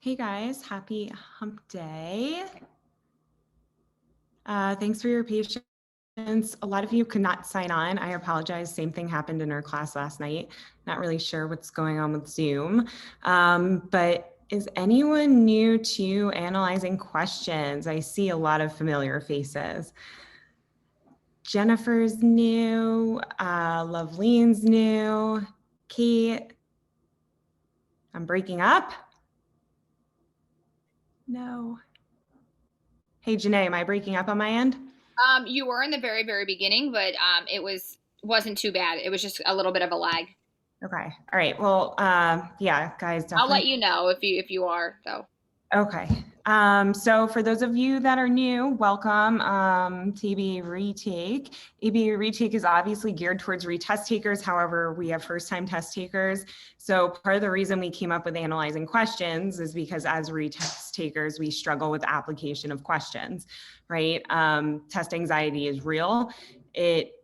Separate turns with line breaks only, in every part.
Hey guys, happy hump day. Thanks for your patience. A lot of you could not sign on. I apologize. Same thing happened in our class last night. Not really sure what's going on with Zoom. But is anyone new to analyzing questions? I see a lot of familiar faces. Jennifer's new, Loveline's new, Kate. I'm breaking up? No. Hey, Janae, am I breaking up on my end?
You were in the very, very beginning, but wasn't too bad. It was just a little bit of a lag.
Okay. All right. Well, yeah, guys,
I'll let
definitely.
you know if you are though.
Okay. So for those of you that are new, welcome to ABA Retake. ABA Retake is obviously geared towards retest takers. However, we have first-time test takers. So part of the reason we came up with analyzing questions is because as retest takers, we struggle with application of questions, right? Test anxiety is real. It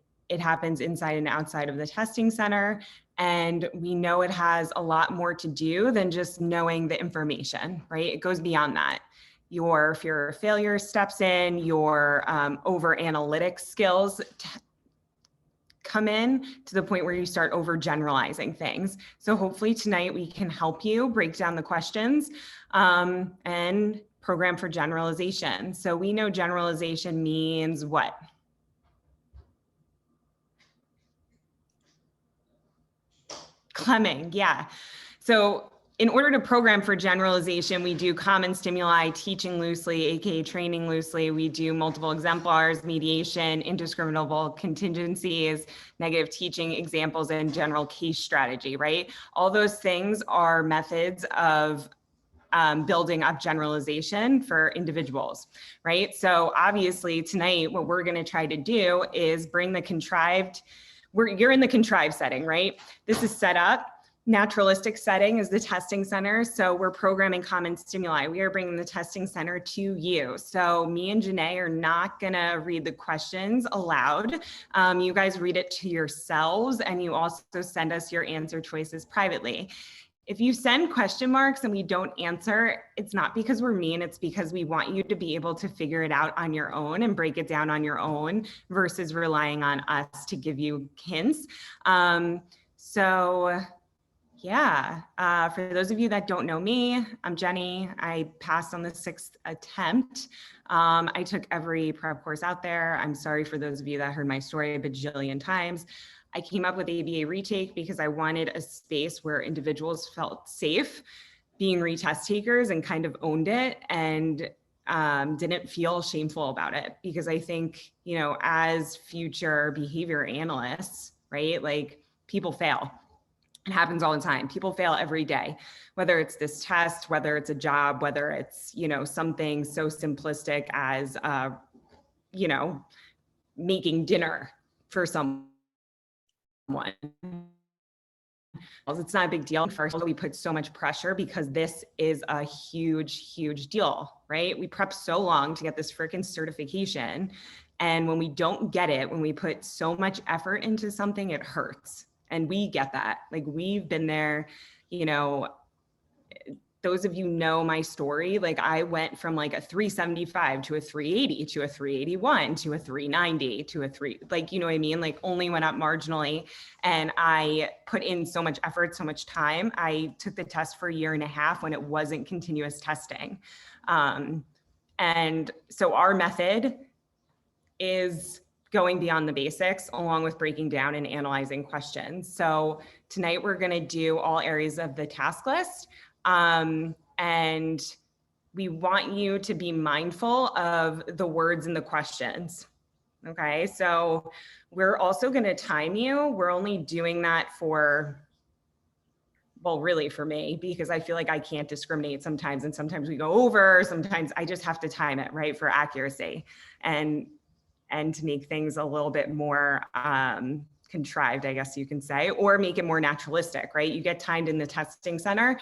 happens inside and outside of the testing center. And we know it has a lot more to do than just knowing the information, right? It goes beyond that. Your fear of failure steps in, your over analytic skills come in to the point where you start over generalizing things. So hopefully tonight we can help you break down the questions and program for generalization. So we know generalization means what? Clemming, yeah. So in order to program for generalization, we do common stimuli, teaching loosely, aka training loosely. We do multiple exemplars, mediation, indiscriminable contingencies, negative teaching examples, and general case strategy, right? All those things are methods of building up generalization for individuals, right? So obviously tonight, what we're gonna try to do is bring the contrived, you're in the contrived setting, right? This is set up. Naturalistic setting is the testing center. So we're programming common stimuli. We are bringing the testing center to you. So me and Janae are not gonna read the questions aloud. You guys read it to yourselves and you also send us your answer choices privately. If you send question marks and we don't answer, it's not because we're mean, it's because we want you to be able to figure it out on your own and break it down on your own versus relying on us to give you hints. So yeah, for those of you that don't know me, I'm Jenny. I passed on the 6th attempt. I took every prep course out there. I'm sorry for those of you that heard my story a bajillion times. I came up with ABA Retake because I wanted a space where individuals felt safe being retest takers and kind of owned it and didn't feel shameful about it. Because I think, you know, as future behavior analysts, right, like people fail. It happens all the time. People fail every day, whether it's this test, whether it's a job, whether it's, you know, something so simplistic as, you know, making dinner for someone. It's not a big deal. First, we put so much pressure because this is a huge, huge deal, right? We prep so long to get this freaking certification. And when we don't get it, when we put so much effort into something, it hurts. And we get that. Like we've been there, you know, those of you know my story, like I went from like a 375 to a 380 to a 381 to a 390 to a 3, like, you know what I mean? Like only went up marginally. And I put in so much effort, so much time. I took the test for a year and a half when it wasn't continuous testing. And so our method is going beyond the basics along with breaking down and analyzing questions. So tonight we're going to do all areas of the task list. And we want you to be mindful of the words in the questions. Okay, so we're also going to time you. We're only doing that for, well, really for me, because I feel like I can't discriminate sometimes. And sometimes we go over, sometimes I just have to time it, right, for accuracy and to make things a little bit more contrived, I guess you can say, or make it more naturalistic, right? You get timed in the testing center,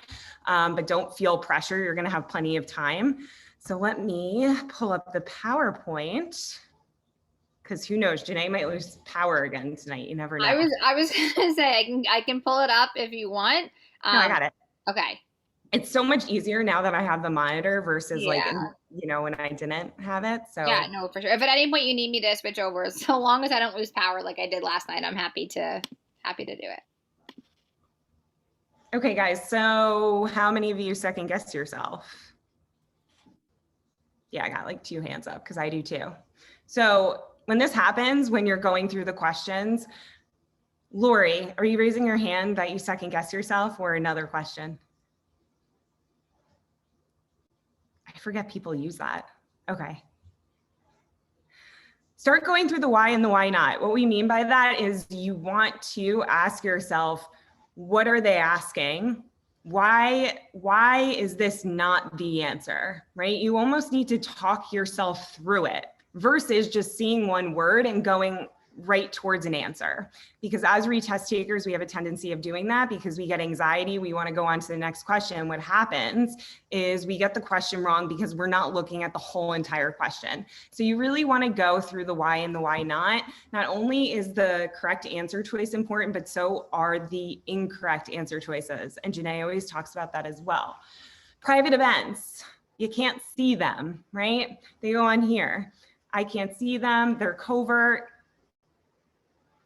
but don't feel pressure. You're gonna have plenty of time. So let me pull up the PowerPoint because who knows, Janae might lose power again tonight. You never
I
know.
was I was gonna say I can pull it up if you want.
No, I
Um,
got it.
okay.
It's so much easier now that I have the monitor versus like,
Yeah.
when I didn't have it.
Yeah,
So,
no, for sure. If at any point you need me to switch over, so long as I don't lose power like I did last night, I'm happy to do it.
okay, guys. So how many of you second guessed yourself? Yeah, I got like 2 hands up because I do too. So when this happens, when you're going through the questions, Lori, are you raising your hand that you second guess yourself or another question? I forget people use that. Okay. Start going through the why and the why not. What we mean by that is you want to ask yourself, what are they asking? Why is this not the answer, right? You almost need to talk yourself through it versus just seeing one word and going right towards an answer. Because as retest takers, we have a tendency of doing that because we get anxiety. We want to go on to the next question. What happens is we get the question wrong because we're not looking at the whole entire question. So you really want to go through the why and the why not. Not only is the correct answer choice important, but so are the incorrect answer choices. And Janae always talks about that as well. Private events, you can't see them, right? They go on here. I can't see them, they're covert.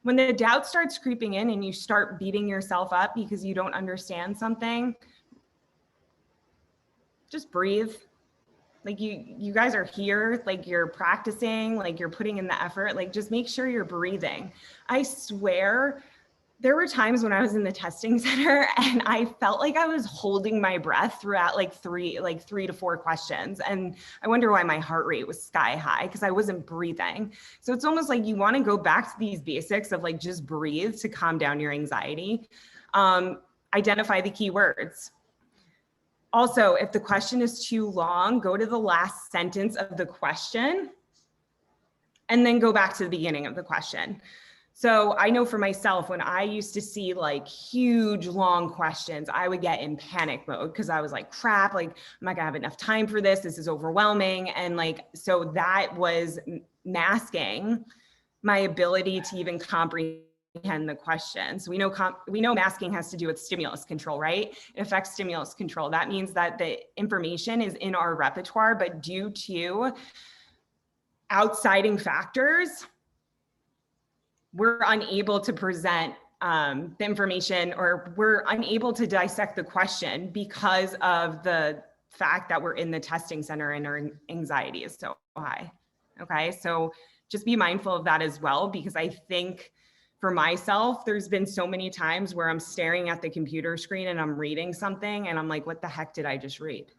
When the doubt starts creeping in and you start beating yourself up because you don't understand something, just breathe. Like you guys are here, like you're practicing, like you're putting in the effort, like just make sure you're breathing. I swear there were times when I was in the testing center and I felt like I was holding my breath throughout like three to four questions. And I wonder why my heart rate was sky high because I wasn't breathing. So it's almost like you want to go back to these basics of like just breathe to calm down your anxiety. Identify the key words. Also, if the question is too long, go to the last sentence of the question and then go back to the beginning of the question. So I know for myself, when I used to see like huge long questions, I would get in panic mode because I was like, crap, like I'm not gonna have enough time for this. This is overwhelming. And like, so that was masking my ability to even comprehend the question. So we know masking has to do with stimulus control, right? It affects stimulus control. That means that the information is in our repertoire, but due to outsiding factors, we're unable to present the information, or we're unable to dissect the question because of the fact that we're in the testing center and our anxiety is so high. Okay, so just be mindful of that as well, because I think for myself, there's been so many times where I'm staring at the computer screen and I'm reading something and I'm like, what the heck did I just read?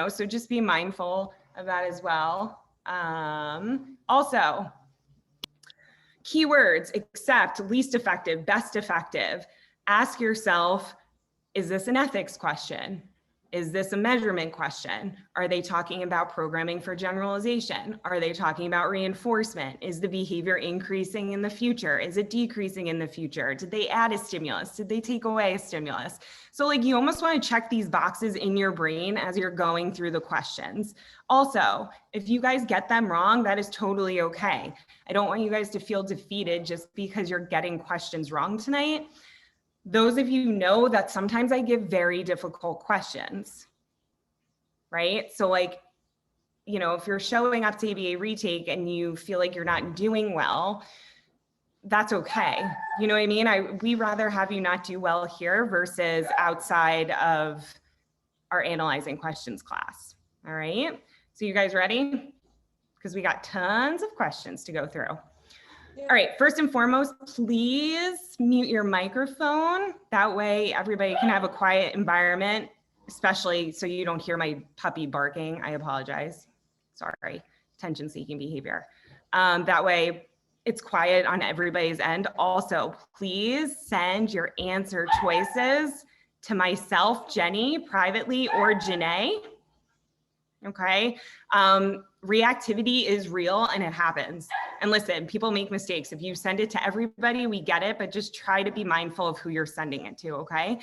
So just be mindful of that as well. Also, keywords: accept, least effective, best effective. Ask yourself, is this an ethics question? Is this a measurement question? Are they talking about programming for generalization? Are they talking about reinforcement? Is the behavior increasing in the future? Is it decreasing in the future? Did they add a stimulus? Did they take away a stimulus? So like you almost want to check these boxes in your brain as you're going through the questions. Also, if you guys get them wrong, that is totally okay. I don't want you guys to feel defeated just because you're getting questions wrong tonight. Those of you know that sometimes I give very difficult questions, right? So like, if you're showing up to ABA retake and you feel like you're not doing well, that's okay. You know what I mean? We rather have you not do well here versus outside of our analyzing questions class. All right. So you guys ready? Because we got tons of questions to go through. All right, first and foremost, please mute your microphone. That way everybody can have a quiet environment, especially so you don't hear my puppy barking. I apologize. Sorry, attention-seeking behavior. That way it's quiet on everybody's end. Also, please send your answer choices to myself, Jenny, privately, or Janae. Okay. Reactivity is real and it happens. And listen, people make mistakes. If you send it to everybody, we get it, but just try to be mindful of who you're sending it to. Okay.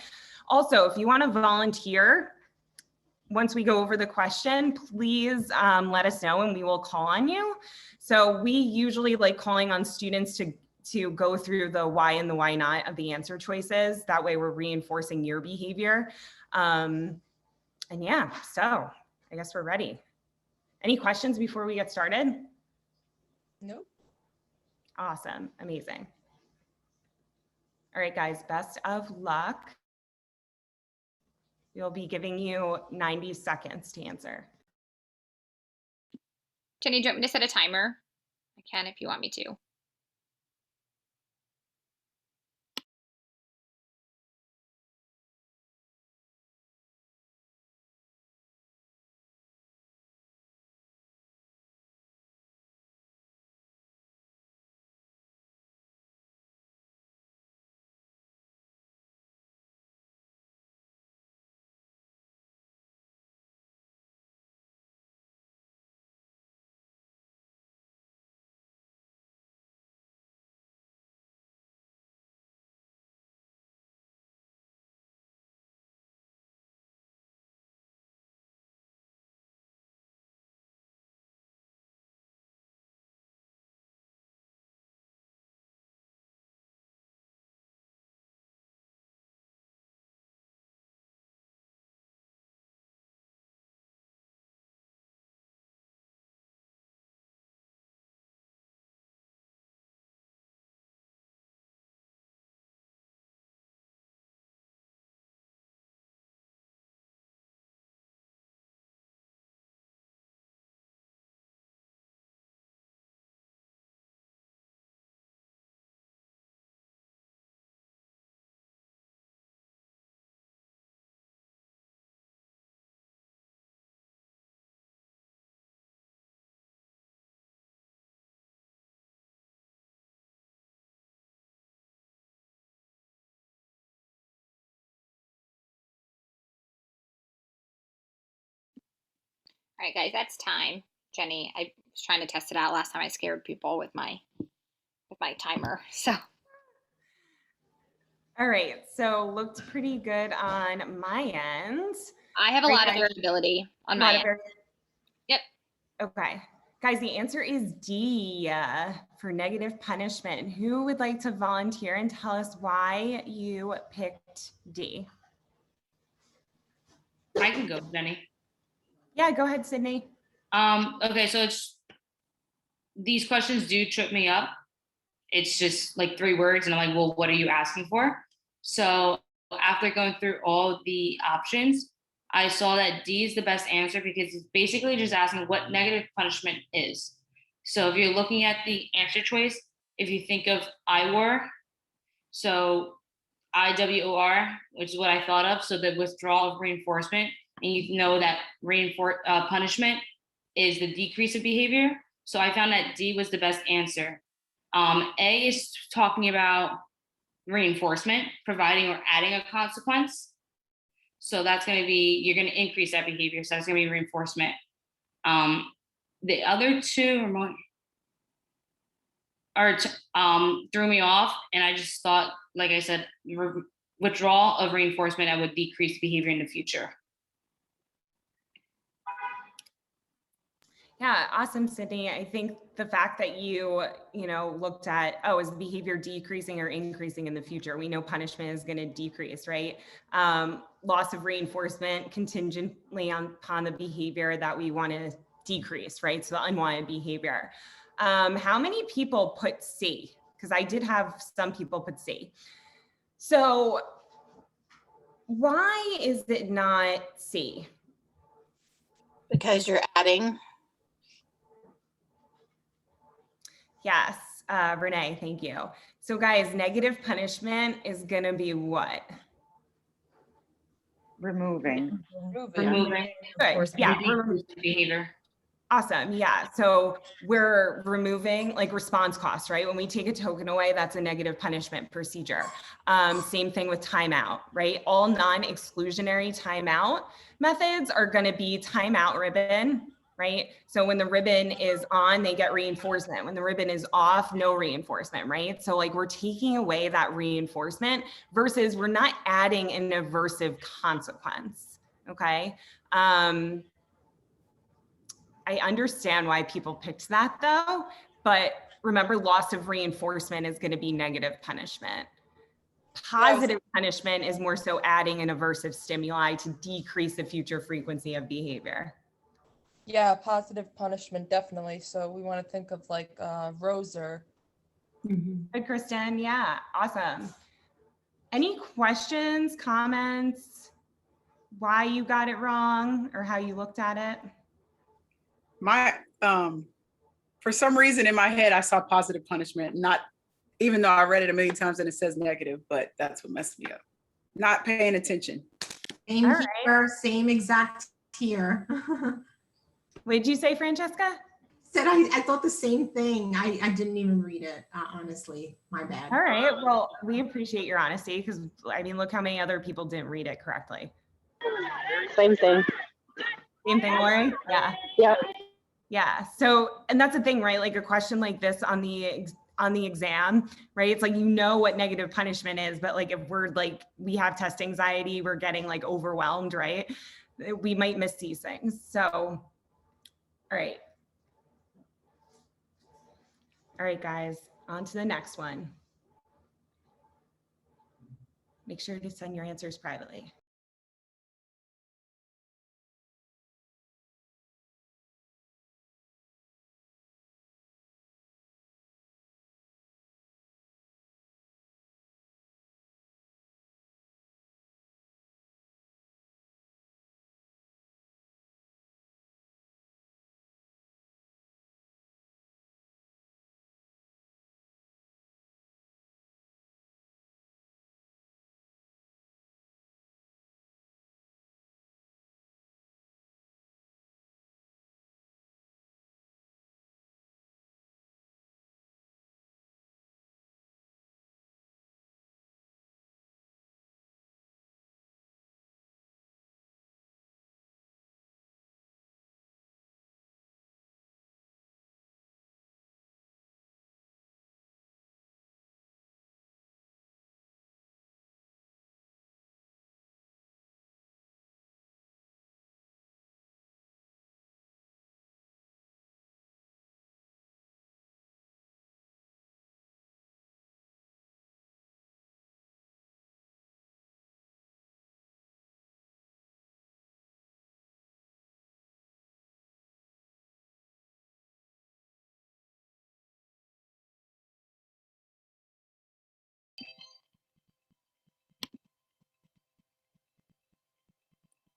Also, if you want to volunteer, once we go over the question, please let us know and we will call on you. So we usually like calling on students to go through the why and the why not of the answer choices. That way we're reinforcing your behavior. And yeah, so I guess we're ready. Any questions before we get started?
Nope.
Awesome, amazing. All right, guys, best of luck. We'll be giving you 90 seconds to answer.
Jenny, do you want me to set a timer? I can if you want me to. All right, guys, that's time. Jenny, I was trying to test it out last time. I scared people with my timer. So
All right, so looked pretty good on my end.
I have a
Right,
lot of
guys.
variability on
A lot
my
of
end. Yep.
Okay, guys, the answer is D for negative punishment. Who would like to volunteer and tell us why you picked D?
I can go, Jenny.
Yeah, go ahead, Sydney.
Okay, so these questions do trip me up. It's just like 3 words, and I'm like, well, what are you asking for? So after going through all the options, I saw that D is the best answer because it's basically just asking what negative punishment is. So if you're looking at the answer choice, if you think of IWOR, so IWOR, which is what I thought of, so the withdrawal of reinforcement, and you know that punishment is the decrease of behavior. So I found that D was the best answer. A is talking about reinforcement, providing or adding a consequence. So that's going to be, you're going to increase that behavior. So that's going to be reinforcement. The other 2 threw me off. And I just thought, like I said, withdrawal of reinforcement, that would decrease behavior in the future.
Yeah, awesome, Sydney. I think the fact that you looked at, oh, is the behavior decreasing or increasing in the future? We know punishment is going to decrease, right? Loss of reinforcement contingently upon the behavior that we want to decrease, right? So the unwanted behavior. How many people put C? Because I did have some people put C. So why is it not C?
Because you're adding.
Yes, Renee, thank you. So guys, negative punishment is gonna be what?
Removing.
Removing.
Good. Yeah,
Decrease the behavior.
awesome. Yeah, so we're removing like response costs, right? When we take a token away, that's a negative punishment procedure. Same thing with timeout, right? All non-exclusionary timeout methods are gonna be timeout ribbon, right? So when the ribbon is on, they get reinforcement. When the ribbon is off, no reinforcement, right? So like we're taking away that reinforcement versus we're not adding an aversive consequence, okay? I understand why people picked that though, but remember, loss of reinforcement is going to be negative punishment. Positive punishment is more so adding an aversive stimuli to decrease the future frequency of behavior.
Yeah, positive punishment, definitely. So we want to think of like Roser.
Good, Kristen. Yeah, awesome. Any questions, comments, why you got it wrong or how you looked at it?
My, for some reason in my head, I saw positive punishment, not, even though I read it a million times and it says negative, but that's what messed me up. Not paying attention.
Same
All right.
here, same exact here.
What did you say, Francesca?
Said I thought the same thing. I didn't even read it, honestly. My bad.
All right. Well, we appreciate your honesty because I mean, look how many other people didn't read it correctly.
Same thing.
Same thing, Lori? Yeah.
Yep.
Yeah. So, and that's the thing, right? Like a question like this on the exam, right? It's like, you know what negative punishment is, but like if we're like, we have test anxiety, we're getting like overwhelmed, right? We might miss these things. So, all right. All right, guys, on to the next one. Make sure to send your answers privately.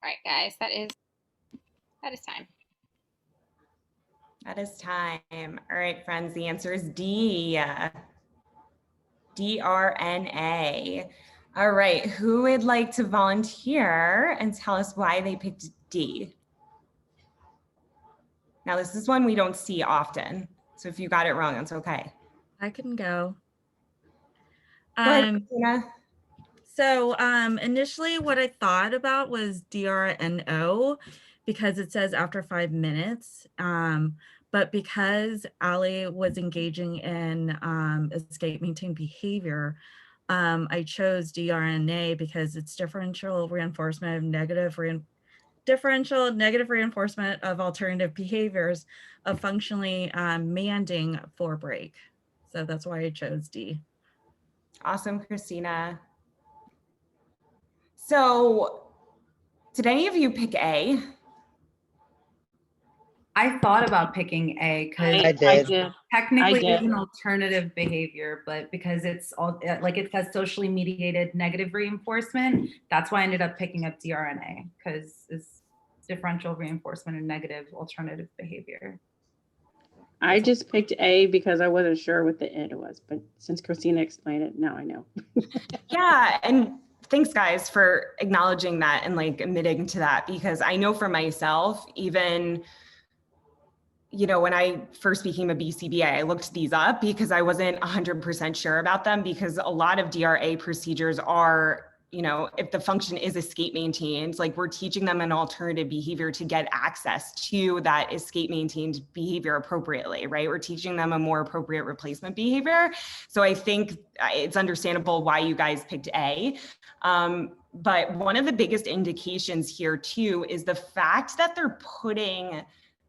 All right, guys, that is time.
That is time. All right, friends, the answer is D. DRNA. All right, who would like to volunteer and tell us why they picked D? Now, this is one we don't see often, so if you got it wrong, that's okay.
I can go.
Go ahead, Christina.
So initially what I thought about was DRNO because it says after 5 minutes. But because Ali was engaging in escape maintain behavior, I chose DRNA because it's differential negative reinforcement of alternative behaviors of functionally manding for break. So that's why I chose D.
Awesome, Christina. So did any of you pick A?
I thought about picking A because
I did.
technically
I
it's
did.
an alternative behavior, but because it's all like it says socially mediated negative reinforcement, that's why I ended up picking up DRNA because it's differential reinforcement and negative alternative behavior.
I just picked A because I wasn't sure what the N was, but since Christina explained it, now I know.
Yeah, and thanks guys for acknowledging that and like admitting to that, because I know for myself, even, you know, when I first became a BCBA, I looked these up because I wasn't 100% sure about them, because a lot of DRA procedures are, you know, if the function is escape maintained, like we're teaching them an alternative behavior to get access to that escape maintained behavior appropriately, right? We're teaching them a more appropriate replacement behavior. So I think it's understandable why you guys picked A. But one of the biggest indications here too is the fact that they're putting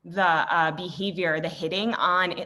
the behavior, the hitting on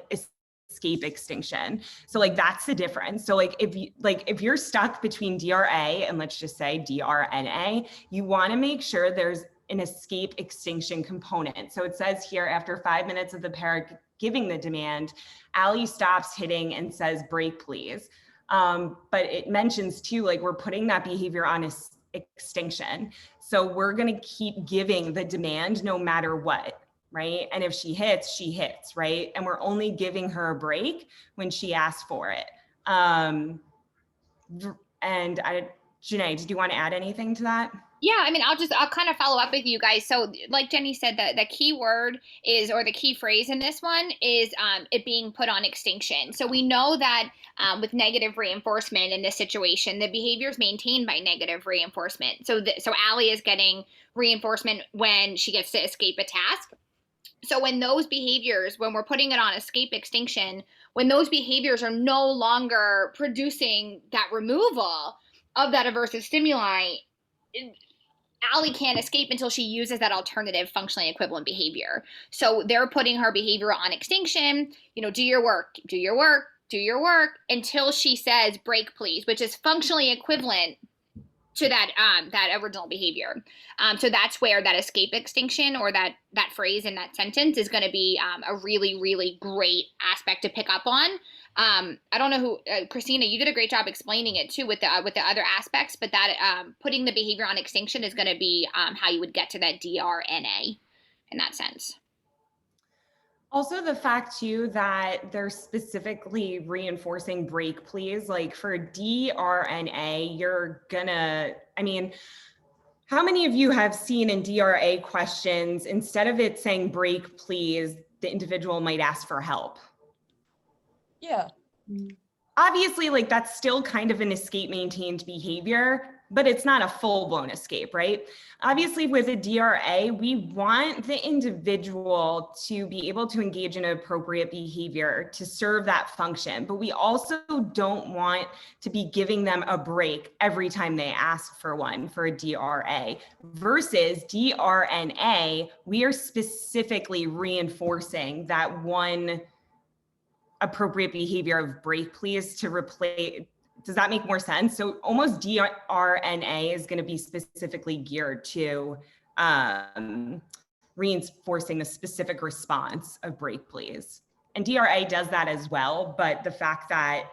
escape extinction. So like, that's the difference. So like, if you're stuck between DRA and let's just say DRNA, you want to make sure there's an escape extinction component. So it says here, after 5 minutes of the parent giving the demand, Allie stops hitting and says, break please. But it mentions too, like we're putting that behavior on extinction. So we're going to keep giving the demand no matter what, right? And if she hits, right? And we're only giving her a break when she asks for it. And Janae, did you want to add anything to that?
Yeah, I mean, I'll kind of follow up with you guys. So like Jenny said, the key word is, or the key phrase in this one is it being put on extinction. So we know that with negative reinforcement in this situation, the behavior is maintained by negative reinforcement. So Allie is getting reinforcement when she gets to escape a task. So when those behaviors, when we're putting it on escape extinction, when those behaviors are no longer producing that removal of that aversive stimuli, Allie can't escape until she uses that alternative functionally equivalent behavior. So they're putting her behavior on extinction, do your work, do your work, do your work, until she says break please, which is functionally equivalent to that original behavior. So that's where that escape extinction, or that phrase in that sentence, is going to be a really, really great aspect to pick up on. I don't know who, Christina, you did a great job explaining it too with the other aspects, but that putting the behavior on extinction is going to be how you would get to that DRNA in that sense.
Also, the fact too that they're specifically reinforcing break please, like for DRNA, you're gonna, I mean, how many of you have seen in DRA questions, instead of it saying break please, the individual might ask for help?
Yeah.
Obviously, like that's still kind of an escape maintained behavior, but it's not a full-blown escape, right? Obviously, with a DRA, we want the individual to be able to engage in appropriate behavior to serve that function, but we also don't want to be giving them a break every time they ask for one for a DRA. Versus DRNA, we are specifically reinforcing that one appropriate behavior of break please to replace. Does that make more sense? So almost DRNA is going to be specifically geared to reinforcing the specific response of break please. And DRA does that as well, but the fact that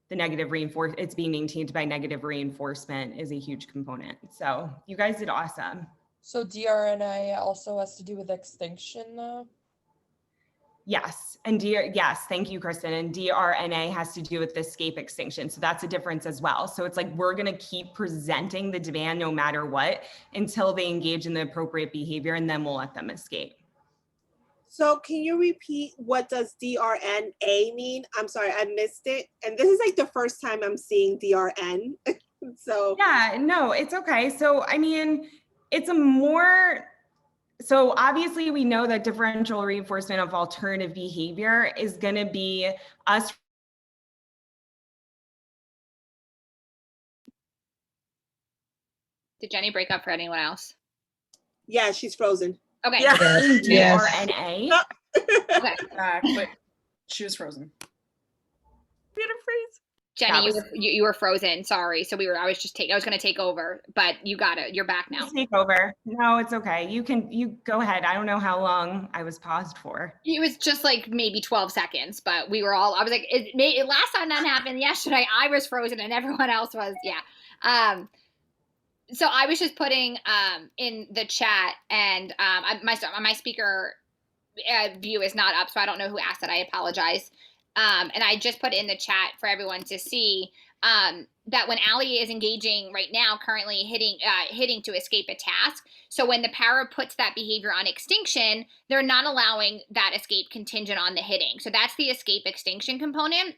the negative reinforcement, it's being maintained by negative reinforcement, is a huge component. So you guys did awesome.
So DRNA also has to do with extinction though?
Yes, and yes, thank you, Kristen. And DRNA has to do with the escape extinction. So that's a difference as well. So it's like, we're gonna keep presenting the demand no matter what until they engage in the appropriate behavior, and then we'll let them escape.
So can you repeat, what does DRNA mean? I'm sorry, I missed it. And this is like the first time I'm seeing DRN. So
yeah, no, it's okay. So, I mean, it's a more, so obviously we know that differential reinforcement of alternative behavior is going to be us.
Did Jenny break up for anyone else?
yeah, she's frozen.
Okay.
Yes.
DRNA.
Okay.
But she was frozen.
We had a freeze.
Jenny, you were frozen. Sorry. So I was going to take over, but you got it. You're back now.
Take over. No, it's okay. You go ahead. I don't know how long I was paused for.
It was just like maybe 12 seconds, but I was like, last time that happened yesterday, I was frozen and everyone else was, yeah. So I was just putting in the chat, and my speaker view is not up, so I don't know who asked that. I apologize. And I just put in the chat for everyone to see that when Allie is engaging right now, currently hitting to escape a task. So when the para puts that behavior on extinction, they're not allowing that escape contingent on the hitting. So that's the escape extinction component.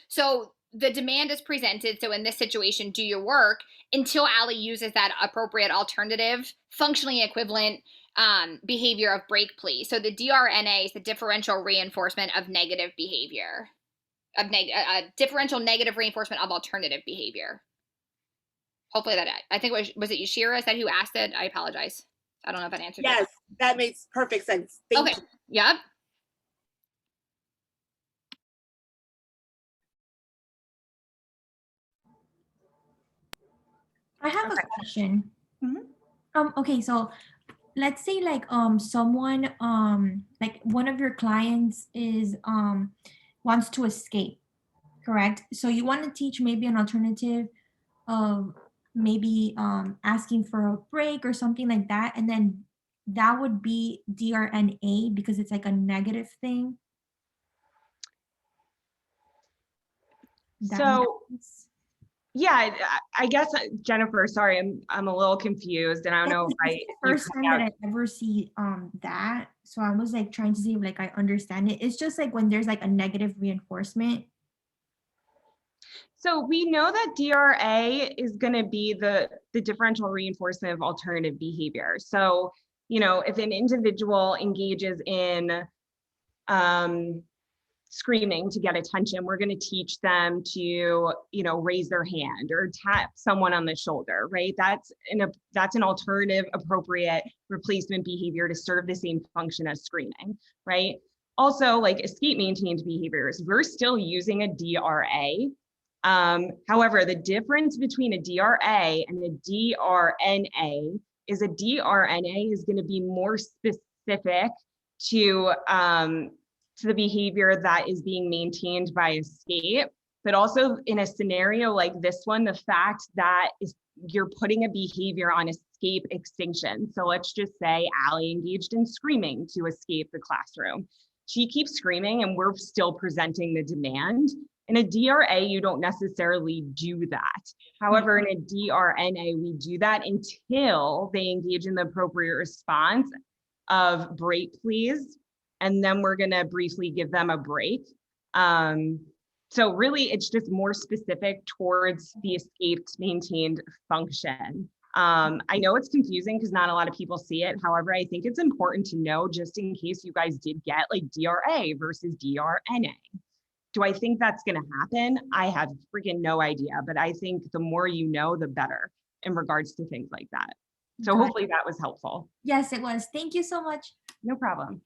So the demand is presented. So in this situation, do your work until Allie uses that appropriate alternative, functionally equivalent behavior of break please. So the DRNA is the differential reinforcement of negative behavior, of differential negative reinforcement of alternative behavior. Hopefully that, I think was it Yushira? Is that who asked it? I apologize. I don't know if that answered.
Yes, that makes perfect sense. Thank you.
Yep.
I have
Okay.
a question.
Mhm.
Okay, so let's say like someone like one of your clients is wants to escape, correct? So you want to teach maybe an alternative of maybe asking for a break or something like that, and then that would be DRNA because it's like a negative thing. That
So
makes sense?
yeah, I guess Jennifer, sorry, I'm a little confused, and I don't know if
It's the
you
first
cut
time that
out.
I ever see that. So I was like trying to see if like I understand it. It's just like when there's like a negative reinforcement.
So we know that DRA is going to be the differential reinforcement of alternative behavior. So, you know, if an individual engages in screaming to get attention, we're going to teach them to, you know, raise their hand or tap someone on the shoulder, right? That's an alternative appropriate replacement behavior to serve the same function as screaming, right? Also, like escape maintained behaviors, we're still using a DRA. However, the difference between a DRA and a DRNA is a DRNA is going to be more specific to the behavior that is being maintained by escape. But also in a scenario like this one, the fact that you're putting a behavior on escape extinction. So let's just say Allie engaged in screaming to escape the classroom. She keeps screaming and we're still presenting the demand. In a DRA, you don't necessarily do that. However, in a DRNA, we do that until they engage in the appropriate response of break, please. And then we're gonna briefly give them a break. So really, it's just more specific towards the escaped maintained function. I know it's confusing because not a lot of people see it. However, I think it's important to know just in case you guys did get like DRA versus DRNA. Do I think that's going to happen? I have freaking no idea, but I think the more you know, the better in regards to things like that. So hopefully that was helpful.
Yes, it was. Thank you so much.
No problem.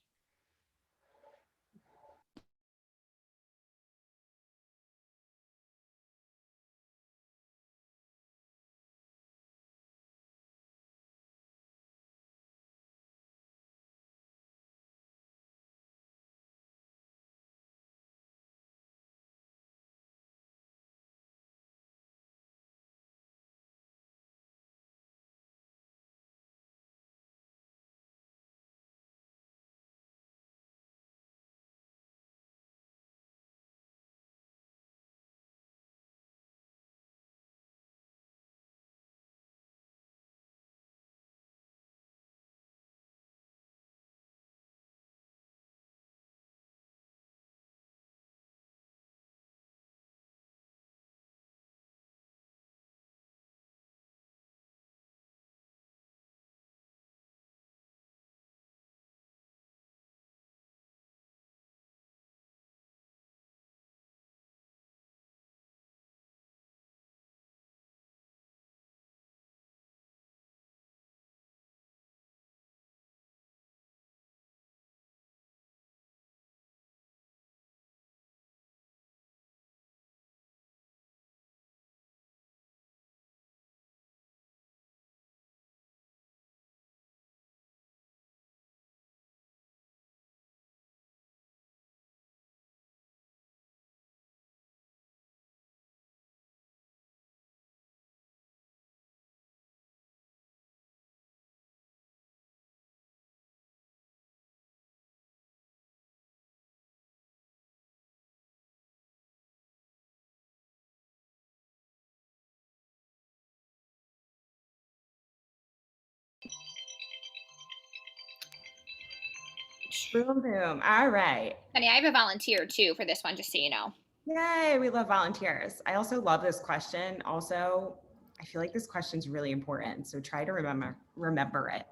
Boom, boom. All right.
Honey, I have a volunteer too for this one, just so you know.
Yay, we love volunteers. I also love this question. Also, I feel like this question is really important. So try to remember it.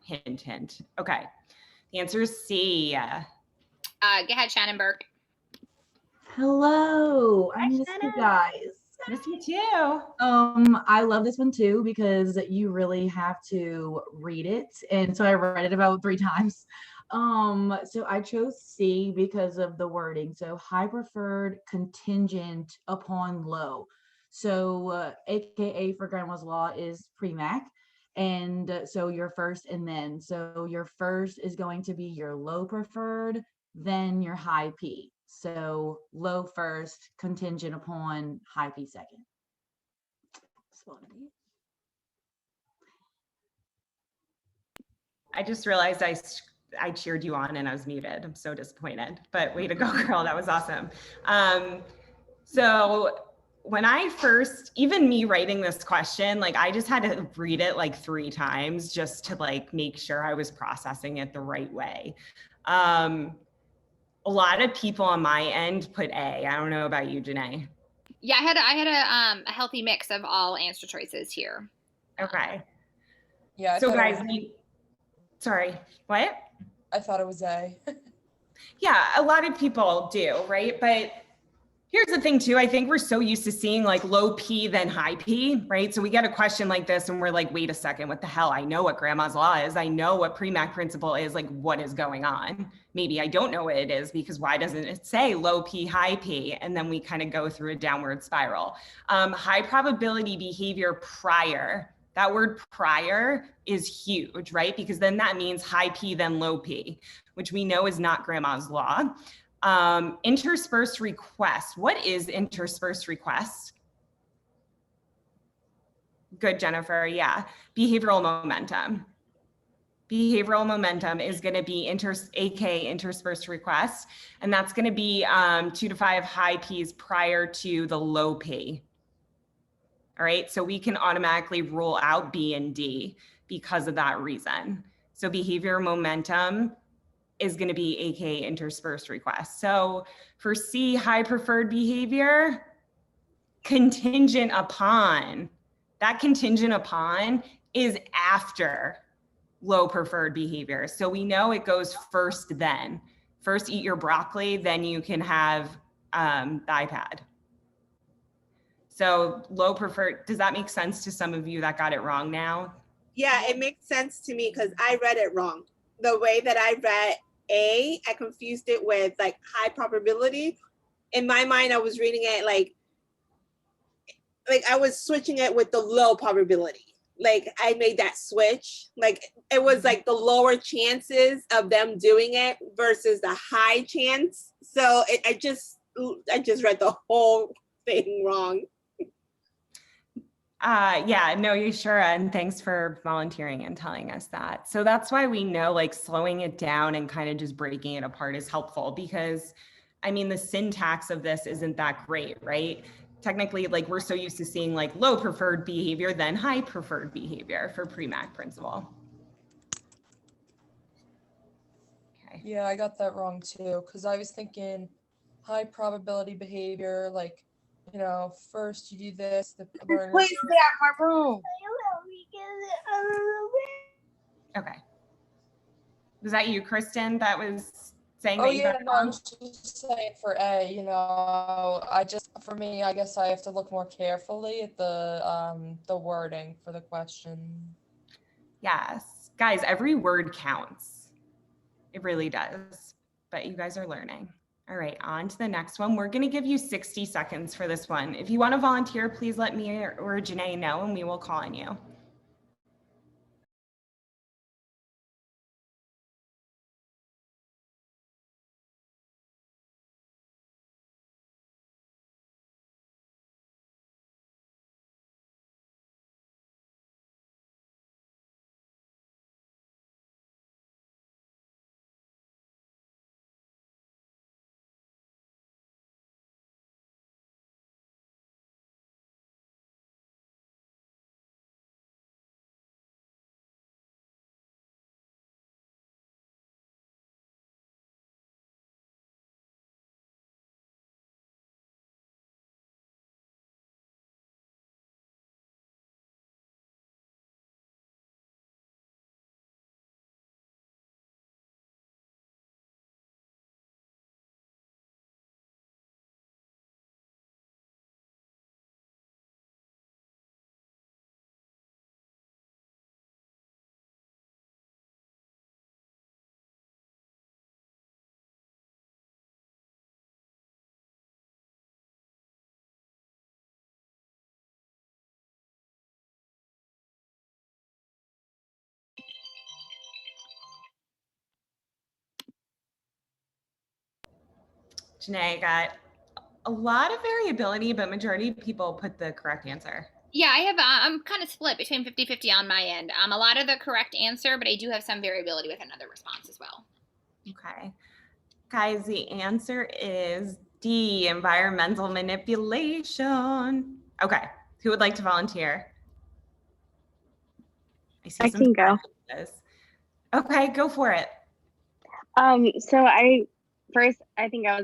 Hint, hint. Okay. The answer is C.
Go ahead, Shannon Burke.
Hello, I miss you guys.
Miss you too.
I love this one too because you really have to read it, and so I read it about 3 times. So I chose C because of the wording. So high preferred contingent upon low. So AKA for grandma's law is pre-mac. And so your first and then. So your first is going to be your low preferred, then your high P. So low first, contingent upon high P second.
I just realized I cheered you on and I was muted. I'm so disappointed, but way to go, girl. That was awesome. So when I first, even me writing this question, like I just had to read it like 3 times just to like make sure I was processing it the right way. A lot of people on my end put A. I don't know about you, Janae.
Yeah, I had a healthy mix of all answer choices here.
Okay.
Yeah.
So guys, sorry, what?
I thought it was A.
Yeah, a lot of people do, right? But here's the thing too, I think we're so used to seeing like low P then high P, right? So we get a question like this and we're like, wait a second, what the hell? I know what grandma's law is. I know what pre-mac principle is, like what is going on? Maybe I don't know what it is because why doesn't it say low P, high P? And then we kind of go through a downward spiral. High probability behavior prior. That word prior is huge, right? Because then that means high P then low P, which we know is not grandma's law. Interspersed request. What is interspersed request? Good, Jennifer. Yeah. Behavioral momentum. Behavioral momentum is going to be AK interspersed request. And that's going to be 2 to 5 high Ps prior to the low P. All right. So we can automatically rule out B and D because of that reason. So behavior momentum is going to be AK interspersed request. So for C, high preferred behavior, contingent upon, that contingent upon is after low preferred behavior. So we know it goes first then. First eat your broccoli, then you can have the iPad. So low preferred, does that make sense to some of you that got it wrong now?
Yeah, it makes sense to me because I read it wrong. The way that I read A, I confused it with like high probability. In my mind, I was reading it like I was switching it with the low probability. Like I made that switch. Like it was like the lower chances of them doing it versus the high chance. So I just read the whole thing wrong.
Yeah, no, you sure. And thanks for volunteering and telling us that. So that's why we know like slowing it down and kind of just breaking it apart is helpful because I mean, the syntax of this isn't that great, right? Technically, like we're so used to seeing like low preferred behavior than high preferred behavior for pre-mac principle. Okay.
Yeah, I got that wrong too, because I was thinking high probability behavior, like, you know, first you do this, the learner.
Please stay out my room.
Okay. Was that you, Kristen, that was saying
Oh
that you
yeah,
got it
no, I'm
wrong?
just saying for A, you know, for me, I guess I have to look more carefully at the wording for the question.
Yes. Guys, every word counts. It really does. But you guys are learning. All right, on to the next one. We're going to give you 60 seconds for this one. If you want to volunteer, please let me or Janae know and we will call on you. Janae got a lot of variability, but majority of people put the correct answer.
Yeah, I have, I'm kind of split between 50-50 on my end. A lot of the correct answer, but I do have some variability with another response as well.
Okay. Guys, the answer is D, environmental manipulation. Okay. Who would like to volunteer?
I can go.
Silences. Okay, go for it.
So I think I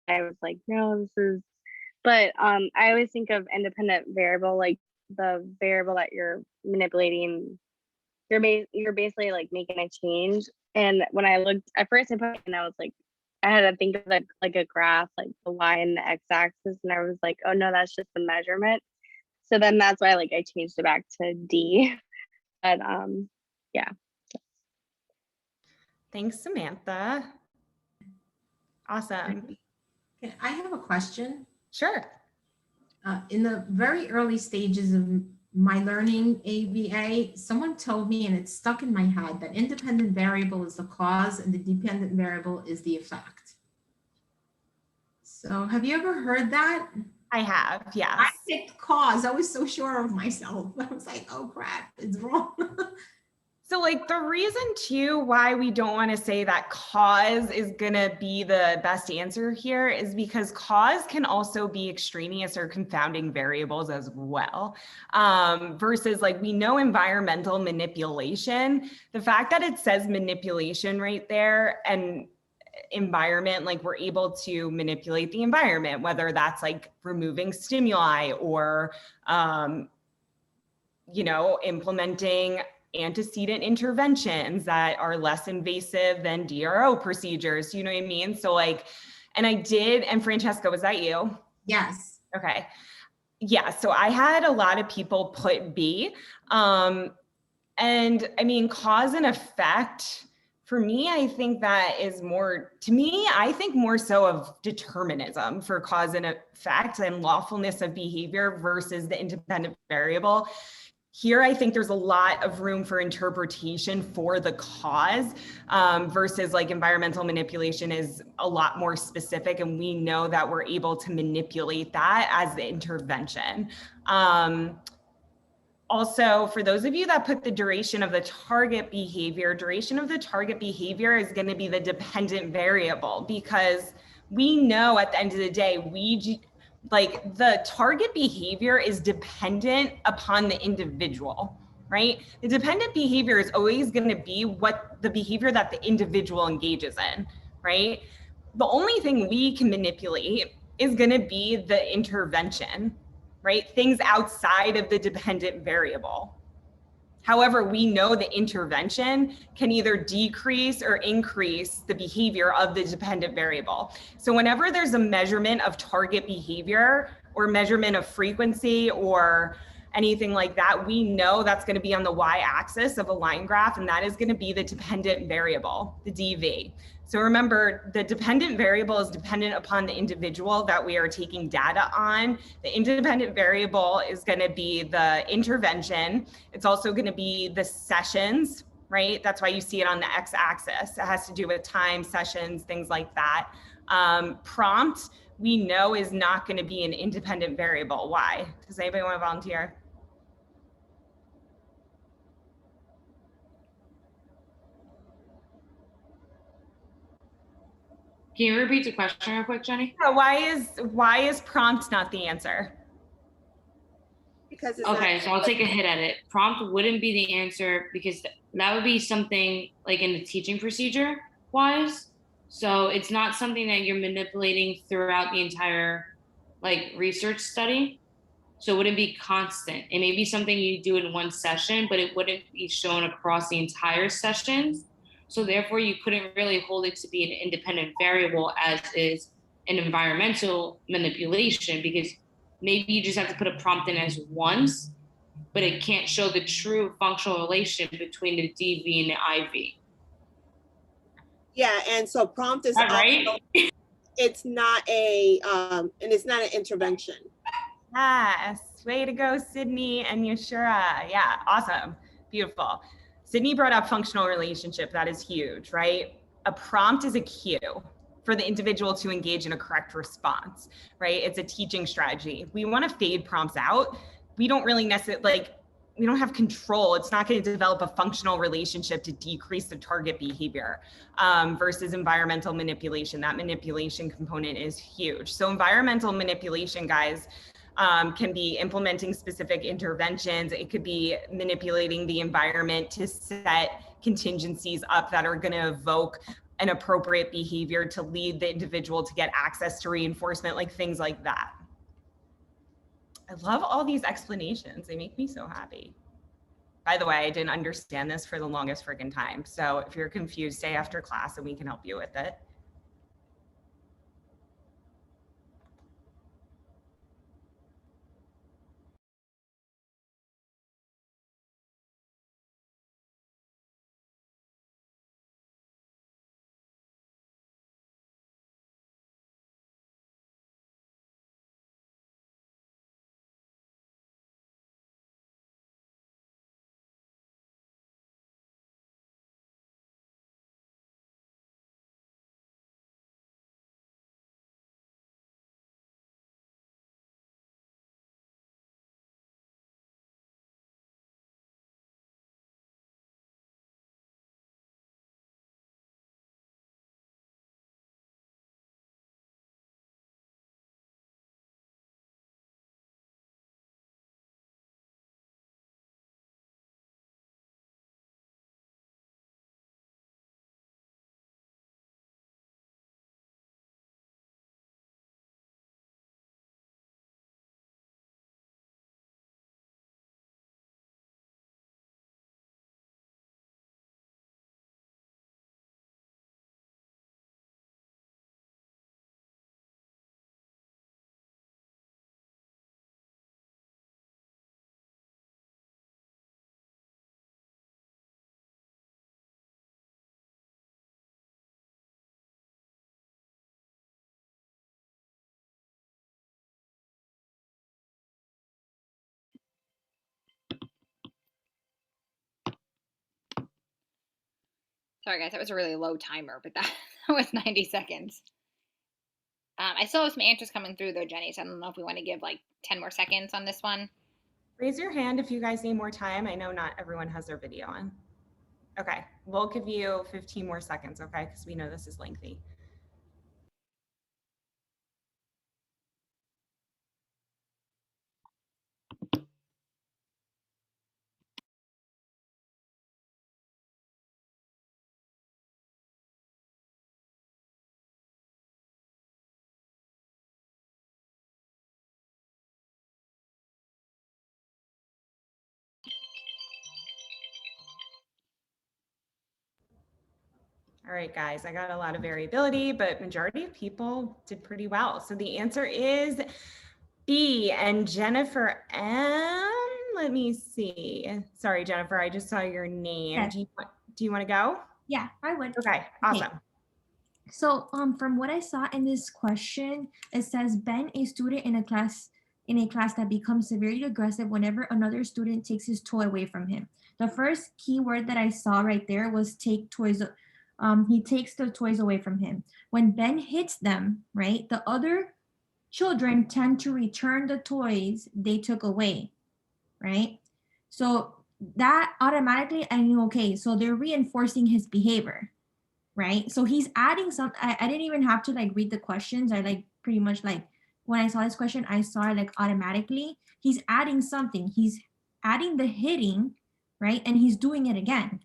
was like, no, this is, but I always think of independent variable, like the variable that you're manipulating. You're basically like making a change. And when I looked at first, I put it and I was like, I had to think of like a graph, like the y and the x-axis, and I was like, oh no, that's just the measurement. So then that's why like I changed it back to D. But yeah.
Thanks, Samantha. Awesome.
Okay, I have a question.
Sure.
In the very early stages of my learning ABA, someone told me, and it's stuck in my head, that independent variable is the cause and the dependent variable is the effect. So have you ever heard that?
I have, yes.
I picked cause. I was so sure of myself. I was like, oh crap, it's wrong.
So like the reason too why we don't want to say that cause is going to be the best answer here is because cause can also be extraneous or confounding variables as well. Versus like we know environmental manipulation, the fact that it says manipulation right there and environment, like we're able to manipulate the environment, whether that's like removing stimuli or, implementing antecedent interventions that are less invasive than DRO procedures. You know what I mean? So like, and Francesca, was that you?
Yes.
Okay. Yeah. So I had a lot of people put B. And I mean, cause and effect, for me, I think that is more, to me, I think more so of determinism for cause and effect and lawfulness of behavior versus the independent variable. Here, I think there's a lot of room for interpretation for the cause versus like environmental manipulation is a lot more specific, and we know that we're able to manipulate that as the intervention. Also, for those of you that put the duration of the target behavior is going to be the dependent variable, because we know at the end of the day, like the target behavior is dependent upon the individual, right? The dependent behavior is always going to be what the behavior that the individual engages in, right? The only thing we can manipulate is going to be the intervention, right? Things outside of the dependent variable. However, we know the intervention can either decrease or increase the behavior of the dependent variable. So whenever there's a measurement of target behavior or measurement of frequency or anything like that, we know that's going to be on the y-axis of a line graph, and that is going to be the dependent variable, the DV. So remember, the dependent variable is dependent upon the individual that we are taking data on. The independent variable is going to be the intervention. It's also going to be the sessions, right? That's why you see it on the x-axis. It has to do with time, sessions, things like that. Prompt, we know, is not going to be an independent variable. Why? Does anybody want to volunteer?
Can you repeat the question real quick, Jenny?
Yeah, why is prompt not the answer?
Because it's
okay, so I'll take a hit at it. Prompt wouldn't be the answer because that would be something like in the teaching procedure wise. So it's not something that you're manipulating throughout the entire like research study. So it wouldn't be constant. It may be something you do in one session, but it wouldn't be shown across the entire sessions. So therefore you couldn't really hold it to be an independent variable as is an environmental manipulation, because maybe you just have to put a prompt in as once, but it can't show the true functional relation between the DV and the IV.
Yeah, and so prompt is
also, right?
It's not and it's not an intervention.
Yes, way to go, Sydney and Yashura. Yeah, awesome, beautiful. Sydney brought up functional relationship. That is huge, right? A prompt is a cue for the individual to engage in a correct response, right? It's a teaching strategy. We want to fade prompts out. We don't really necessarily, we don't have control. It's not going to develop a functional relationship to decrease the target behavior versus environmental manipulation. That manipulation component is huge. So environmental manipulation, guys, can be implementing specific interventions. It could be manipulating the environment to set contingencies up that are going to evoke an appropriate behavior to lead the individual to get access to reinforcement, like things like that. I love all these explanations. They make me so happy. By the way, I didn't understand this for the longest friggin' time. So if you're confused, stay after class and we can help you with it.
Sorry, guys, that was a really low timer, but that was 90 seconds. I still have some answers coming through though, Jenny, so I don't know if we want to give like 10 more seconds on this one.
Raise your hand if you guys need more time. I know not everyone has their video on. Okay, we'll give you 15 more seconds, okay? Because we know this is lengthy. All right, guys, I got a lot of variability, but majority of people did pretty well. So the answer is B. And Jennifer M. Let me see. Sorry, Jennifer, I just saw your name.
Yes.
Do you want to go?
Yeah, I would.
Okay, awesome.
So from what I saw in this question, it says Ben, a student in a class that becomes severely aggressive whenever another student takes his toy away from him. The first key word that I saw right there was take toys. He takes the toys away from him. When Ben hits them, right, the other children tend to return the toys they took away, right? So that automatically, I knew, okay, so they're reinforcing his behavior, right? So he's adding some, I didn't even have to like read the questions. I like pretty much like, when I saw this question, I saw it like automatically. He's adding something. He's adding the hitting, right? And he's doing it again.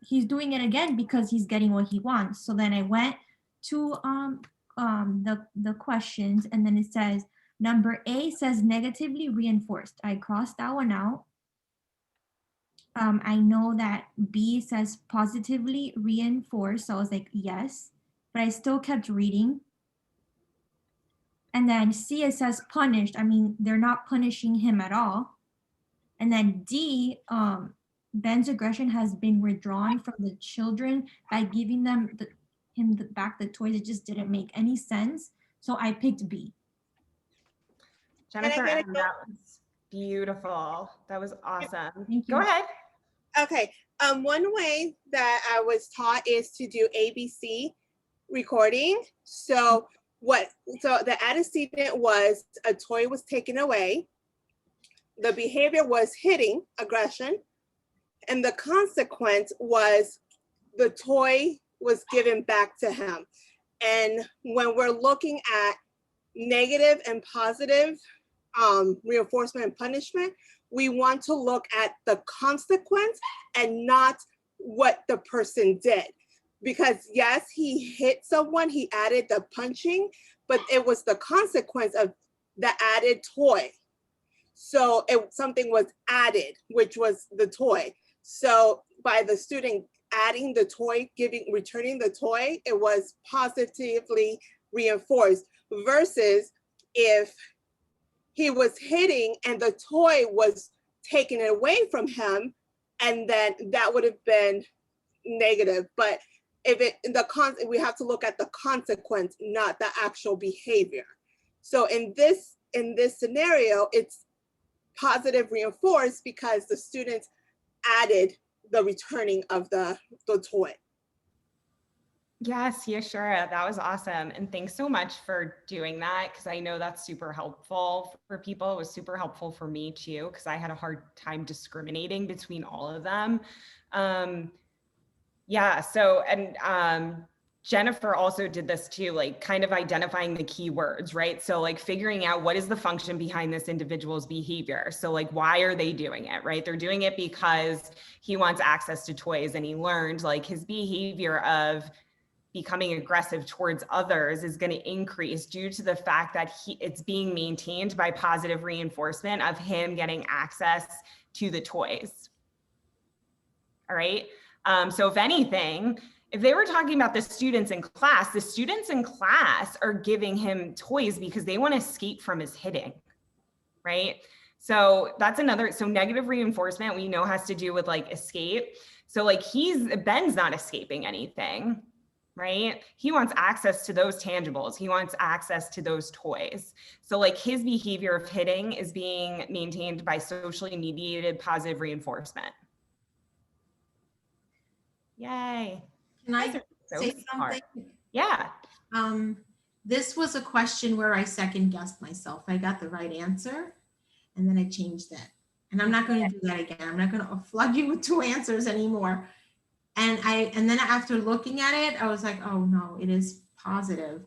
He's doing it again because he's getting what he wants. So then I went to the questions, and then it says number A says negatively reinforced. I crossed that one out. I know that B says positively reinforced. So I was like, yes, but I still kept reading. And then C, it says punished. I mean, they're not punishing him at all. And then D, Ben's aggression has been withdrawn from the children by giving them back the toys. It just didn't make any sense. So I picked B.
Jennifer, that was beautiful. That was awesome.
Thank you.
Go ahead.
Okay. One way that I was taught is to do ABC recording. So the antecedent was a toy was taken away. The behavior was hitting, aggression, and the consequence was the toy was given back to him. And when we're looking at negative and positive reinforcement and punishment, we want to look at the consequence and not what the person did. Because yes, he hit someone, he added the punching, but it was the consequence of the added toy. So something was added, which was the toy. So by the student adding the toy, returning the toy, it was positively reinforced, versus if he was hitting and the toy was taken away from him, and then that would have been negative. But we have to look at the consequence, not the actual behavior. So in this scenario, it's positive reinforced because the students added the returning of the toy.
Yes, Yashura, that was awesome. And thanks so much for doing that, because I know that's super helpful for people. It was super helpful for me too, because I had a hard time discriminating between all of them. Yeah, so, and Jennifer also did this too, like kind of identifying the keywords, right? So like figuring out what is the function behind this individual's behavior. So like, why are they doing it, right? They're doing it because he wants access to toys, and he learned like his behavior of becoming aggressive towards others is going to increase due to the fact that it's being maintained by positive reinforcement of him getting access to the toys. All right. So if anything, if they were talking about the students in class are giving him toys because they want to escape from his hitting, right? So that's another, so negative reinforcement we know has to do with like escape. So like Ben's not escaping anything, right? He wants access to those tangibles. He wants access to those toys. So like his behavior of hitting is being maintained by socially mediated positive reinforcement. Yay.
Can I
So
say
smart.
something?
Yeah.
This was a question where I second guessed myself. I got the right answer and then I changed it. And I'm not going to do that again. I'm not going to flood you with 2 answers anymore. And then after looking at it, I was like, oh no, it is positive.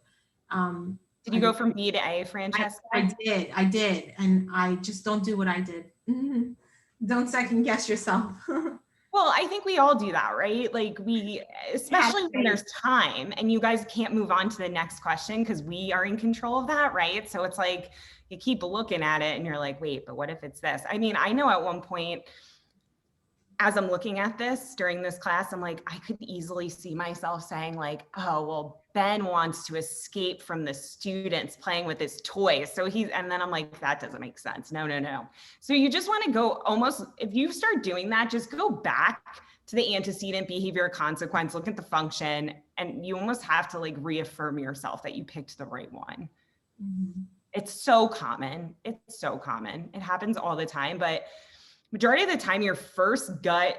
Did you go from B to A, Francesca?
I did. And I just don't do what I did. Don't second guess yourself.
Well, I think we all do that, right? Like especially when there's time and you guys can't move on to the next question because we are in control of that, right? So it's like, you keep looking at it and you're like, wait, but what if it's this? I mean, I know at one point, as I'm looking at this during this class, I'm like, I could easily see myself saying like, oh, well, Ben wants to escape from the students playing with his toys. So and then I'm like, that doesn't make sense. No. So you just want to go almost, if you start doing that, just go back to the antecedent behavior consequence, look at the function, and you almost have to like reaffirm yourself that you picked the right one.
Mm-hmm.
It's so common. It's so common. It happens all the time, but majority of the time, your first gut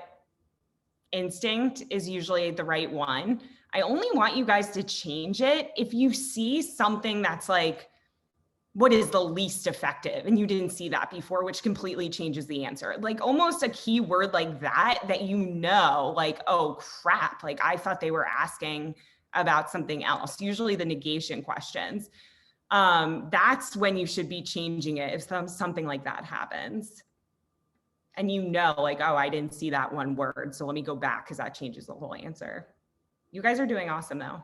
instinct is usually the right one. I only want you guys to change it if you see something that's like, what is the least effective? And you didn't see that before, which completely changes the answer. Like almost a key word like that you know, like, oh crap, like I thought they were asking about something else, usually the negation questions. That's when you should be changing it if something like that happens. And you know, like, oh, I didn't see that one word. So let me go back because that changes the whole answer. You guys are doing awesome though.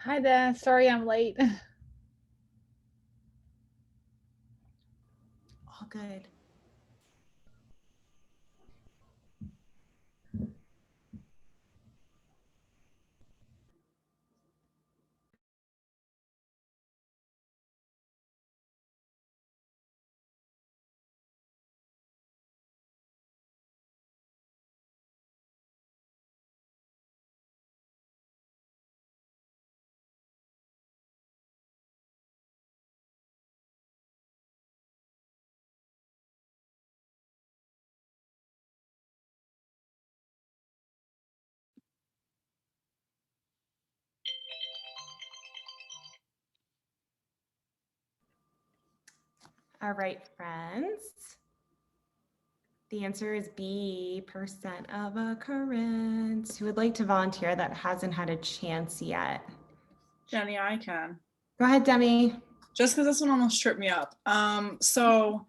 Hi there. Sorry I'm late.
All good. All right, friends. The answer is B, percent of occurrence. Who would like to volunteer that hasn't had a chance yet?
Jenny, I can.
Go ahead, Demi.
Just because this one almost tripped me up. So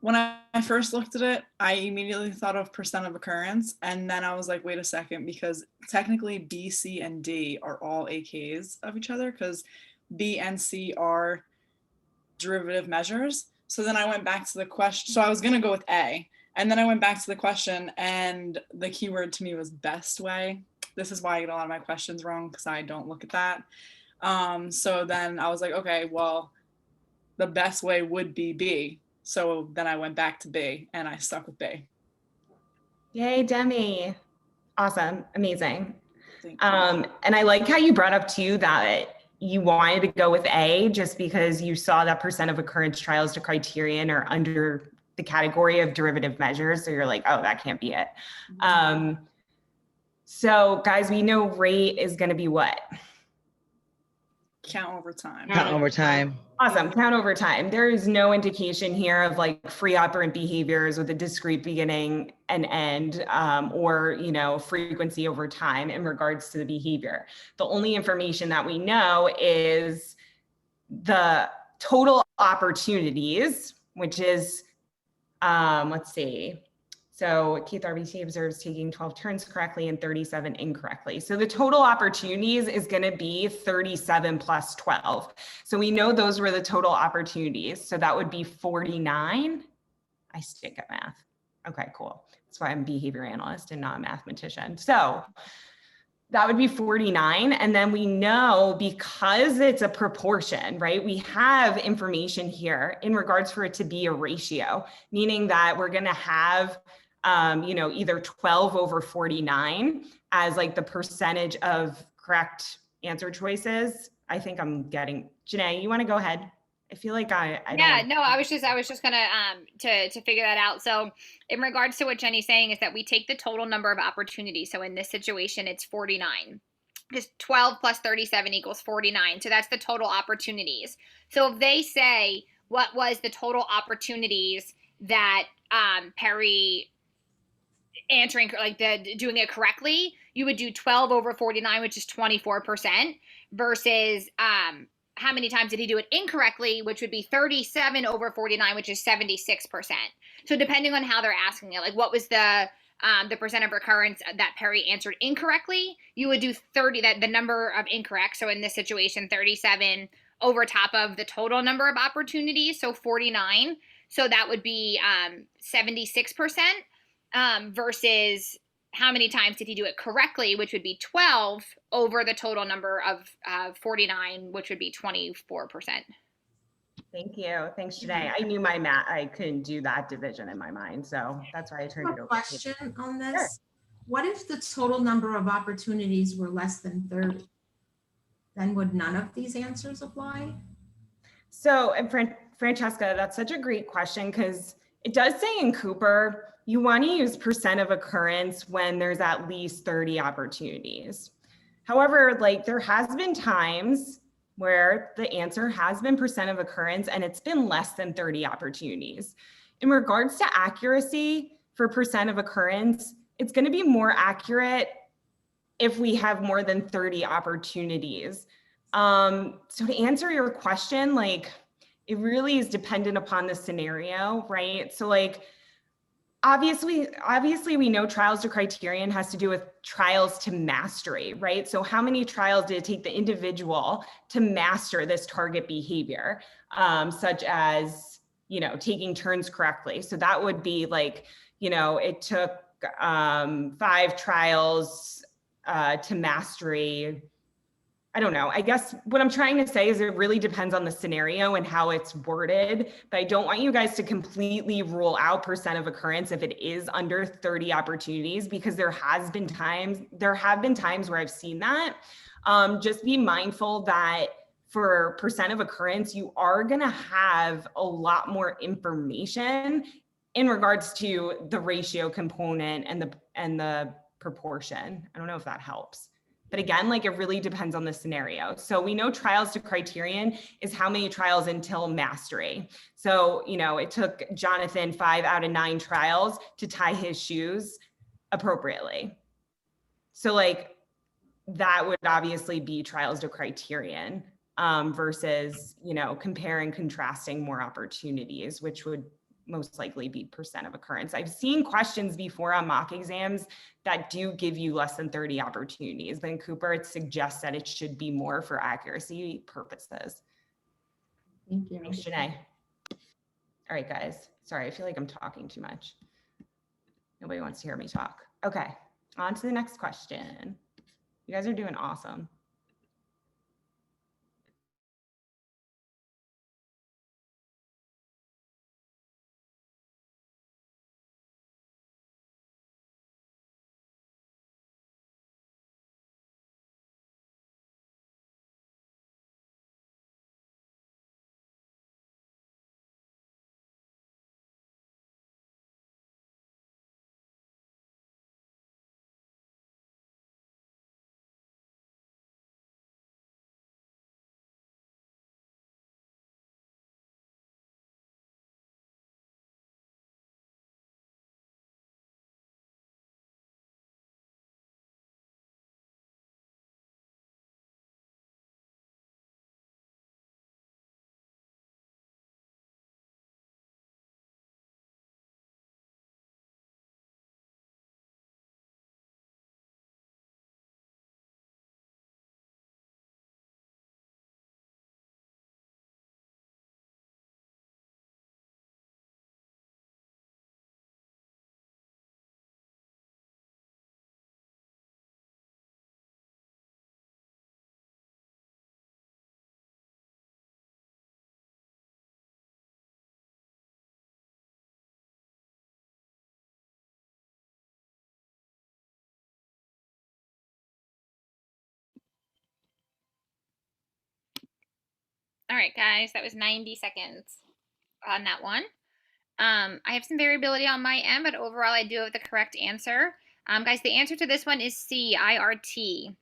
when I first looked at it, I immediately thought of percent of occurrence. And then I was like, wait a second, because technically B, C, and D are all AKs of each other because B and C are derivative measures. So then I went back to the question. So I was going to go with A. And then I went back to the question, and the keyword to me was best way. This is why I get a lot of my questions wrong, because I don't look at that. So then I was like, okay, well, the best way would be B. So then I went back to B, and I stuck with B.
Yay, Demi. Awesome. Amazing.
Thank you.
And I like how you brought up too that you wanted to go with A just because you saw that percent of occurrence trials to criterion are under the category of derivative measures. So you're like, oh, that can't be it. So guys, we know rate is going to be what?
Count over time.
Count over time.
Awesome. Count over time. There is no indication here of like free operant behaviors with a discrete beginning and end, or, you know, frequency over time in regards to the behavior. The only information that we know is the total opportunities, which is, let's see. So Keith RBC observes taking 12 turns correctly and 37 incorrectly. So the total opportunities is going to be 37 plus 12. So we know those were the total opportunities. So that would be 49. I stick at math. Okay, cool. That's why I'm a behavior analyst and not a mathematician. So that would be 49. And then we know because it's a proportion, right? We have information here in regards for it to be a ratio, meaning that we're going to have you know, either 12 over 49 as like the percentage of correct answer choices. I think I'm getting, Janae, you want to go ahead? I feel like I don't.
No, I was just gonna to figure that out. So in regards to what Jenny's saying is that we take the total number of opportunities. So in this situation, it's 49. Because 12 plus 37 equals 49. So that's the total opportunities. So if they say what was the total opportunities that Perry answering, like doing it correctly, you would do 12 over 49, which is 24%, versus how many times did he do it incorrectly, which would be 37 over 49, which is 76%. So depending on how they're asking it, like what was the percent of recurrence that Perry answered incorrectly, you would do 30, that the number of incorrect. So in this situation, 37 over top of the total number of opportunities, so 49. So that would be 76%. Versus how many times did he do it correctly, which would be 12 over the total number of 49, which would be 24%.
Thank you. Thanks, Janae. I knew my math, I couldn't do that division in my mind. So that's why I turned it over.
Question on this.
Sure.
What if the total number of opportunities were less than 30? Then would none of these answers apply?
So, and Francesca, that's such a great question because it does say in Cooper, you want to use percent of occurrence when there's at least 30 opportunities. However, like there has been times where the answer has been percent of occurrence and it's been less than 30 opportunities. In regards to accuracy for percent of occurrence, it's going to be more accurate if we have more than 30 opportunities. So to answer your question, like it really is dependent upon the scenario, right? So like obviously we know trials to criterion has to do with trials to mastery, right? So how many trials did it take the individual to master this target behavior, such as, you know, taking turns correctly? So that would be like, you know, it took 5 trials to mastery. I don't know. I guess what I'm trying to say is it really depends on the scenario and how it's worded, but I don't want you guys to completely rule out percent of occurrence if it is under 30 opportunities, because there have been times where I've seen that. Just be mindful that for percent of occurrence, you are gonna have a lot more information in regards to the ratio component and the proportion. I don't know if that helps. But again, like, it really depends on the scenario. So we know trials to criterion is how many trials until mastery. So, you know, it took Jonathan 5 out of 9 trials to tie his shoes appropriately. So like, that would obviously be trials to criterion versus, you know, comparing, contrasting more opportunities, which would most likely be percent of occurrence. I've seen questions before on mock exams that do give you less than 30 opportunities, but in Cooper, it suggests that it should be more for accuracy purposes.
Thank you.
Thanks, Janae. All right, guys. Sorry, I feel like I'm talking too much. Nobody wants to hear me talk. Okay, on to the next question. You guys are doing awesome.
All right, guys, that was 90 seconds on that one. I have some variability on my end, but overall I do have the correct answer. Guys, the answer to this one is C, IRT.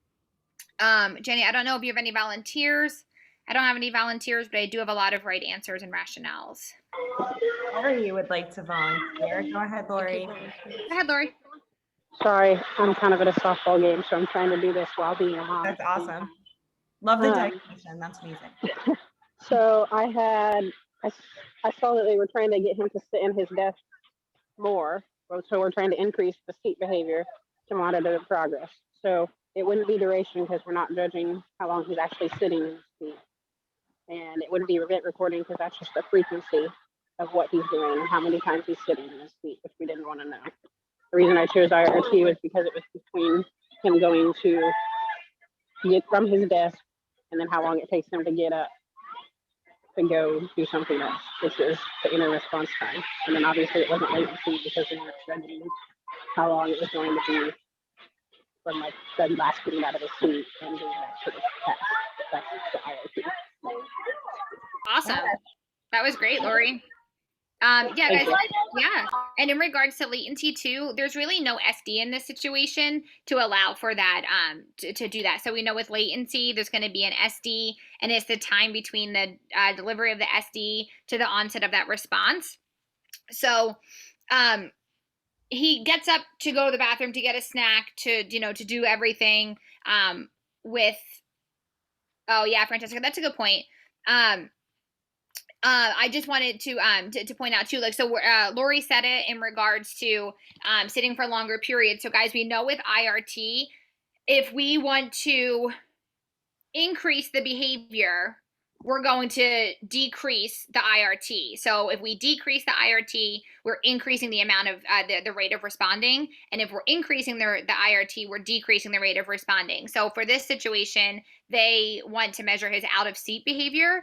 Jenny, I don't know if you have any volunteers. I don't have any volunteers, but I do have a lot of right answers and rationales.
Lori would like to volunteer. Go ahead, Lori.
Go ahead, Lori.
Sorry, I'm kind of at a softball game, so I'm trying to do this while being a mom.
That's awesome. Love the dedication. That's amazing.
So I saw that they were trying to get him to sit in his desk more. So we're trying to increase the seat behavior to monitor the progress. So it wouldn't be duration because we're not judging how long he's actually sitting in his seat. And it wouldn't be event recording because that's just the frequency of what he's doing and how many times he's sitting in his seat, which we didn't want to know. The reason I chose IRT was because it was between him going to get from his desk and then how long it takes him to get up to go do something else, which is the inner response time. And then obviously it wasn't latency because we weren't judging how long it was going to be from like the last getting out of his seat and doing that sort of task. That's the IRT.
Awesome. That was great, Lori. Yeah, guys, yeah. And in regards to latency too, there's really no SD in this situation to allow for that, to do that. So we know with latency, there's going to be an SD, and it's the time between the delivery of the SD to the onset of that response. So he gets up to go to the bathroom to get a snack, to do everything with, oh yeah, Francesca, that's a good point. I just wanted to point out too, like, so Lori said it in regards to sitting for longer periods. So guys, we know with IRT, if we want to increase the behavior, we're going to decrease the IRT. So if we decrease the IRT, we're increasing the amount of the rate of responding. And if we're increasing the IRT, we're decreasing the rate of responding. So for this situation, they want to measure his out of seat behavior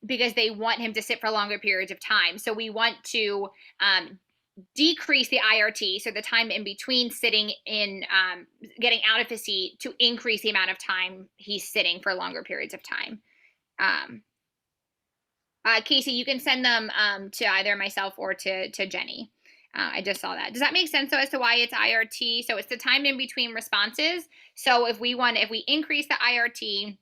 because they want him to sit for longer periods of time. So we want to decrease the IRT, so the time in between sitting in getting out of his seat, to increase the amount of time he's sitting for longer periods of time. Casey, you can send them to either myself or to Jenny. I just saw that. Does that make sense though as to why it's IRT? So it's the time in between responses. So if we increase the IRT,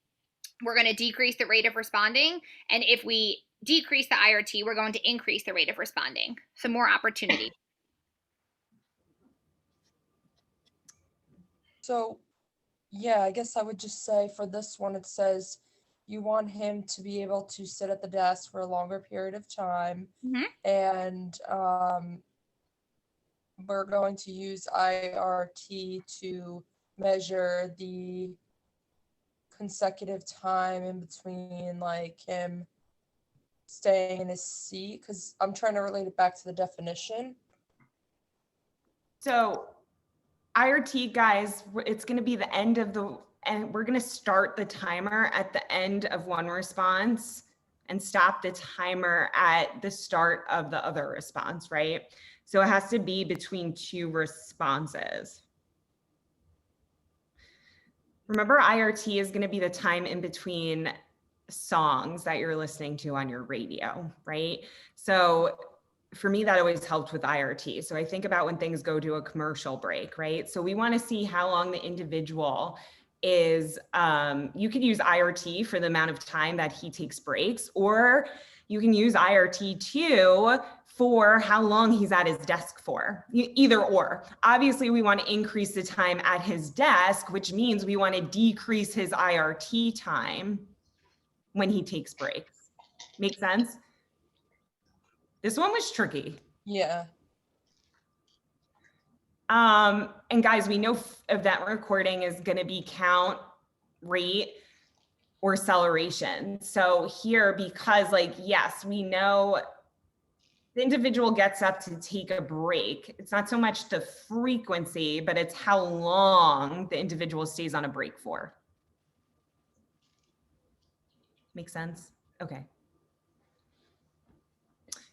we're going to decrease the rate of responding. And if we decrease the IRT, we're going to increase the rate of responding. So more opportunity.
So, yeah, I guess I would just say for this one, it says you want him to be able to sit at the desk for a longer period of time. And we're going to use IRT to measure the consecutive time in between, like, him staying in his seat, because I'm trying to relate it back to the definition.
So IRT, guys, it's going to be the end of and we're going to start the timer at the end of one response and stop the timer at the start of the other response, right? So it has to be between two responses. Remember, IRT is going to be the time in between songs that you're listening to on your radio, right? So for me, that always helped with IRT. So I think about when things go to a commercial break, right? So we want to see how long the individual is, you could use IRT for the amount of time that he takes breaks, or you can use IRT too for how long he's at his desk for, either or. Obviously, we want to increase the time at his desk, which means we want to decrease his IRT time when he takes breaks. Make sense? This one was tricky.
Yeah.
And guys, we know event recording is going to be count, rate, or acceleration. So here, because yes, we know the individual gets up to take a break. It's not so much the frequency, but it's how long the individual stays on a break for. Make sense? Okay.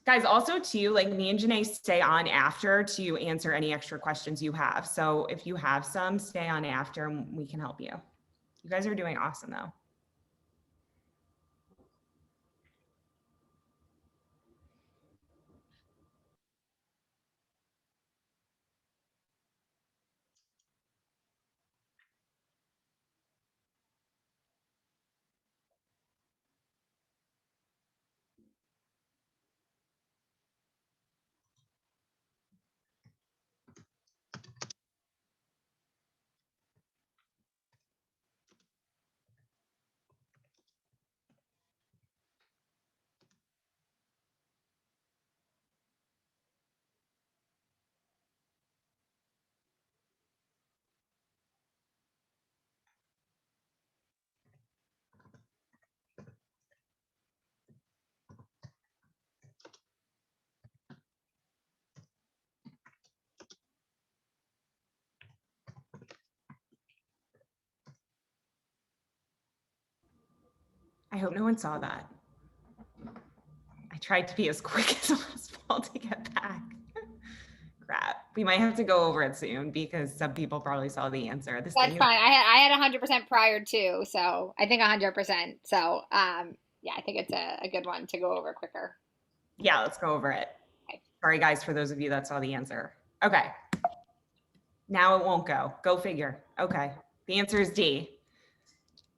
Guys, also too, me and Janae stay on after to answer any extra questions you have. So if you have some, stay on after and we can help you. You guys are doing awesome though. I hope no one saw that. I tried to be as quick as possible to get back. Crap. We might have to go over it soon because some people probably saw the answer.
That's fine. I had 100% prior too, so I think 100%. So yeah, I think it's a good one to go over quicker.
Yeah, let's go over it. Okay. Sorry guys, for those of you that saw the answer. Okay. Now it won't go. Go figure. Okay. The answer is D.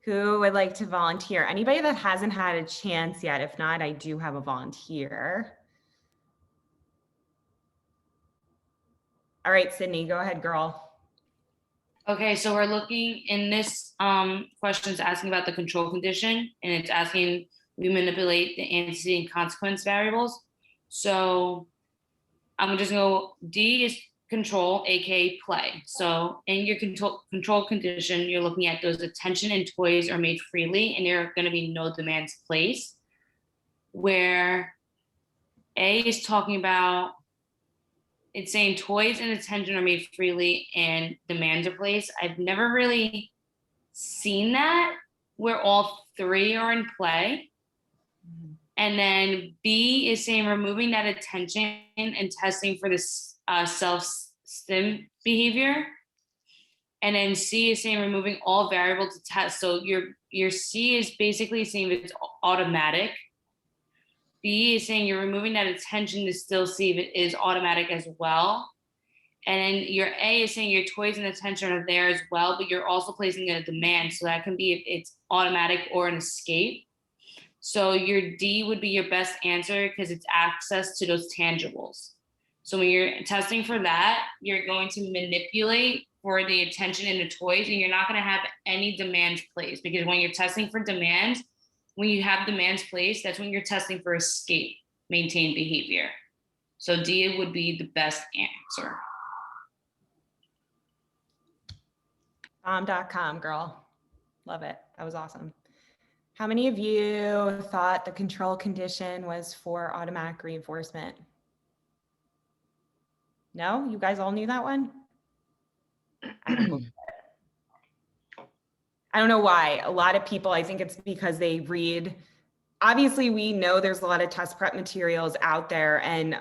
Who would like to volunteer? Anybody that hasn't had a chance yet? If not, I do have a volunteer. All right, Sydney, go ahead, girl.
Okay, so we're looking in this question is asking about the control condition, and it's asking we manipulate the antecedent consequence variables. So I'm just gonna go, D is control, aka play. So in your control condition, you're looking at those attention and toys are made freely and there are gonna be no demands placed. Where A is talking about, it's saying toys and attention are made freely and demands are placed. I've never really seen that where all three are in play. And then B is saying removing that attention and testing for this self-stim behavior. And then C is saying removing all variable to test. So your C is basically saying it's automatic. B is saying you're removing that attention to still see if it is automatic as well. And then your A is saying your toys and attention are there as well, but you're also placing a demand. So that can be if it's automatic or an escape. So your D would be your best answer because it's access to those tangibles. So when you're testing for that, you're going to manipulate for the attention in the toys and you're not going to have any demands placed, because when you're testing for demands, when you have demands placed, that's when you're testing for escape, maintained behavior. So D would be the best answer.
Bomb.com, girl. Love it. That was awesome. How many of you thought the control condition was for automatic reinforcement? No? You guys all knew that one? I don't believe it. I don't know why. A lot of people, I think it's because they read, obviously we know there's a lot of test prep materials out there, and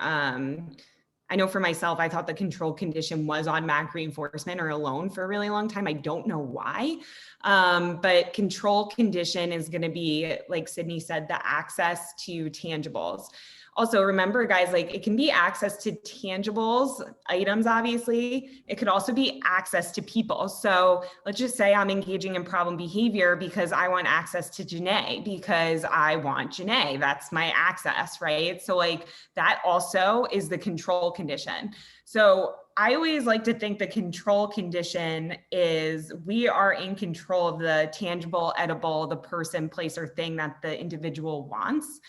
I know for myself, I thought the control condition was automatic reinforcement or alone for a really long time. I don't know why, but control condition is going to be, like Sydney said, the access to tangibles. Also, remember, guys, like it can be access to tangibles, items, obviously. It could also be access to people. So let's just say I'm engaging in problem behavior because I want access to Janae, because I want Janae. That's my access, right? So like that also is the control condition. So I always like to think the control condition is we are in control of the tangible, edible, the person, place, or thing that the individual wants.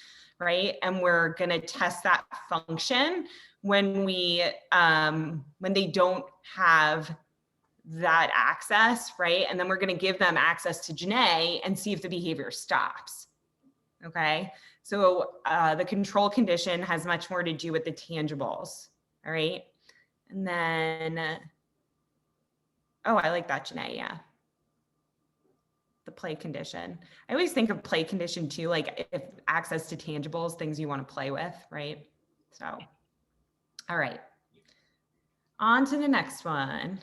Right? And we're going to test that function when they don't have that access, right? And then we're going to give them access to Janae and see if the behavior stops. Okay. So the control condition has much more to do with the tangibles. All right. And then, oh, I like that, Janae. Yeah. The play condition. I always think of play condition too, like if access to tangibles, things you want to play with, right? So, all right. On to the next one.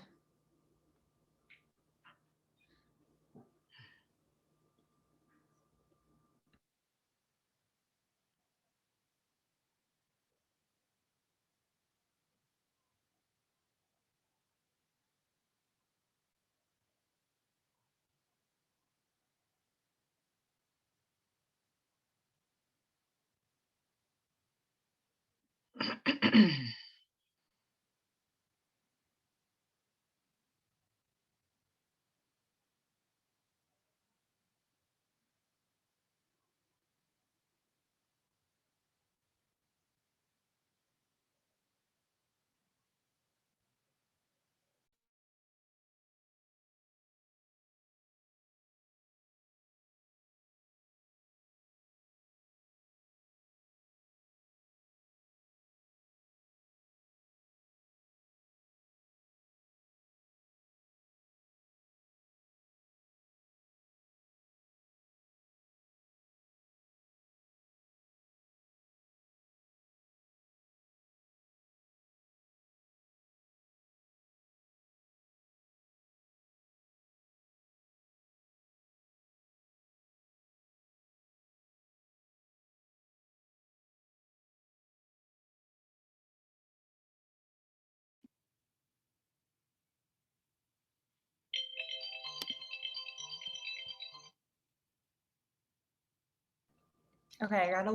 Okay, I got a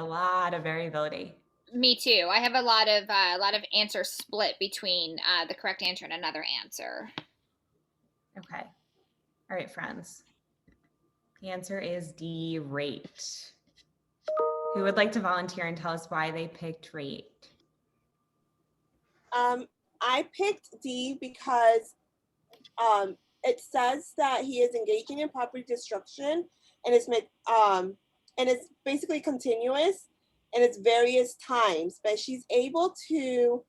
lot of variability.
Me too. I have a lot of answers split between the correct answer and another answer.
Okay. All right, friends. The answer is D, rate. Who would like to volunteer and tell us why they picked rate?
I picked D because it says that he is engaging in property destruction, and it's basically continuous, and it's various times. But she's able to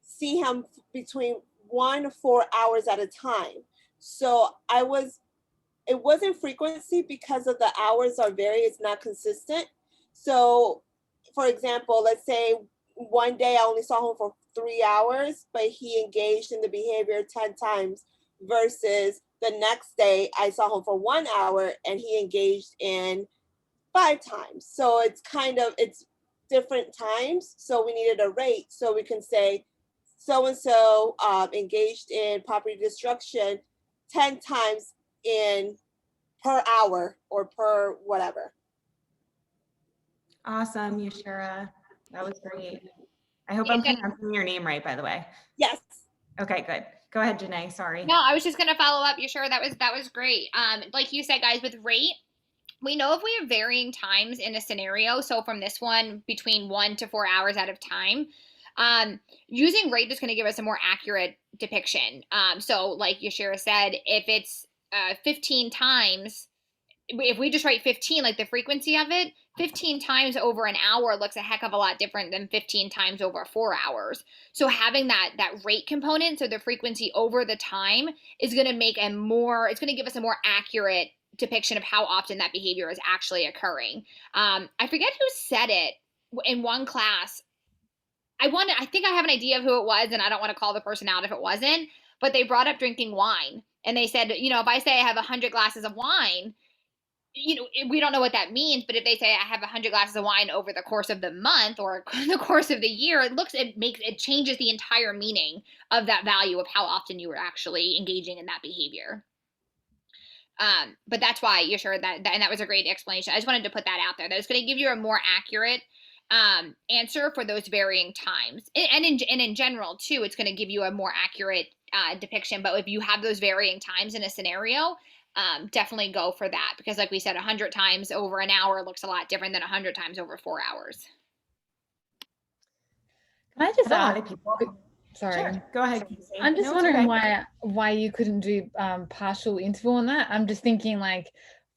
see him between 1 to 4 hours at a time. So it wasn't frequency because of the hours are various, not consistent. So, for example, let's say one day I only saw him for 3 hours, but he engaged in the behavior 10 times, versus the next day I saw him for 1 hour and he engaged in 5 times. So it's different times. So we needed a rate. So we can say so-and-so engaged in property destruction 10 times in per hour or per whatever.
Awesome, Yashira. That was great. I hope I'm pronouncing your name right, by the way.
Yes.
Okay, good. Go ahead, Janae. Sorry.
No, I was just gonna follow up. You sure that was great. Like you said, guys, with rate, we know if we have varying times in a scenario. So from this one, between 1 to 4 hours at a time, using rate is going to give us a more accurate depiction. So like Yashira said, if it's 15 times, if we just write 15, like the frequency of it, 15 times over an hour looks a heck of a lot different than 15 times over 4 hours. So having that rate component, so the frequency over the time, is going to make it's going to give us a more accurate depiction of how often that behavior is actually occurring. I forget who said it in one class. I think I have an idea of who it was, and I don't want to call the person out if it wasn't, but they brought up drinking wine. And they said, if I say I have 100 glasses of wine, we don't know what that means, but if they say I have 100 glasses of wine over the course of the month or the course of the year, it changes the entire meaning of that value of how often you were actually engaging in that behavior. But that's why you're sure and that was a great explanation. I just wanted to put that out there. That it's going to give you a more accurate answer for those varying times, and in general too, it's going to give you a more accurate depiction. But if you have those varying times in a scenario, definitely go for that, because like we said, 100 times over an hour looks a lot different than 100 times over 4 hours.
Can I just
A lot
ask?
of people.
Sorry.
Sure. Go ahead, Casey.
I'm just
No, it's
wondering
okay.
why you couldn't do partial interval on that. I'm just thinking like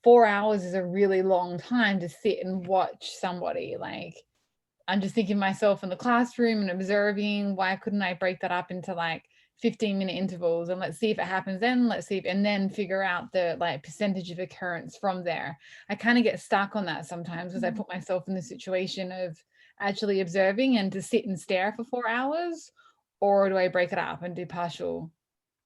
4 hours is a really long time to sit and watch somebody. Like, I'm just thinking myself in the classroom and observing. Why couldn't I break that up into like 15-minute intervals, and let's see if it happens then, and then figure out the like percentage of occurrence from there. I kind of get stuck on that sometimes because I put myself in the situation of actually observing and to sit and stare for 4 hours, or do I break it up and do partial,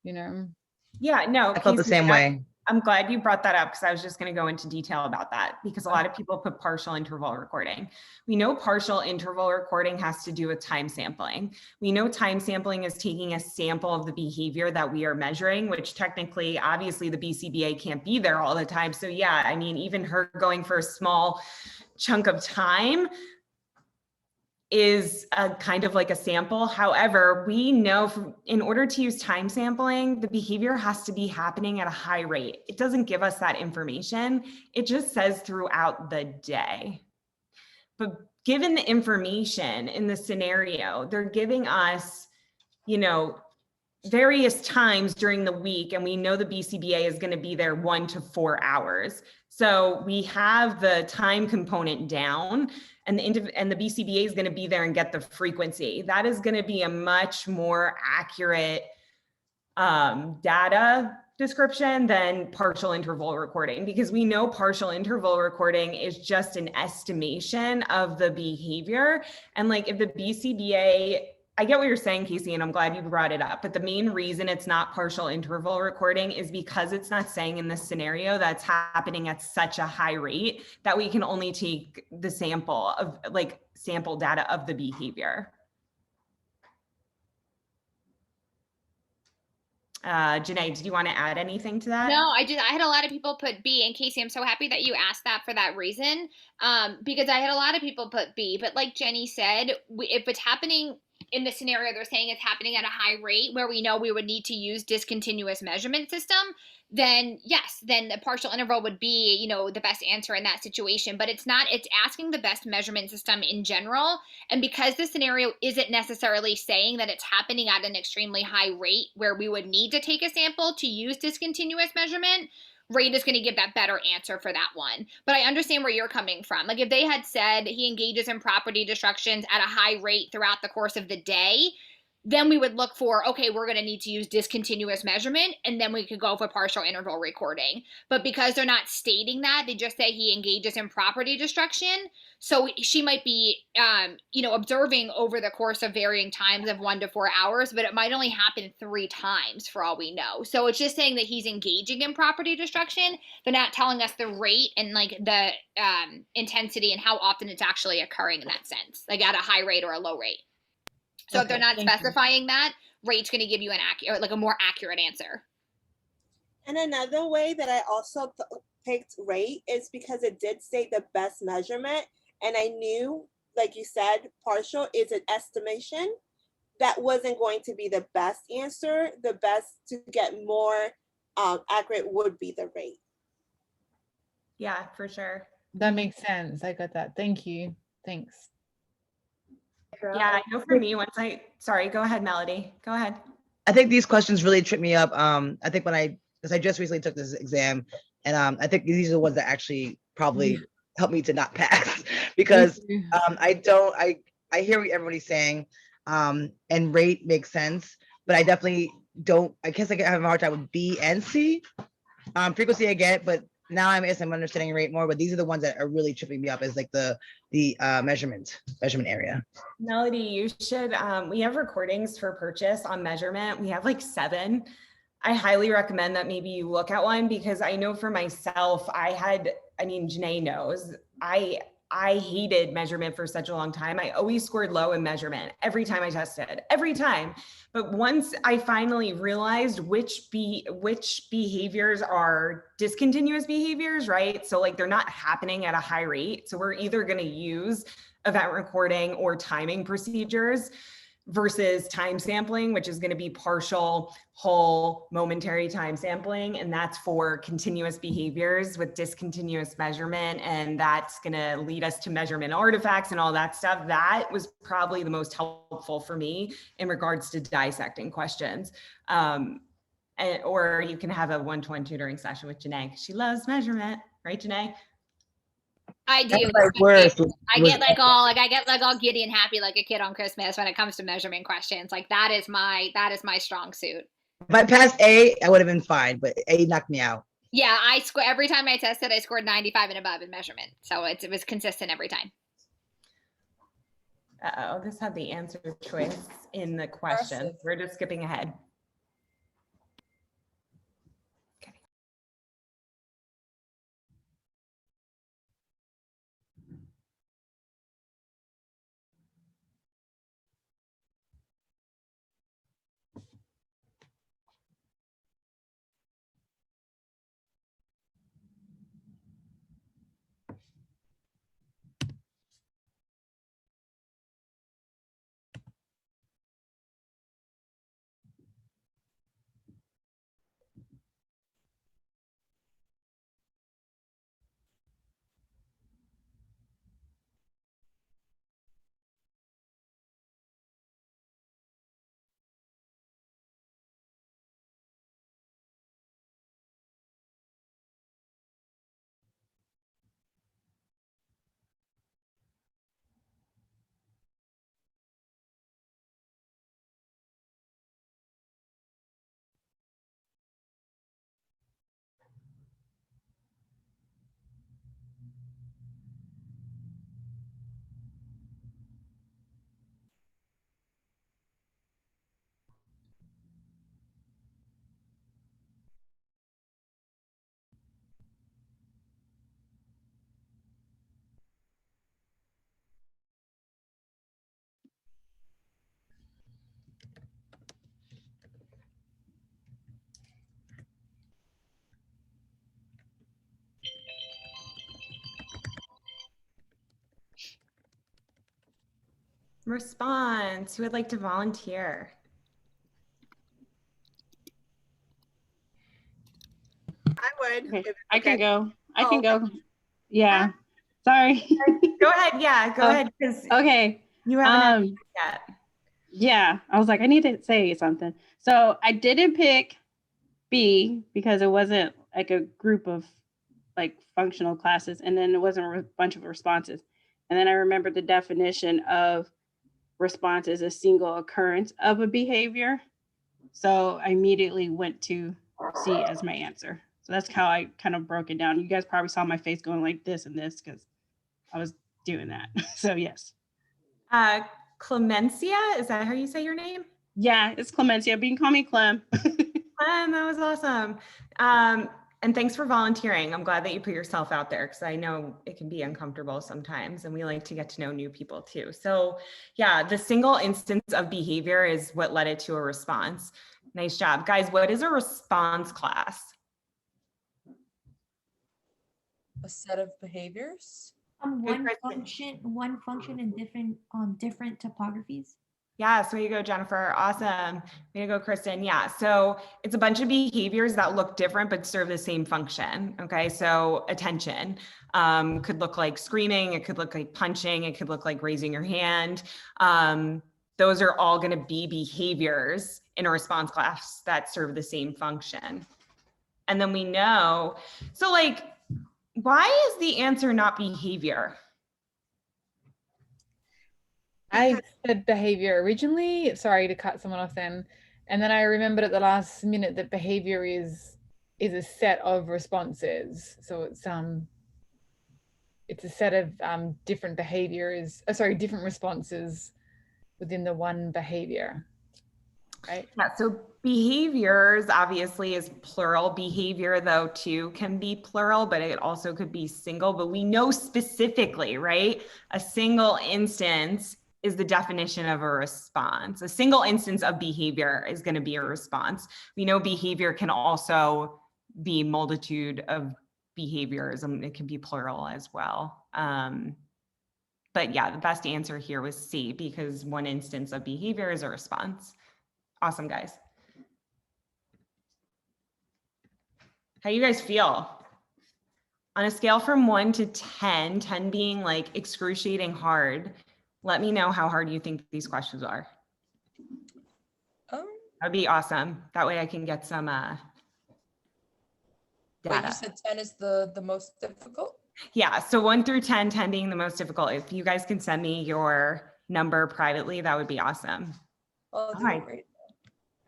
Yeah, no.
I felt the
Casey,
same way.
I'm glad you brought that up, because I was just going to go into detail about that, because a lot of people put partial interval recording. We know partial interval recording has to do with time sampling. We know time sampling is taking a sample of the behavior that we are measuring, which technically, obviously the BCBA can't be there all the time. So yeah, I mean, even her going for a small chunk of time is a kind of like a sample. However, we know in order to use time sampling, the behavior has to be happening at a high rate. It doesn't give us that information. It just says throughout the day. But given the information in the scenario, they're giving us, various times during the week, and we know the BCBA is going to be there 1 to 4 hours. So we have the time component down, and the BCBA is going to be there and get the frequency. That is going to be a much more accurate data description than partial interval recording, because we know partial interval recording is just an estimation of the behavior. And like if the BCBA, I get what you're saying, Casey, and I'm glad you brought it up, but the main reason it's not partial interval recording is because it's not saying in this scenario that's happening at such a high rate that we can only take the sample data of the behavior. Janae, did you want to add anything to that?
No, I had a lot of people put B. And Casey, I'm so happy that you asked that for that reason, because I had a lot of people put B. But like Jenny said, if it's happening in the scenario they're saying it's happening at a high rate where we know we would need to use discontinuous measurement system, then yes, then the partial interval would be, you know, the best answer in that situation. But it's not, it's asking the best measurement system in general. And because the scenario isn't necessarily saying that it's happening at an extremely high rate where we would need to take a sample to use discontinuous measurement, rate is going to give that better answer for that one. But I understand where you're coming from. Like if they had said he engages in property destructions at a high rate throughout the course of the day, then we would look for, okay, we're going to need to use discontinuous measurement, and then we could go for partial interval recording. But because they're not stating that, they just say he engages in property destruction. So she might be, you know, observing over the course of varying times of 1 to 4 hours, but it might only happen 3 times for all we know. So it's just saying that he's engaging in property destruction. They're not telling us the rate and like the intensity and how often it's actually occurring in that sense, like at a high rate or a low rate. So if they're not specifying that, rate's going to give you an accurate, like a more accurate answer.
And another way that I also picked rate is because it did say the best measurement. And I knew, like you said, partial is an estimation. That wasn't going to be the best answer. The best to get more accurate would be the rate.
Yeah, for sure.
That makes sense. I got that. Thank you. Thanks.
Yeah, I know for me, sorry, go ahead, Melody. Go ahead.
I think these questions really trip me up. I think because I just recently took this exam, and I think these are the ones that actually probably helped me to not pass because I hear what everybody's saying, and rate makes sense, but I definitely don't. I guess I have a hard time with B and C. Frequency I get, but now I'm understanding rate more. But these are the ones that are really tripping me up, is like the measurement area.
Melody, you should, we have recordings for purchase on measurement. We have like 7. I highly recommend that maybe you look at one, because I know for myself, Janae knows, I hated measurement for such a long time. I always scored low in measurement every time I tested, every time. But once I finally realized which behaviors are discontinuous behaviors, right? So like they're not happening at a high rate. So we're either going to use event recording or timing procedures versus time sampling, which is going to be partial, whole, momentary time sampling. And that's for continuous behaviors with discontinuous measurement. And that's going to lead us to measurement artifacts and all that stuff. That was probably the most helpful for me in regards to dissecting questions. Or you can have a one-to-one tutoring session with Janae, because she loves measurement, right, Janae?
I do. I get like all giddy and happy like a kid on Christmas when it comes to measurement questions. Like that is my strong suit.
If I passed A, I would have been fine, but A knocked me out.
Yeah, every time I tested, I scored 95 and above in measurement. So it was consistent every time.
Uh-oh, this had the answer choice in the question. We're just skipping ahead. Response. Who would like to volunteer?
I would.
Okay,
if it's
I can
okay.
go. I
Oh,
can go. Yeah. Sorry.
Go ahead. Yeah, go
Oh,
ahead. Because
Okay.
you haven't had
Um,
yet.
yeah, I was like, I need to say something. So I didn't pick B because it wasn't like a group of like functional classes, and then it wasn't a bunch of responses. And then I remembered the definition of response is a single occurrence of a behavior. So I immediately went to C as my answer. So that's how I kind of broke it down. You guys probably saw my face going like this and this because I was doing that. So yes.
Clemencia, is that how you say your name?
Yeah, it's Clemencia, but you can call me Clem.
Clem, that was awesome. And thanks for volunteering. I'm glad that you put yourself out there because I know it can be uncomfortable sometimes and we like to get to know new people too. So yeah, the single instance of behavior is what led it to a response. Nice job. Guys, what is a response class?
A set of behaviors.
One function in different topographies.
Yes, way to go, Jennifer. Awesome. Way to go, Kristen. Yeah, so it's a bunch of behaviors that look different but serve the same function. Okay, so attention could look like screaming, it could look like punching, it could look like raising your hand. Those are all going to be behaviors in a response class that serve the same function. And then we know, so like, why is the answer not behavior?
I said behavior originally. Sorry to cut someone off then. And then I remembered at the last minute that behavior is a set of responses. So it's a set of different behaviors, different responses within the one behavior. Right?
Yeah, so behaviors obviously is plural. Behavior though too can be plural, but it also could be single, but we know specifically, right? A single instance is the definition of a response. A single instance of behavior is going to be a response. We know behavior can also be multitude of behaviors, and it can be plural as well. But yeah, the best answer here was C because one instance of behavior is a response. Awesome, guys. How you guys feel? On a scale from 1 to 10, 10 being like excruciating hard, let me know how hard you think these questions are. That'd be awesome. That way I can get some data.
Wait, you said 10 is the most difficult?
Yeah, so 1 through 10, 10 being the most difficult. If you guys can send me your number privately, that would be awesome.
Oh,
all right. Great.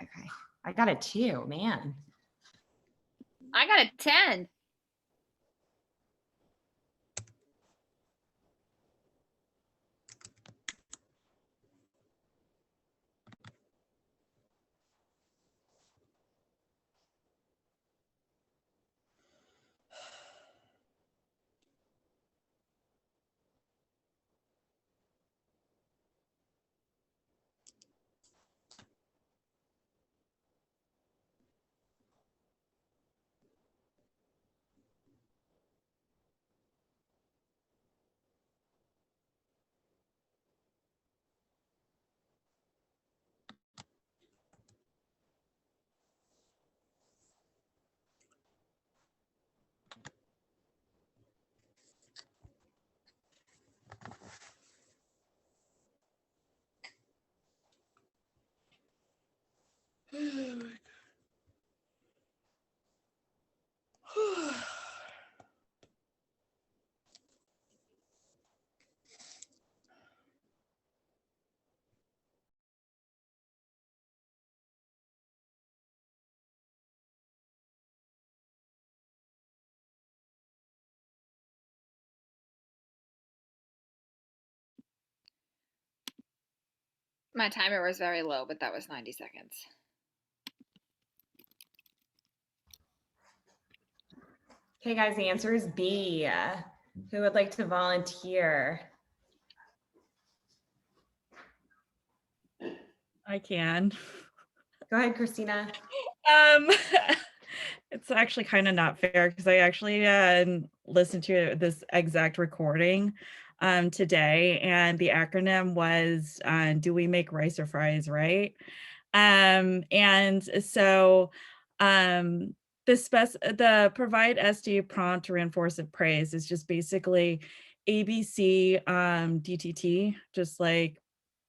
Okay, I got a 2, man.
I got a 10. My timer was very low, but that was 90 seconds.
Okay, guys, the answer is B. Who would like to volunteer?
I can.
Go ahead, Christina.
It's actually kind of not fair because I actually listened to this exact recording today, and the acronym was do we make rice or fries, right? And so the provide SD prompt to reinforce of praise is just basically ABC DTT, just like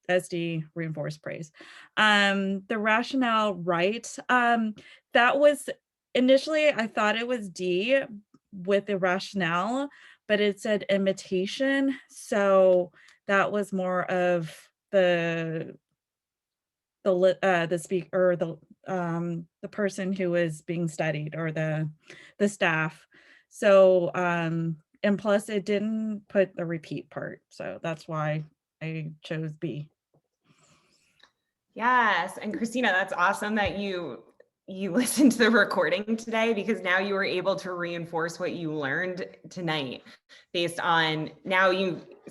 SD reinforced praise. The rationale, right? That was initially, I thought it was D with the rationale, but it said imitation. So that was more of the speaker, the person who was being studied, or the staff. So and plus it didn't put the repeat part, so that's why I chose B.
Yes, and Christina, that's awesome that you listened to the recording today, because now you were able to reinforce what you learned tonight based on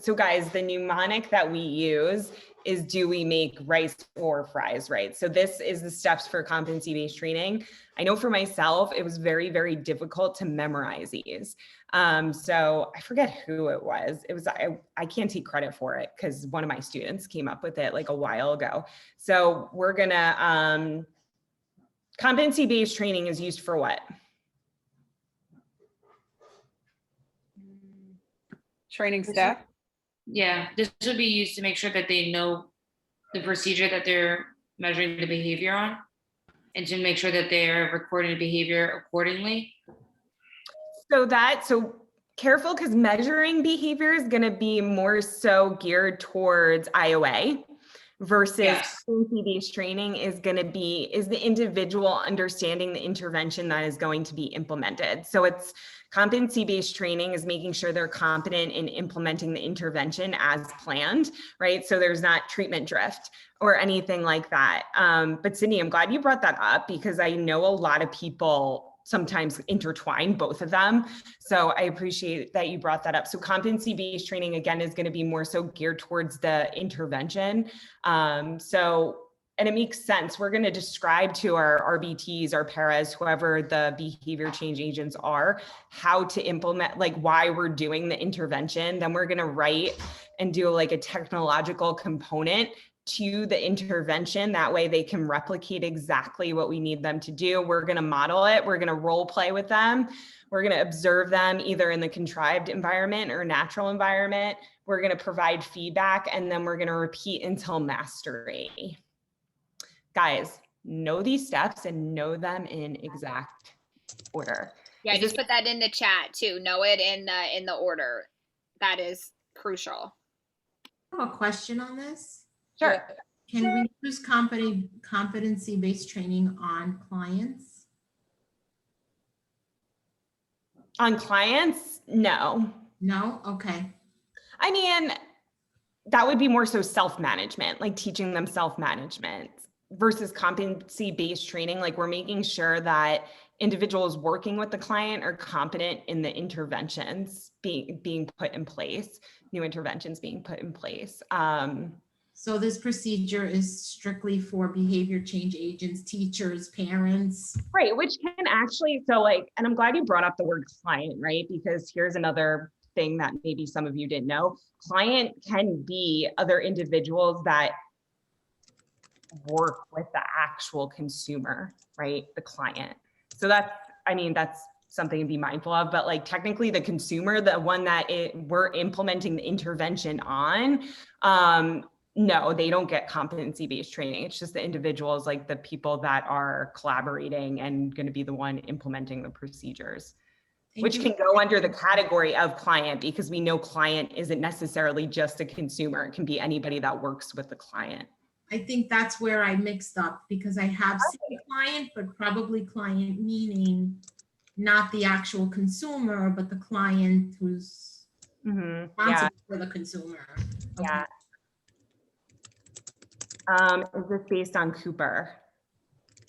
so guys, the mnemonic that we use is, do we make rice or fries, right? So this is the steps for competency-based training. I know for myself, it was very, very difficult to memorize these. So I forget who it was. I can't take credit for it because one of my students came up with it like a while ago. So we're gonna, competency-based training is used for what?
Training staff.
Yeah, this would be used to make sure that they know the procedure that they're measuring the behavior on, and to make sure that they're recording the behavior accordingly.
So careful, because measuring behavior is going to be more so geared towards IOA versus competency-based training is the individual understanding the intervention that is going to be implemented. So it's competency-based training is making sure they're competent in implementing the intervention as planned, right? So there's not treatment drift or anything like that. But Sydney, I'm glad you brought that up, because I know a lot of people sometimes intertwine both of them. So I appreciate that you brought that up. So competency-based training, again, is going to be more so geared towards the intervention. And it makes sense. We're going to describe to our RBTs, our paras, whoever the behavior change agents are, how to implement, like why we're doing the intervention. Then we're going to write and do like a technological component to the intervention. That way they can replicate exactly what we need them to do. We're going to model it. We're going to role play with them. We're going to observe them either in the contrived environment or natural environment. We're going to provide feedback, and then we're going to repeat until mastery. Guys, know these steps and know them in exact order.
Yeah, just put that in the chat too. Know it in the order. That is crucial.
I have a question on this.
Sure.
Can we use competency-based training on clients?
On clients? No.
No? Okay.
I mean, that would be more so self-management, like teaching them self-management versus competency-based training. Like we're making sure that individuals working with the client are competent in the interventions being put in place, new interventions being put in place.
So this procedure is strictly for behavior change agents, teachers, parents.
Right, which can actually, and I'm glad you brought up the word client, right? Because here's another thing that maybe some of you didn't know. Client can be other individuals that work with the actual consumer, right? The client. So that's something to be mindful of, but like technically the consumer, the one that we're implementing the intervention on, no, they don't get competency-based training. It's just the individuals, like the people that are collaborating and going to be the one implementing the procedures, which can go under the category of client, because we know client isn't necessarily just a consumer. It can be anybody that works with the client.
I think that's where I mixed up, because I have seen client, but probably client meaning not the actual consumer, but the client who's responsible for the consumer. Okay.
Yeah. Is this based on Cooper?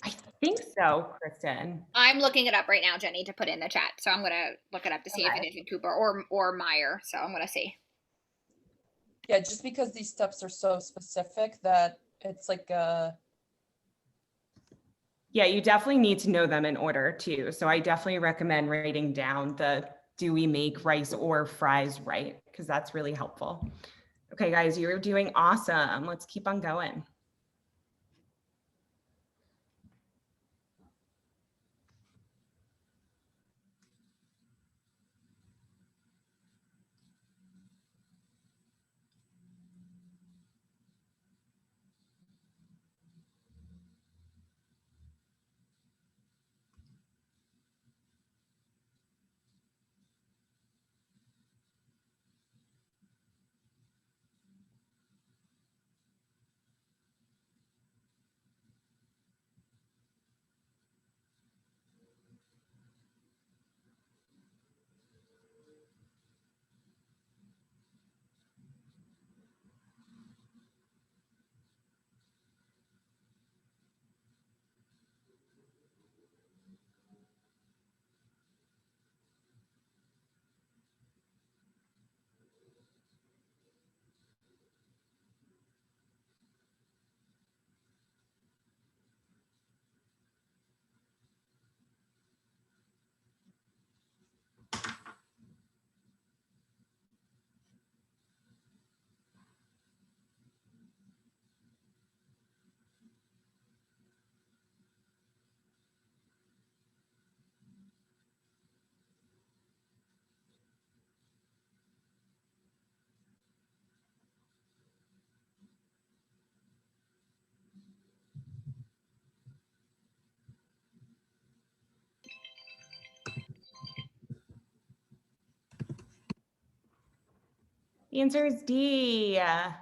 I think so, Kristen.
I'm looking it up right now, Jenny, to put in the chat. So I'm gonna look it up to see if it is in Cooper or Meyer. So I'm gonna see.
Yeah, just because these steps are so specific that it's like a.
Yeah, you definitely need to know them in order too. So I definitely recommend writing down the do we make rice or fries right? Because that's really helpful. Okay, guys, you're doing awesome. Let's keep on going. The answer is D. I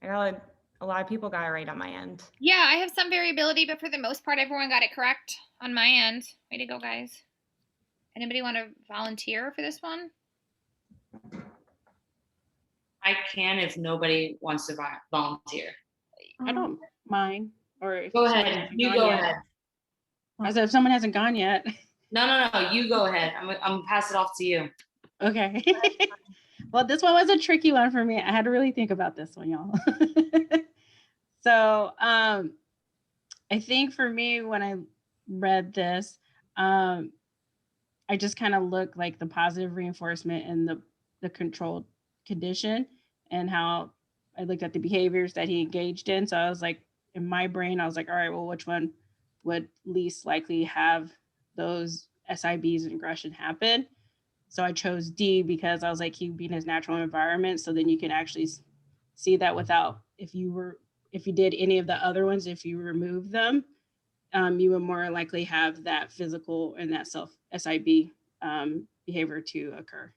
got a lot of people got it right on my end.
Yeah, I have some variability, but for the most part, everyone got it correct on my end. Way to go, guys. Anybody want to volunteer for this one?
I can if nobody wants to volunteer.
I don't mind. Or if
Go
someone
ahead.
hasn't
You
gone
go
yet.
ahead.
I said if someone hasn't gone yet.
No. You go ahead. I'm gonna pass it off to you.
Okay. Well, this one was a tricky one for me. I had to really think about this one, y'all. So I think for me, when I read this, I just kind of looked like the positive reinforcement and the controlled condition, and how I looked at the behaviors that he engaged in. So I was like, in my brain, I was like, all right, well, which one would least likely have those SIBs and aggression happen? So I chose D because I was like, he'd be in his natural environment. So then you can actually see that without, if you did any of the other ones, if you remove them, you would more likely have that physical and that self SIB behavior to occur.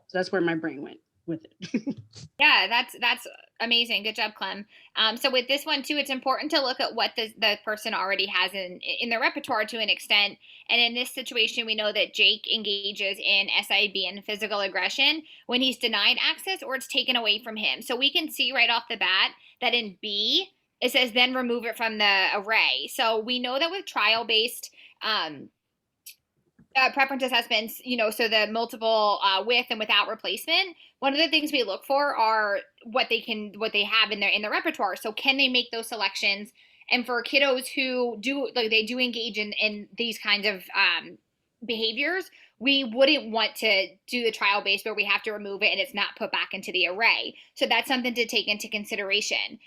So that's where my brain went with it.
Yeah, that's amazing. Good job, Clem. So with this one too, it's important to look at what the person already has in their repertoire to an extent. And in this situation, we know that Jake engages in SIB and physical aggression when he's denied access or it's taken away from him. So we can see right off the bat that in B, it says then remove it from the array. So we know that with trial-based preference assessments, so the multiple with and without replacement, one of the things we look for are what they have in their repertoire. So can they make those selections? And for kiddos who do engage in these kinds of behaviors, we wouldn't want to do the trial base where we have to remove it and it's not put back into the array. So that's something to take into consideration.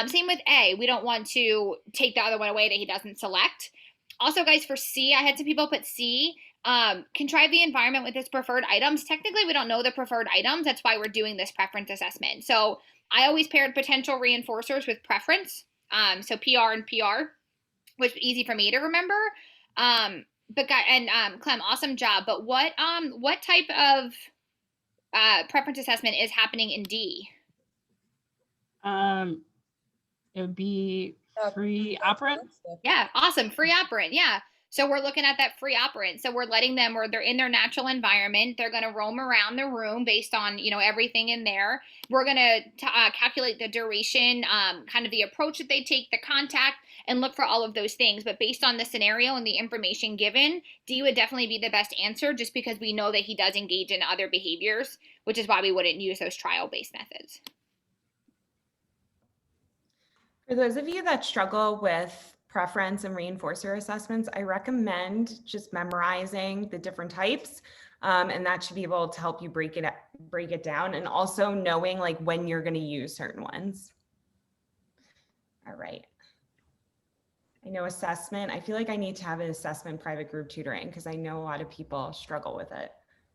Same with A, we don't want to take the other one away that he doesn't select. Also, guys, for C, I had some people put C. Contrive the environment with its preferred items. Technically, we don't know the preferred items. That's why we're doing this preference assessment. So I always paired potential reinforcers with preference. So PR and PR, which is easy for me to remember. But Clem, awesome job. But what type of preference assessment is happening in D?
It would be free operant.
Yeah, awesome. Free operant. Yeah. So we're looking at that free operant. So we're letting them, where they're in their natural environment, they're going to roam around the room based on, everything in there. We're going to calculate the duration, kind of the approach that they take, the contact, and look for all of those things. But based on the scenario and the information given, D would definitely be the best answer, just because we know that he does engage in other behaviors, which is why we wouldn't use those trial-based methods.
For those of you that struggle with preference and reinforcer assessments, I recommend just memorizing the different types. And that should be able to help you break it down, and also knowing like when you're going to use certain ones. All right. I know assessment. I feel like I need to have an assessment private group tutoring because I know a lot of people struggle with it.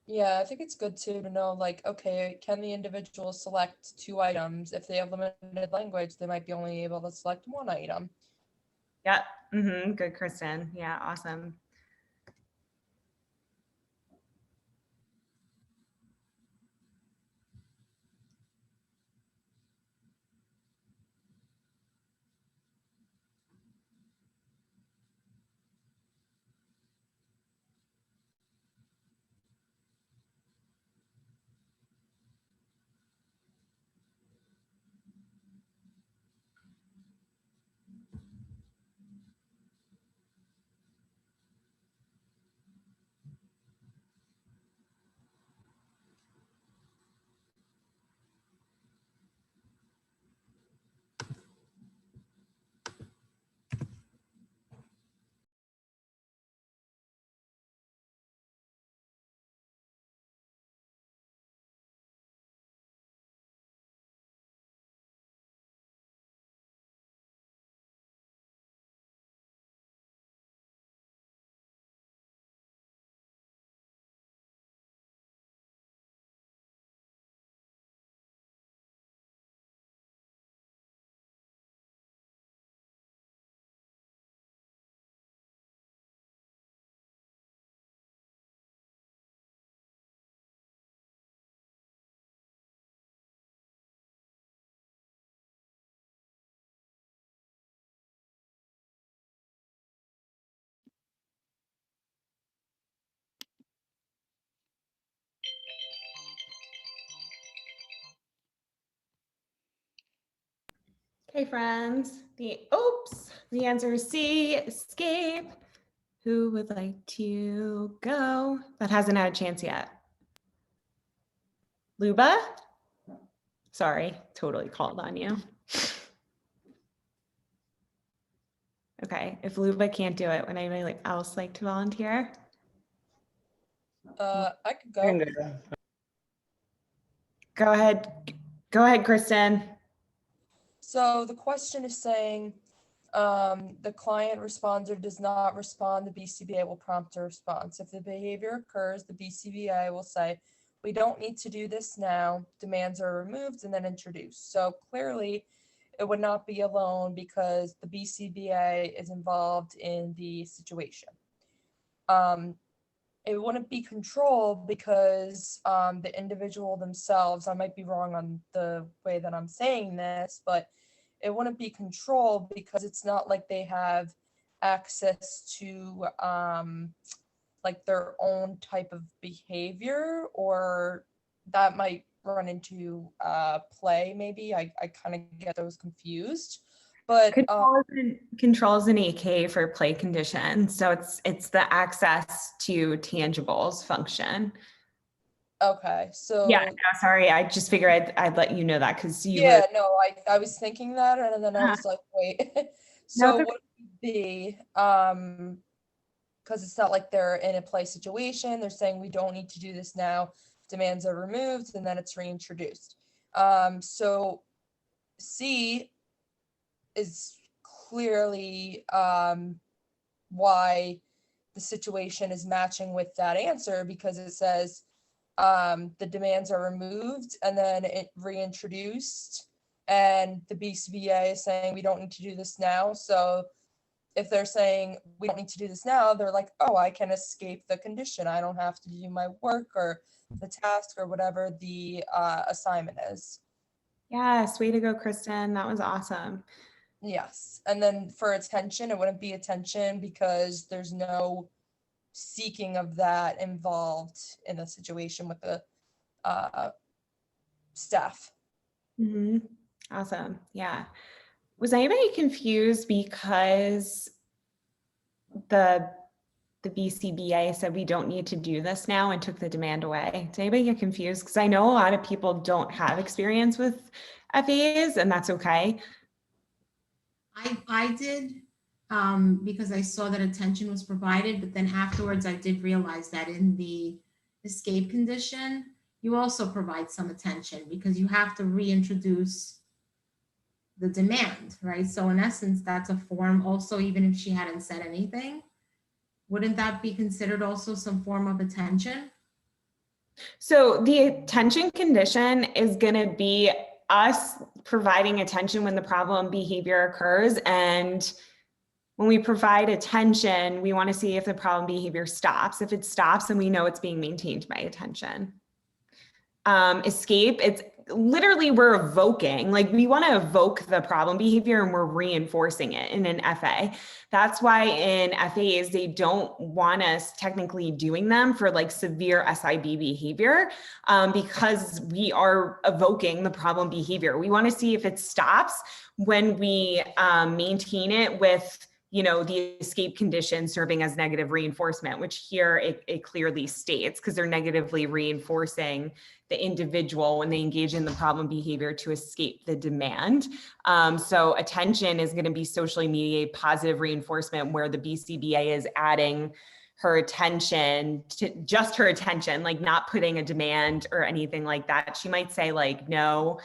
Yeah, I think it's good too to know, like, okay, can the individual select 2 items? If they have limited language, they might be only able to select 1 item.
Yep. Good, Kristen. Yeah, awesome. Okay, friends. The answer is C, escape. Who would like to go? That hasn't had a chance yet. Luba? Sorry, totally called on you. Okay, if Luba can't do it, would anybody else like to volunteer?
I could go.
Go ahead. Go ahead, Kristen.
So the question is saying, the client responds or does not respond, the BCBA will prompt a response. If the behavior occurs, the BCBA will say, we don't need to do this now, demands are removed and then introduced. So clearly it would not be alone because the BCBA is involved in the situation. It wouldn't be control because the individual themselves, I might be wrong on the way that I'm saying this, but it wouldn't be control because it's not like they have access to like their own type of behavior, or that might run into play maybe. I kind of get those confused. But
Controls an AK for play condition. So it's the access to tangibles function.
Okay, so
yeah, no, sorry. I just figured I'd let you know that because you
yeah, no, I was thinking that and then I
Uh-huh.
was like, wait.
No,
So
it's okay.
what would it be? Because it's not like they're in a play situation. They're saying we don't need to do this now. Demands are removed and then it's reintroduced. So C is clearly why the situation is matching with that answer, because it says the demands are removed and then it reintroduced, and the BCBA is saying we don't need to do this now. So if they're saying we don't need to do this now, they're like, oh, I can escape the condition. I don't have to do my work or the task or whatever the assignment is.
Yes, way to go, Kristen. That was awesome.
Yes. And then for attention, it wouldn't be attention because there's no seeking of that involved in the situation with the staff.
Awesome. Yeah. Was anybody confused because the BCBA said we don't need to do this now and took the demand away? Did anybody get confused? Because I know a lot of people don't have experience with FAs, and that's okay.
I did, because I saw that attention was provided, but then afterwards I did realize that in the escape condition, you also provide some attention because you have to reintroduce the demand, right? So in essence, that's a form also, even if she hadn't said anything, wouldn't that be considered also some form of attention?
So the attention condition is going to be us providing attention when the problem behavior occurs. And when we provide attention, we want to see if the problem behavior stops. If it stops, then we know it's being maintained by attention. Escape, it's literally we're evoking, like we want to evoke the problem behavior and we're reinforcing it in an FA. That's why in FAs, they don't want us technically doing them for like severe SIB behavior because we are evoking the problem behavior. We want to see if it stops when we maintain it with the escape condition serving as negative reinforcement, which here it clearly states because they're negatively reinforcing the individual when they engage in the problem behavior to escape the demand. So attention is going to be socially mediated positive reinforcement where the BCBA is adding her attention to just her attention, like not putting a demand or anything like that. She might say like, no,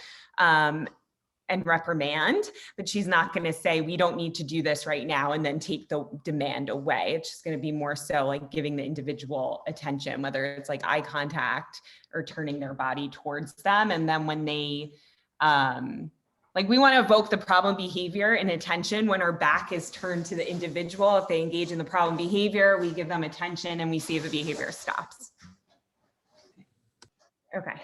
and reprimand, but she's not going to say, we don't need to do this right now and then take the demand away. It's just going to be more so like giving the individual attention, whether it's like eye contact or turning their body towards them. And then when they, like we want to evoke the problem behavior and attention when our back is turned to the individual. If they engage in the problem behavior, we give them attention and we see if the behavior stops. Okay.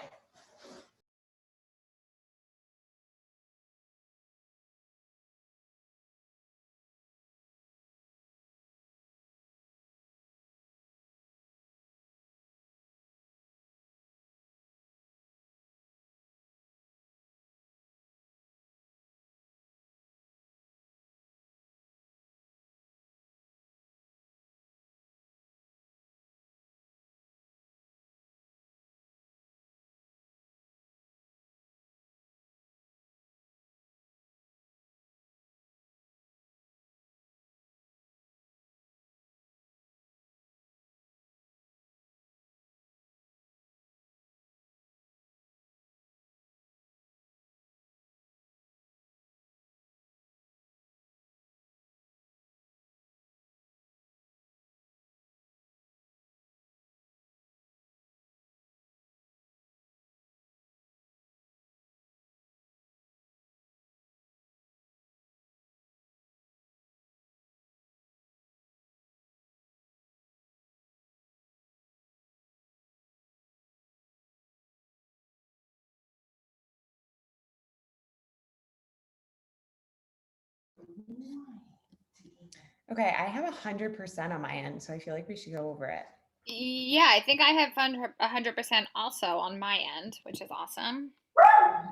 Okay, I have 100% on my end, so I feel like we should go over it.
Yeah, I think I have 100% also on my end, which is awesome.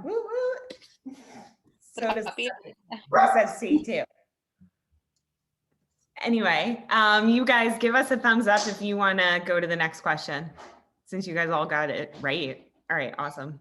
Woo, woo. So does says C too. Anyway, you guys give us a thumbs up if you want to go to the next question, since you guys all got it right. All right, awesome.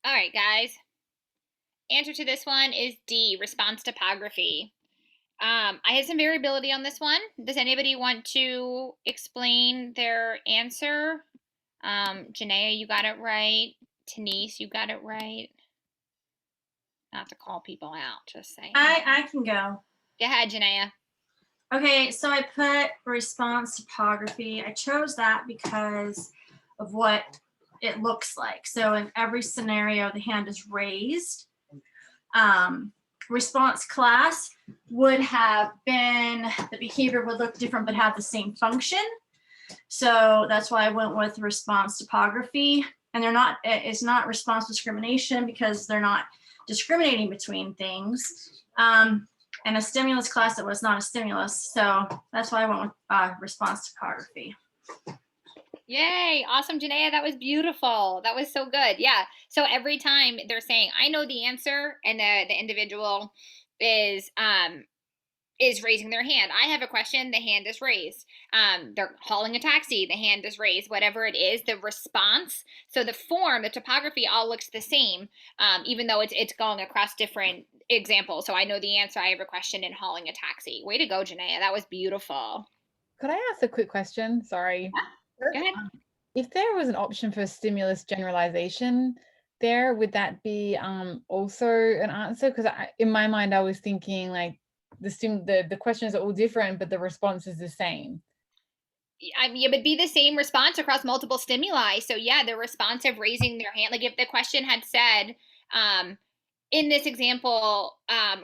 All right, guys. Answer to this one is D, response topography. I had some variability on this one. Does anybody want to explain their answer? Janaea, you got it right. Denise, you got it right. Not to call people out, just saying.
I can go.
Go ahead, Janaea.
Okay, so I put response topography. I chose that because of what it looks like. So in every scenario, the hand is raised. Response class would have been, the behavior would look different but have the same function. So that's why I went with response topography. And it's not response discrimination because they're not discriminating between things. And a stimulus class that was not a stimulus. So that's why I went with response topography.
Yay, awesome, Janaea. That was beautiful. That was so good. Yeah. So every time they're saying, I know the answer, and the individual is raising their hand. I have a question, the hand is raised. They're hauling a taxi, the hand is raised. Whatever it is, the response. So the form, the topography all looks the same, even though it's going across different examples. So I know the answer, I have a question, in hauling a taxi. Way to go, Janaea. That was beautiful.
Could I ask a quick question? Sorry.
Go ahead.
If there was an option for stimulus generalization there, would that be also an answer? Because in my mind, I was thinking like the questions are all different, but the response is the same.
I mean, it would be the same response across multiple stimuli. So yeah, the response of raising their hand, like if the question had said, in this example,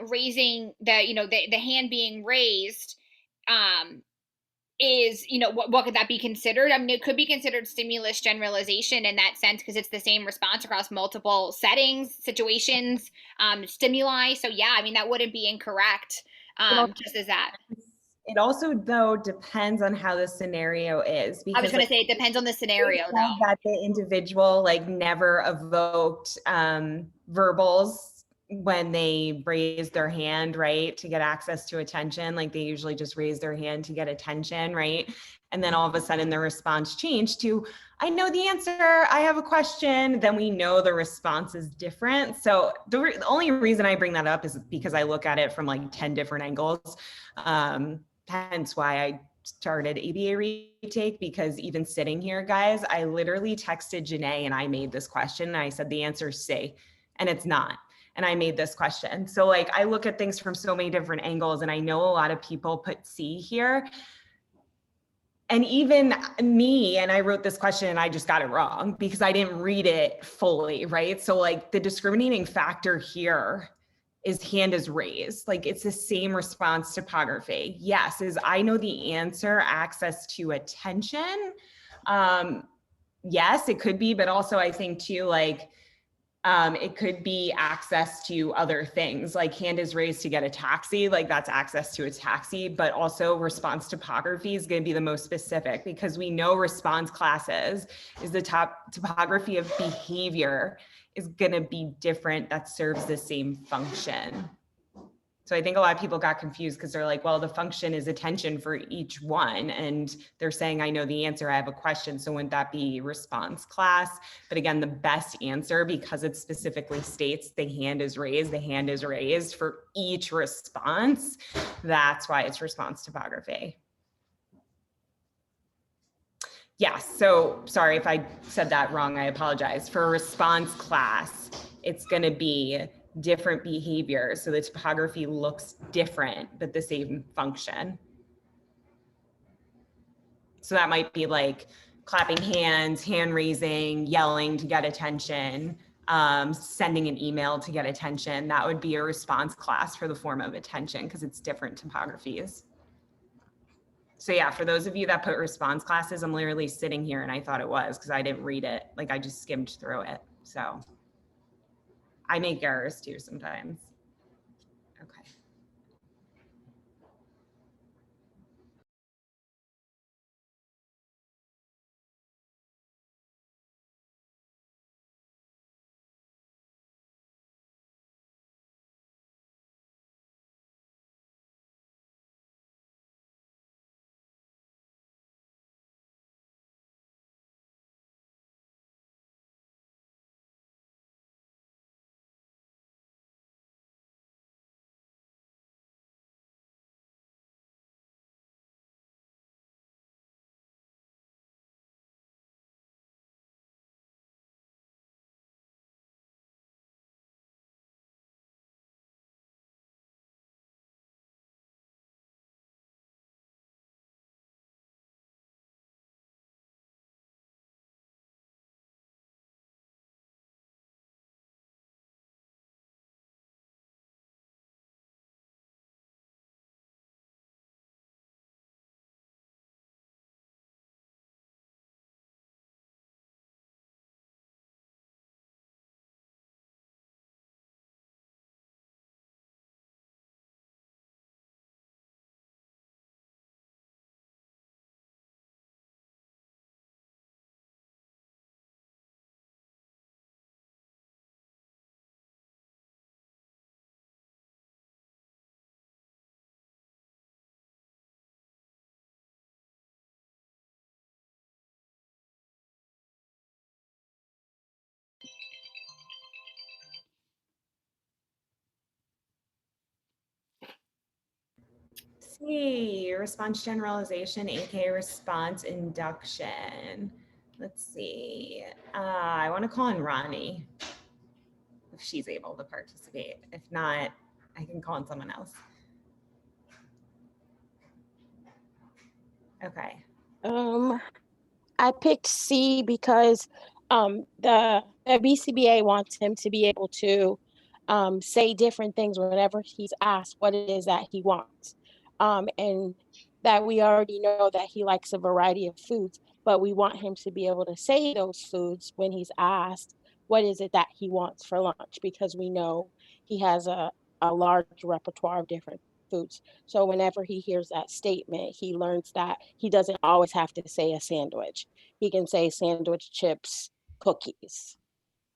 raising the hand being raised, is, what could that be considered? I mean, it could be considered stimulus generalization in that sense because it's the same response across multiple settings, situations, stimuli. So yeah, I mean, that wouldn't be incorrect, just as that.
It also, though, depends on how the scenario is.
I was going to say it depends on the scenario, though.
That the individual never evoked verbals when they raise their hand, right, to get access to attention. Like they usually just raise their hand to get attention, right? And then all of a sudden the response changed to, I know the answer, I have a question. Then we know the response is different. So the only reason I bring that up is because I look at it from 10 different angles. Hence why I started ABA Retake, because even sitting here, guys, I literally texted Janae and I made this question and I said, the answer is C, and it's not. And I made this question. So I look at things from so many different angles, and I know a lot of people put C here. And even me, and I wrote this question and I just got it wrong because I didn't read it fully, right? So the discriminating factor here is hand is raised. It's the same response topography. Yes, is I know the answer, access to attention. Yes, it could be, but also I think too, it could be access to other things, like hand is raised to get a taxi, that's access to a taxi, but also response topography is going to be the most specific because we know response classes is the topography of behavior is going to be different that serves the same function. So I think a lot of people got confused because they're like, well, the function is attention for each one. And they're saying, I know the answer, I have a question. So wouldn't that be response class? But again, the best answer, because it specifically states the hand is raised for each response. That's why it's response topography. Yes, so sorry if I said that wrong, I apologize. For a response class, it's going to be different behavior. So the topography looks different, but the same function. So that might be clapping hands, hand raising, yelling to get attention, sending an email to get attention. That would be a response class for the form of attention because it's different topographies. So yeah, for those of you that put response classes, I'm literally sitting here and I thought it was because I didn't read it. I just skimmed through it. So I make errors too sometimes. Okay. Okay, response generalization, aka response induction. Let's see. I want to call in Ronnie if she's able to participate. If not, I can call in someone else. Okay.
I picked C because the BCBA wants him to be able to say different things whenever he's asked what it is that he wants. And that we already know that he likes a variety of foods, but we want him to be able to say those foods when he's asked what is it that he wants for lunch, because we know he has a large repertoire of different foods. So whenever he hears that statement, he learns that he doesn't always have to say a sandwich. He can say sandwich, chips, cookies.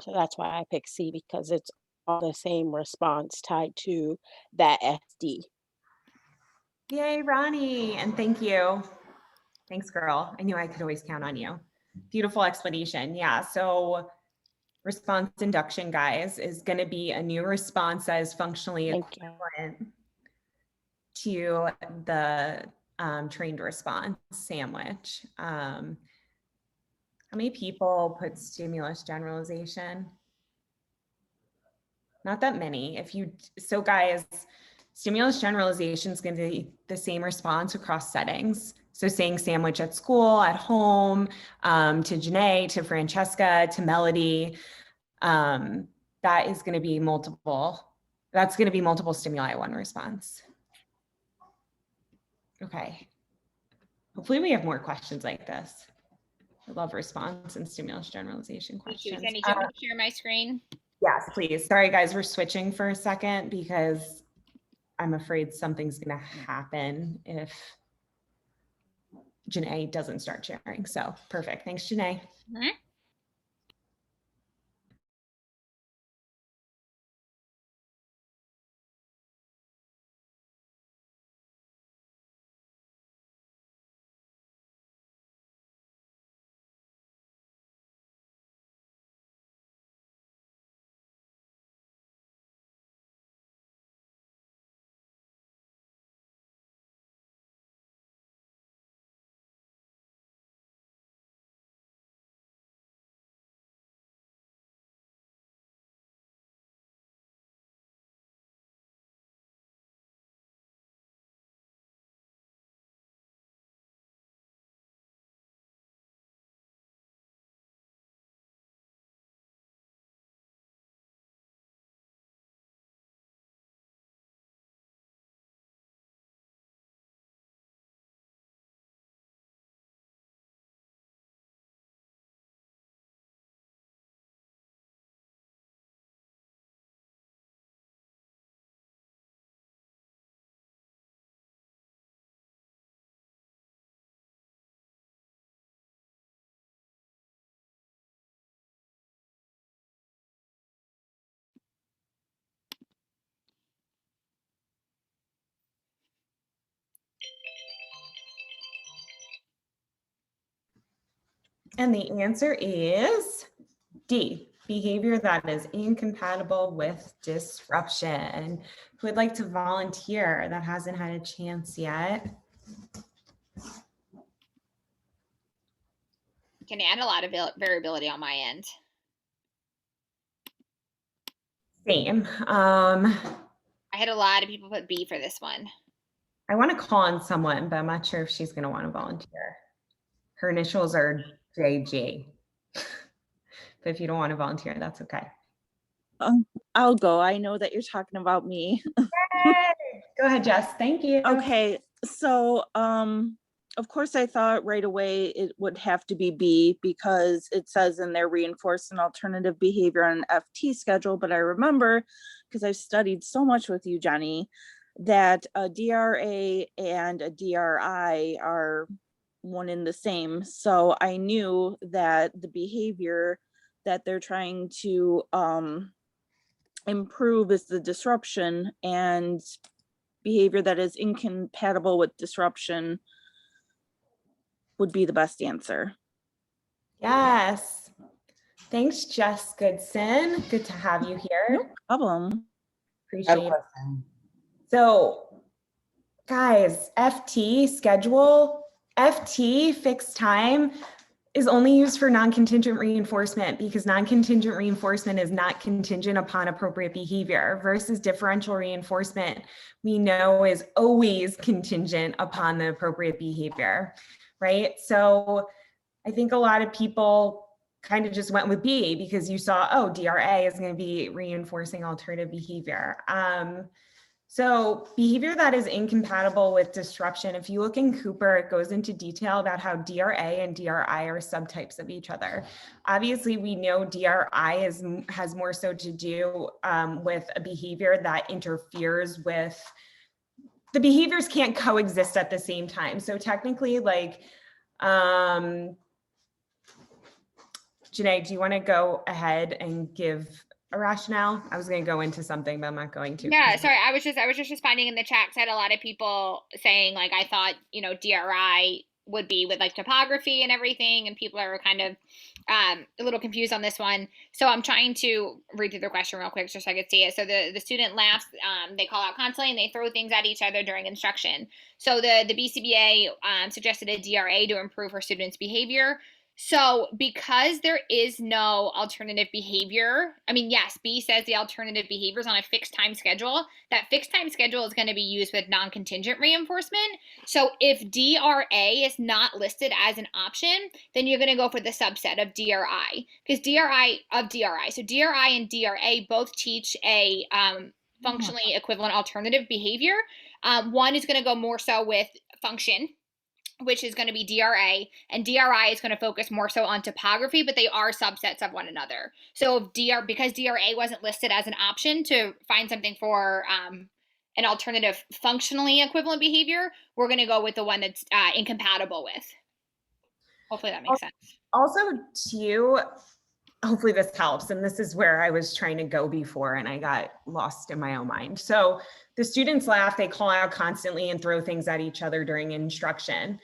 So that's why I picked C, because it's all the same response tied to that SD.
Yay, Ronnie, and thank you. Thanks, girl. I knew I could always count on you. Beautiful explanation. Yeah, so response induction, guys, is going to be a new response that is functionally equivalent to the trained response sandwich. How many people put stimulus generalization? Not that many. So guys, stimulus generalization is going to be the same response across settings. So saying sandwich at school, at home, to Janae, to Francesca, to Melody, that is going to be multiple. That's going to be multiple stimuli, one response. Okay. Hopefully we have more questions like this. I love response and stimulus generalization questions.
Jenny, do you want me to share my screen?
Yes, please. Sorry, guys, we're switching for a second because I'm afraid something's going to happen if Janae doesn't start sharing. So perfect. Thanks, Janae. And the answer is D, behavior that is incompatible with disruption. Who would like to volunteer that hasn't had a chance yet?
Can add a lot of variability on my end.
Same.
I had a lot of people put B for this one.
I want to call on someone, but I'm not sure if she's going to want to volunteer. Her initials are JG. But if you don't want to volunteer, that's okay.
I'll go. I know that you're talking about me.
Go ahead, Jess. Thank you.
Okay. So, of course, I thought right away it would have to be B, because it says in there reinforce an alternative behavior on an FT schedule. But I remember, because I've studied so much with you, Jenny, that a DRA and a DRI are one in the same. So I knew that the behavior that they're trying to improve is the disruption, and behavior that is incompatible with disruption would be the best answer.
Yes. Thanks, Jess Goodson. Good to have you here.
No problem.
Appreciate it. So Guys, FT schedule, FT fixed time is only used for non-contingent reinforcement because non-contingent reinforcement is not contingent upon appropriate behavior versus differential reinforcement we know is always contingent upon the appropriate behavior, right? So I think a lot of people kind of just went with B because you saw, oh, DRA is going to be reinforcing alternative behavior. So behavior that is incompatible with disruption, if you look in Cooper, it goes into detail about how DRA and DRI are subtypes of each other. Obviously, we know DRI has more so to do with a behavior that interferes with, the behaviors can't coexist at the same time. So technically, like, Janae, do you want to go ahead and give a rationale? I was going to go into something, but I'm not going to.
Yeah, sorry. I was just responding in the chat. 'Cause I had a lot of people saying like, I thought, DRI would be with like topography and everything, and people are kind of a little confused on this one. So I'm trying to read through the question real quick just so I could see it. So the student laughs, they call out constantly, and they throw things at each other during instruction. So the BCBA suggested a DRA to improve her students' behavior. So because there is no alternative behavior, I mean, yes, B says the alternative behavior is on a fixed time schedule. That fixed time schedule is going to be used with non-contingent reinforcement. So if DRA is not listed as an option, then you're going to go for the subset of DRI because DRI of DRI. So DRI and DRA both teach a functionally equivalent alternative behavior. One is going to go more so with function, which is going to be DRA, and DRI is going to focus more so on topography, but they are subsets of one another. So because DRA wasn't listed as an option to find something for an alternative functionally equivalent behavior, we're going to go with the one that's incompatible with. Hopefully that makes sense.
Also, too, hopefully this helps. And this is where I was trying to go before and I got lost in my own mind. So the students laugh, they call out constantly and throw things at each other during instruction.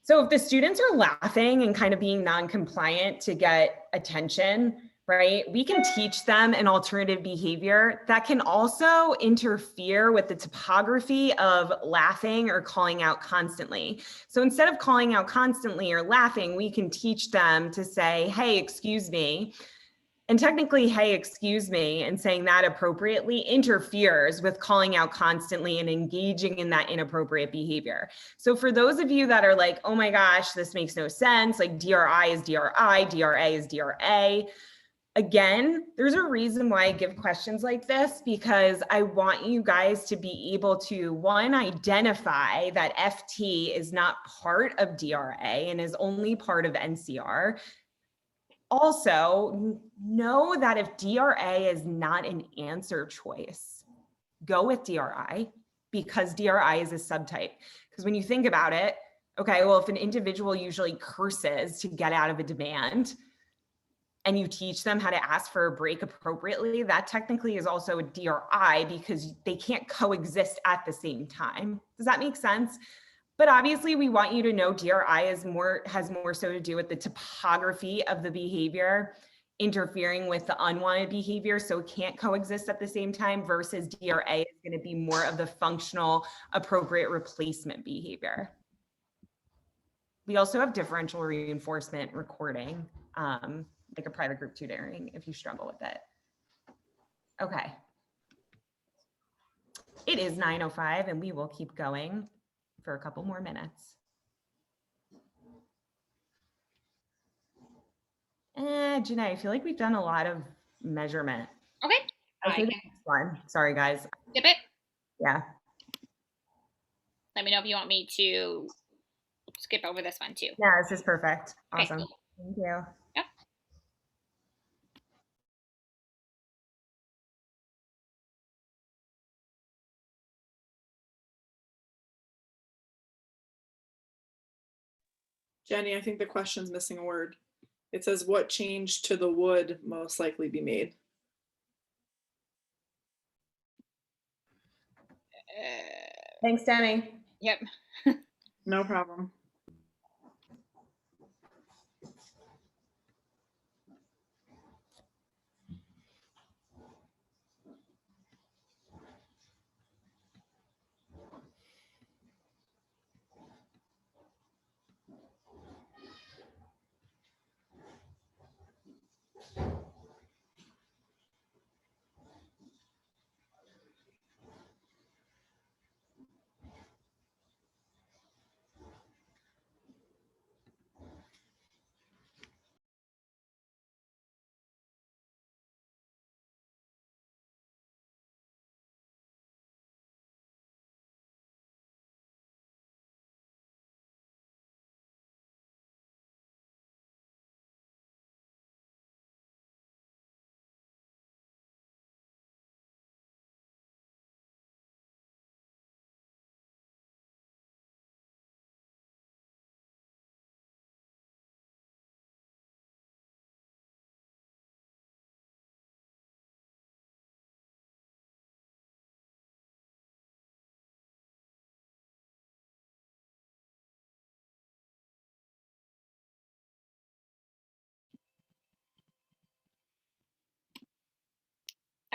So if the students are laughing and kind of being non-compliant to get attention, right, we can teach them an alternative behavior that can also interfere with the topography of laughing or calling out constantly. So instead of calling out constantly or laughing, we can teach them to say, hey, excuse me. And technically, hey, excuse me, and saying that appropriately interferes with calling out constantly and engaging in that inappropriate behavior. So for those of you that are like, oh my gosh, this makes no sense, like DRI is DRI, DRA is DRA. Again, there's a reason why I give questions like this, because I want you guys to be able to, one, identify that FT is not part of DRA and is only part of NCR. Also, know that if DRA is not an answer choice, go with DRI because DRI is a subtype. Because when you think about it, okay, well, if an individual usually curses to get out of a demand and you teach them how to ask for a break appropriately, that technically is also a DRI because they can't coexist at the same time. Does that make sense? But obviously we want you to know DRI has more so to do with the topography of the behavior interfering with the unwanted behavior, so it can't coexist at the same time, versus DRA is going to be more of the functional appropriate replacement behavior. We also have differential reinforcement recording, like a private group tutoring if you struggle with it. Okay. It is 9:05 and we will keep going for a couple more minutes. Janae, I feel like we've done a lot of measurement.
Okay.
Okay, one. Sorry, guys.
Skip it.
Yeah.
Let me know if you want me to skip over this one too.
Yeah, this is perfect.
Okay,
Awesome.
cool.
Thank you.
Yep.
Jenny, I think the question's missing a word. It says, what change to the would most likely be made?
Thanks, Demi.
Yep.
No problem.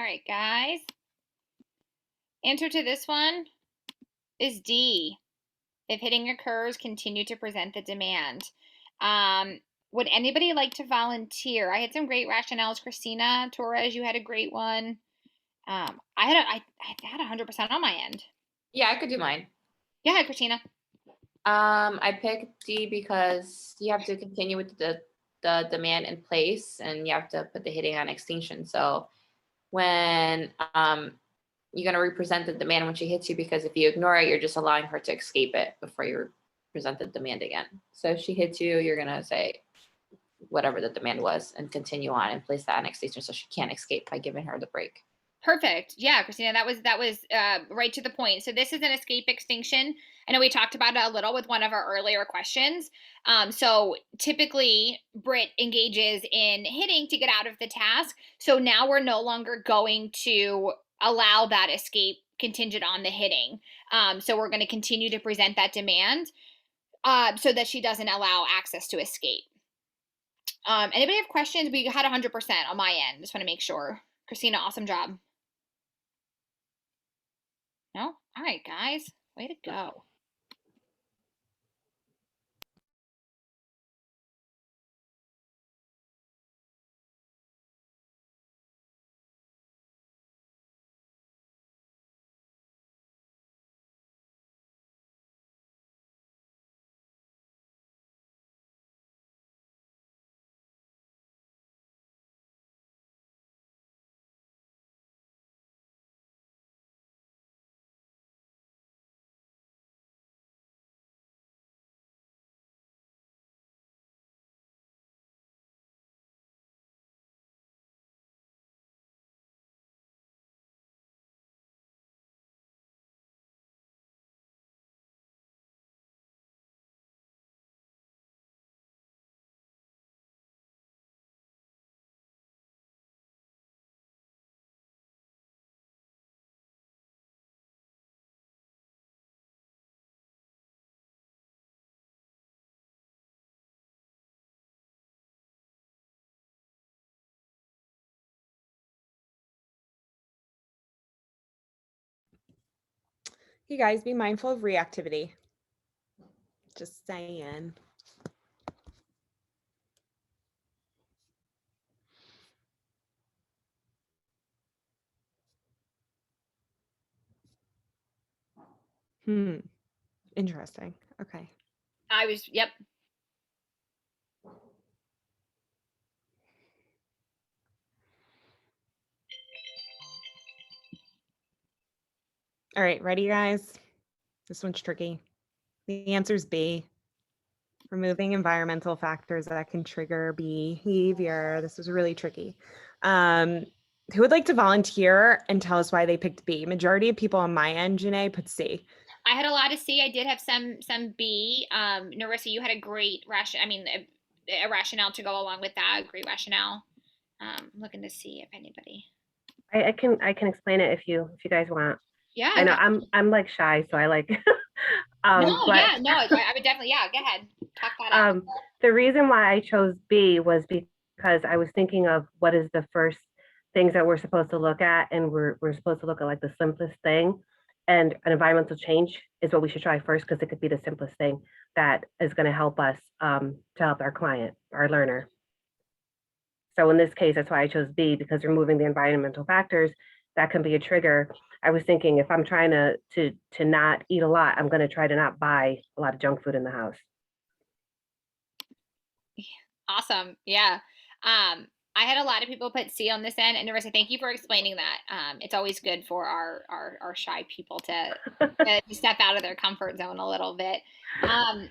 All right, guys. Answer to this one is D. If hitting occurs, continue to present the demand. Would anybody like to volunteer? I had some great rationales. Christina Torres, you had a great one. I had 100% on my end.
Yeah, I could do mine.
Go ahead, Christina.
I picked D because you have to continue with the demand in place, and you have to put the hitting on extinction. So when you're going to represent the demand when she hits you, because if you ignore it, you're just allowing her to escape it before you present the demand again. So if she hits you, you're going to say whatever the demand was and continue on and place that on extinction so she can't escape by giving her the break.
Perfect. Yeah, Christina, that was right to the point. So this is an escape extinction. I know we talked about it a little with one of our earlier questions. So typically Britt engages in hitting to get out of the task. So now we're no longer going to allow that escape contingent on the hitting. So we're going to continue to present that demand so that she doesn't allow access to escape. Anybody have questions? We had 100% on my end. Just want to make sure. Christina, awesome job. No? All right, guys. Way to go.
You guys be mindful of reactivity. Just saying. Interesting. Okay.
Yep.
All right, ready, guys? This one's tricky. The answer is B. Removing environmental factors that can trigger behavior. This was really tricky. Who would like to volunteer and tell us why they picked B? Majority of people on my end, Janae, put C.
I had a lot of C. I did have some B. Narissa, you had a great a rationale to go along with that. Great rationale. I'm looking to see if anybody.
I can explain it if you guys want.
Yeah.
I know I'm like shy, so I like
I would definitely, go ahead. Talk that out.
The reason why I chose B was because I was thinking of what is the first things that we're supposed to look at, and we're supposed to look at like the simplest thing, and an environmental change is what we should try first because it could be the simplest thing that is going to help us to help our client, our learner. So in this case, that's why I chose B, because removing the environmental factors, that can be a trigger. I was thinking if I'm trying to not eat a lot, I'm going to try to not buy a lot of junk food in the house.
Awesome. Yeah. I had a lot of people put C on this end, and Narissa, thank you for explaining that. It's always good for our shy people to step out of their comfort zone a little bit. A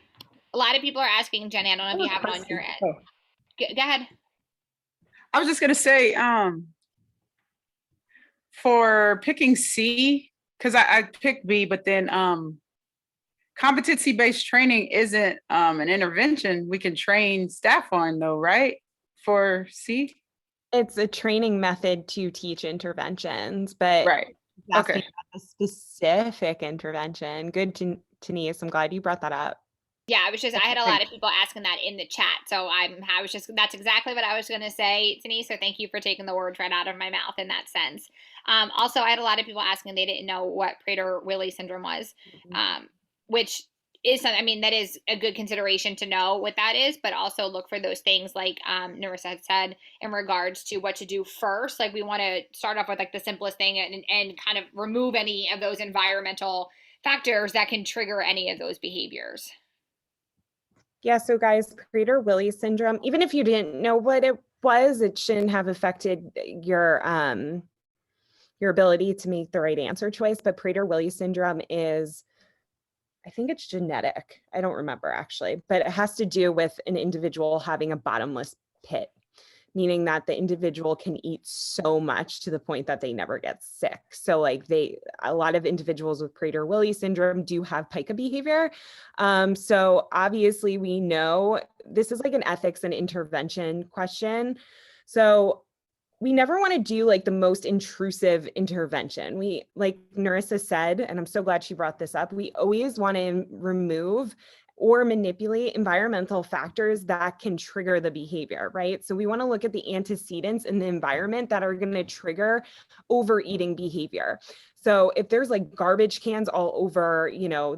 lot of people are asking, Jenny, I don't know if you have it on your end. Go ahead.
I was just gonna say, for picking C, because I picked B, but then competency-based training isn't an intervention we can train staff on though, right? For C?
It's a training method to teach interventions, but
right. Okay.
A specific intervention. Good, Denise. I'm glad you brought that up.
Yeah, I had a lot of people asking that in the chat. So that's exactly what I was going to say, Denise. So thank you for taking the words right out of my mouth in that sense. Also, I had a lot of people asking, they didn't know what Prader-Willi syndrome was, which is something, I mean, that is a good consideration to know what that is, but also look for those things like Narissa had said in regards to what to do first. Like we want to start off with like the simplest thing and kind of remove any of those environmental factors that can trigger any of those behaviors.
Yeah, so guys, Prader-Willi syndrome, even if you didn't know what it was, it shouldn't have affected your ability to make the right answer choice. But Prader-Willi syndrome is, I think it's genetic. I don't remember actually, but it has to do with an individual having a bottomless pit, meaning that the individual can eat so much to the point that they never get sick. So like a lot of individuals with Prader-Willi syndrome do have pica behavior. So obviously we know this is like an ethics and intervention question. So we never want to do like the most intrusive intervention. We, like Narissa said, and I'm so glad she brought this up, we always want to remove or manipulate environmental factors that can trigger the behavior, right? So we want to look at the antecedents in the environment that are going to trigger overeating behavior. So if there's like garbage cans all over, you know,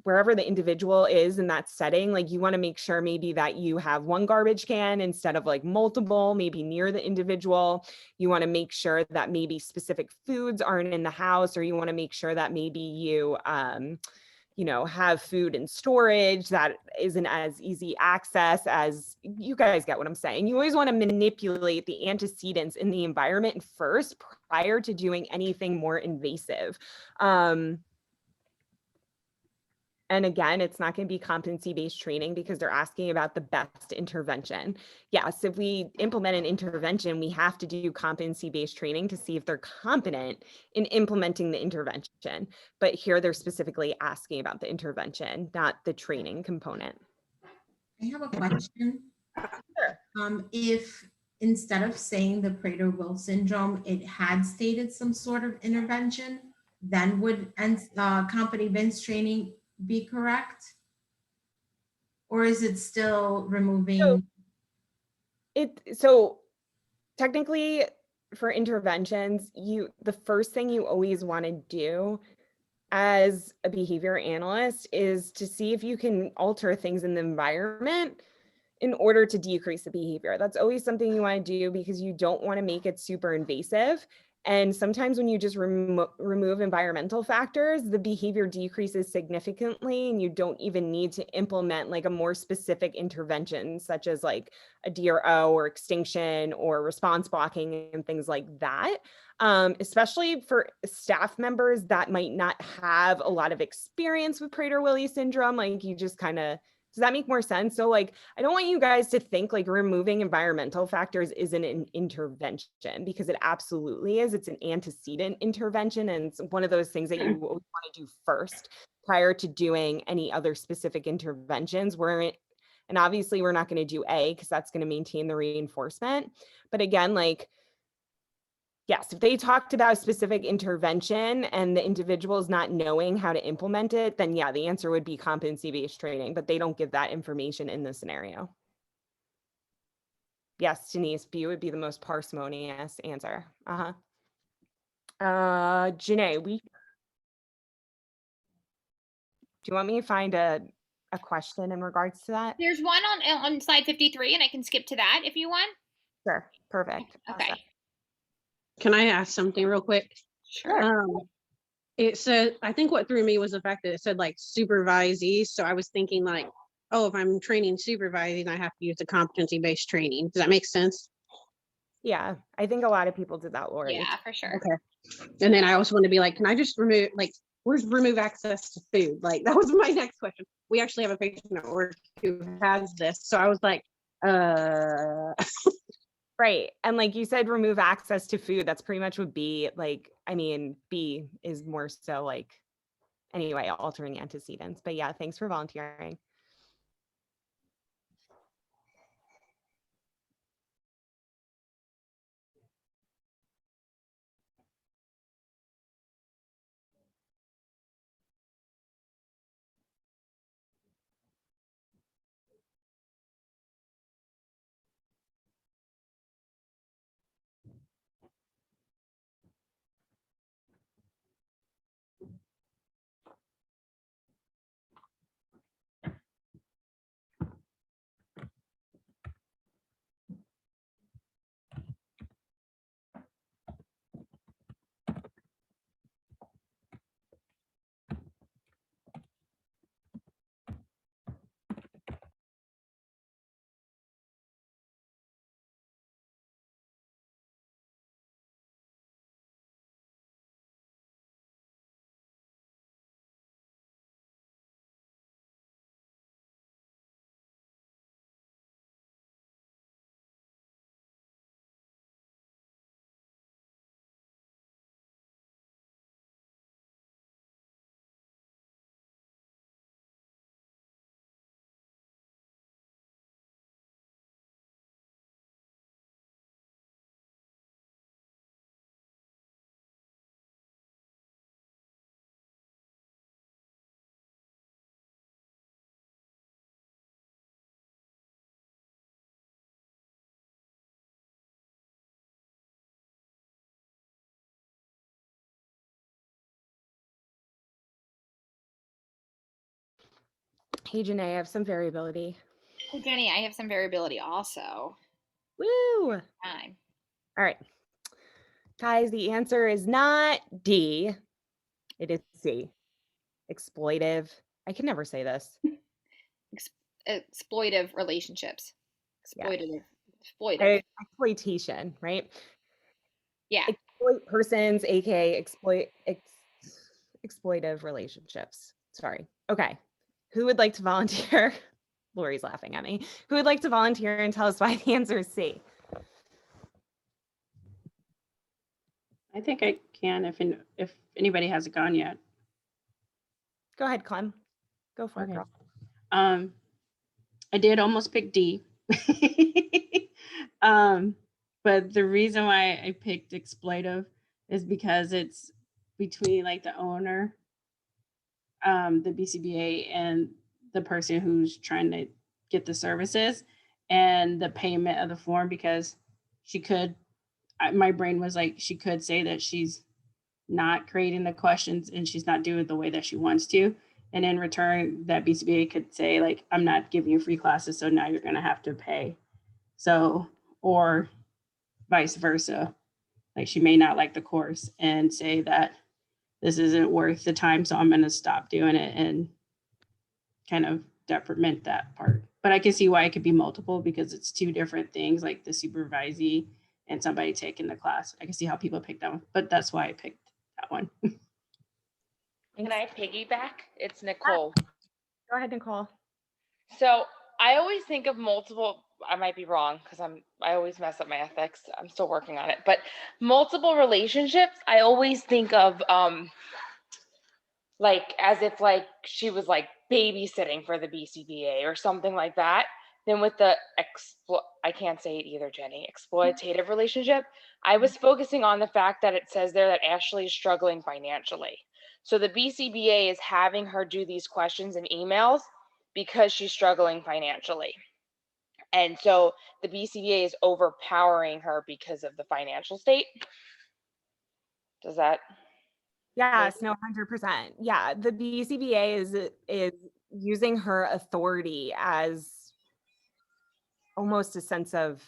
wherever the individual is in that setting, like you want to make sure maybe that you have one garbage can instead of like multiple, maybe near the individual. You want to make sure that maybe specific foods aren't in the house, or you want to make sure that maybe you know, have food in storage that isn't as easy access as, you guys get what I'm saying. You always want to manipulate the antecedents in the environment first prior to doing anything more invasive. And again, it's not going to be competency-based training because they're asking about the best intervention. Yes, if we implement an intervention, we have to do competency-based training to see if they're competent in implementing the intervention. But here they're specifically asking about the intervention, not the training component.
I have a question.
Sure.
If instead of saying the Prader-Willi syndrome, it had stated some sort of intervention, then would competency-based training be correct? Or is it still removing?
So technically for interventions, the first thing you always want to do as a behavior analyst is to see if you can alter things in the environment in order to decrease the behavior. That's always something you want to do because you don't want to make it super invasive. And sometimes when you just remove environmental factors, the behavior decreases significantly and you don't even need to implement like a more specific intervention, such as like a DRO or extinction or response blocking and things like that. Especially for staff members that might not have a lot of experience with Prader-Willi syndrome, like you just kind of, does that make more sense? So like, I don't want you guys to think like removing environmental factors isn't an intervention, because it absolutely is. It's an antecedent intervention. And it's one of those things that you always want to do first prior to doing any other specific interventions. And obviously we're not going to do A because that's going to maintain the reinforcement. But again, like, yes, if they talked about a specific intervention and the individual is not knowing how to implement it, then yeah, the answer would be competency-based training, but they don't give that information in this scenario. Yes, Denise, B would be the most parsimonious answer. Janae, do you want me to find a question in regards to that?
There's one on slide 53, and I can skip to that if you want.
Sure, perfect.
Okay.
Awesome.
Can I ask something real quick?
Sure.
It said, I think what threw me was the fact that it said like supervisee. So I was thinking like, oh, if I'm training supervising, I have to use the competency-based training. Does that make sense?
Yeah, I think a lot of people did that, Lori.
Yeah, for sure.
Okay. And then I also want to be like, can I just remove, like, where's remove access to food? Like, that was my next question. We actually have a patient at work who has this. So I was like,
Right. And like you said, remove access to food. That's pretty much what B, like, I mean, B is more so like, anyway, altering antecedents. But yeah, thanks for volunteering. Hey, Janae, I have some variability.
Oh, Jenny, I have some variability also.
Woo!
Time.
All right. Guys, the answer is not D. It is C. Exploitive. I can never say this.
Exploitive relationships.
Yeah.
Exploitive.
Exploitation, right?
Yeah.
Exploit persons, aka exploitive relationships. Sorry. Okay. Who would like to volunteer? Lori's laughing at me. Who would like to volunteer and tell us why the answer is C?
I think I can if anybody hasn't gone yet.
Go ahead, Clem. Go for it,
Okay.
girl.
I did almost pick D. But the reason why I picked exploitive is because it's between like the owner, the BCBA, and the person who's trying to get the services and the payment of the form, because my brain was like, she could say that she's not creating the questions and she's not doing it the way that she wants to. And in return, that BCBA could say, like, I'm not giving you free classes, so now you're going to have to pay. So, or vice versa. Like, she may not like the course and say that this isn't worth the time, so I'm going to stop doing it and kind of detriment that part. But I can see why it could be multiple, because it's two different things, like the supervisee and somebody taking the class. I can see how people pick that one, but that's why I picked that one.
Can I piggyback? It's Nicole.
Go ahead, Nicole.
So I always think of multiple, I might be wrong because I always mess up my ethics. I'm still working on it. But multiple relationships, I always think of like as if like she was like babysitting for the BCBA or something like that. Then with the I can't say it either, Jenny, exploitative relationship, I was focusing on the fact that it says there that Ashley is struggling financially. So the BCBA is having her do these questions and emails because she's struggling financially. And so the BCBA is overpowering her because of the financial state. Does that?
Yes, no, 100%. Yeah, the BCBA is using her authority as almost a sense of,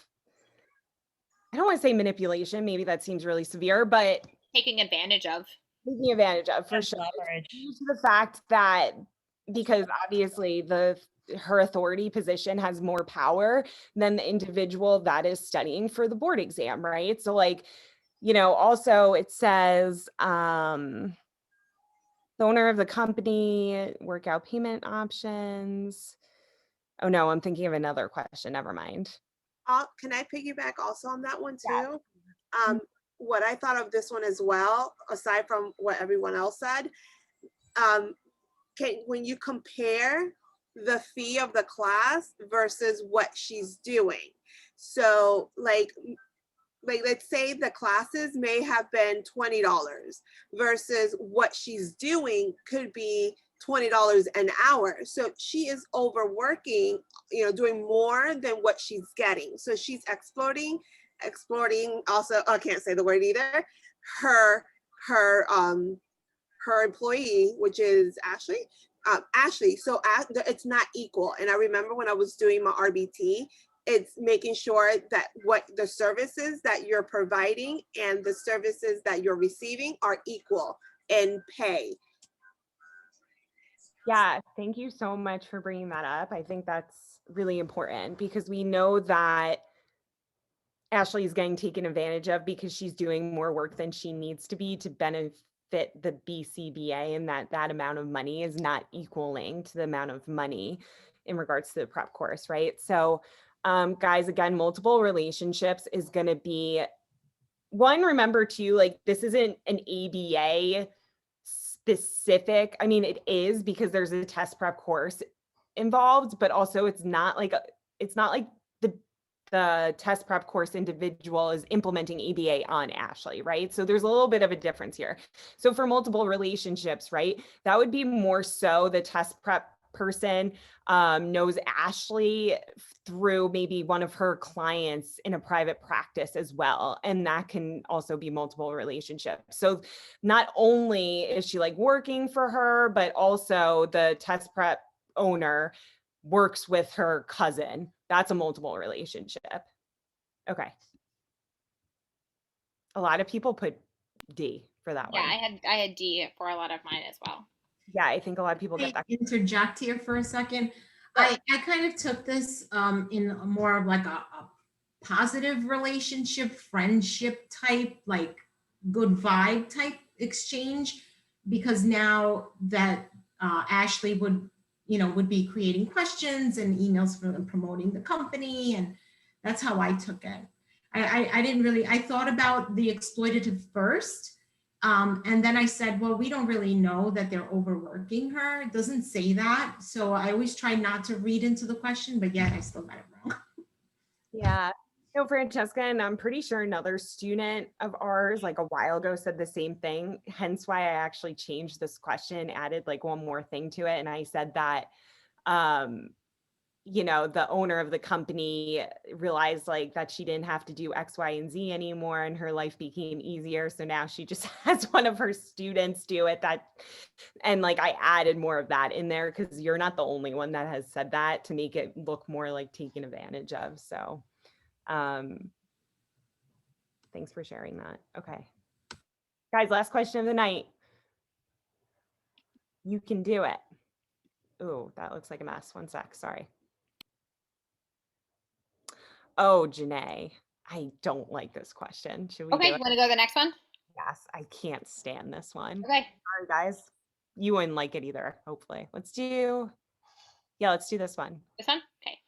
I don't want to say manipulation, maybe that seems really severe, but
Taking advantage of.
Taking advantage of, for sure. Due to the fact that, because obviously her authority position has more power than the individual that is studying for the board exam, right? So like, also it says, the owner of the company, workout payment options. Oh no, I'm thinking of another question. Never mind.
Can I piggyback also on that one too? What I thought of this one as well, aside from what everyone else said, when you compare the fee of the class versus what she's doing. So like let's say the classes may have been $20 versus what she's doing could be $20 an hour. So she is overworking, doing more than what she's getting. So she's exploiting also, I can't say the word either, her employee, which is Ashley. So it's not equal. And I remember when I was doing my RBT, it's making sure that what the services that you're providing and the services that you're receiving are equal in pay.
Yeah, thank you so much for bringing that up. I think that's really important because we know that Ashley is getting taken advantage of because she's doing more work than she needs to be to benefit the BCBA, and that amount of money is not equaling to the amount of money in regards to the prep course, right? So guys, again, multiple relationships is going to be one. Remember too, like this isn't an ABA specific. I mean, it is because there's a test prep course involved, but also it's not like the test prep course individual is implementing ABA on Ashley, right? So there's a little bit of a difference here. So for multiple relationships, right, that would be more so the test prep person knows Ashley through maybe one of her clients in a private practice as well. And that can also be multiple relationships. So not only is she like working for her, but also the test prep owner works with her cousin. That's a multiple relationship. Okay. A lot of people put D for that
Yeah,
one.
I had D for a lot of mine as well.
Yeah, I think a lot of people get
Can
that.
I interject here for a second? I kind of took this in a more of like a positive relationship, friendship type, like good vibe type exchange, because now that Ashley would, would be creating questions and emails for promoting the company, and that's how I took it. I didn't really, I thought about the exploitative first. And then I said, well, we don't really know that they're overworking her. It doesn't say that. So I always try not to read into the question, but yet I still got it wrong.
Yeah. No, Francesca, and I'm pretty sure another student of ours like a while ago said the same thing. Hence why I actually changed this question, added like one more thing to it. And I said that, the owner of the company realized like that she didn't have to do X, Y, and Z anymore, and her life became easier. So now she just has one of her students do it. And like I added more of that in there because you're not the only one that has said that, to make it look more like taken advantage of. So thanks for sharing that. Okay. Guys, last question of the night. You can do it. Oh, that looks like a mess. One sec. Sorry. Oh, Janae, I don't like this question. Should we
Okay,
do
you
it?
want to go to the next one?
Yes, I can't stand this one.
Okay.
Sorry, guys. You wouldn't like it either, hopefully. Let's do this one.
This one? Okay.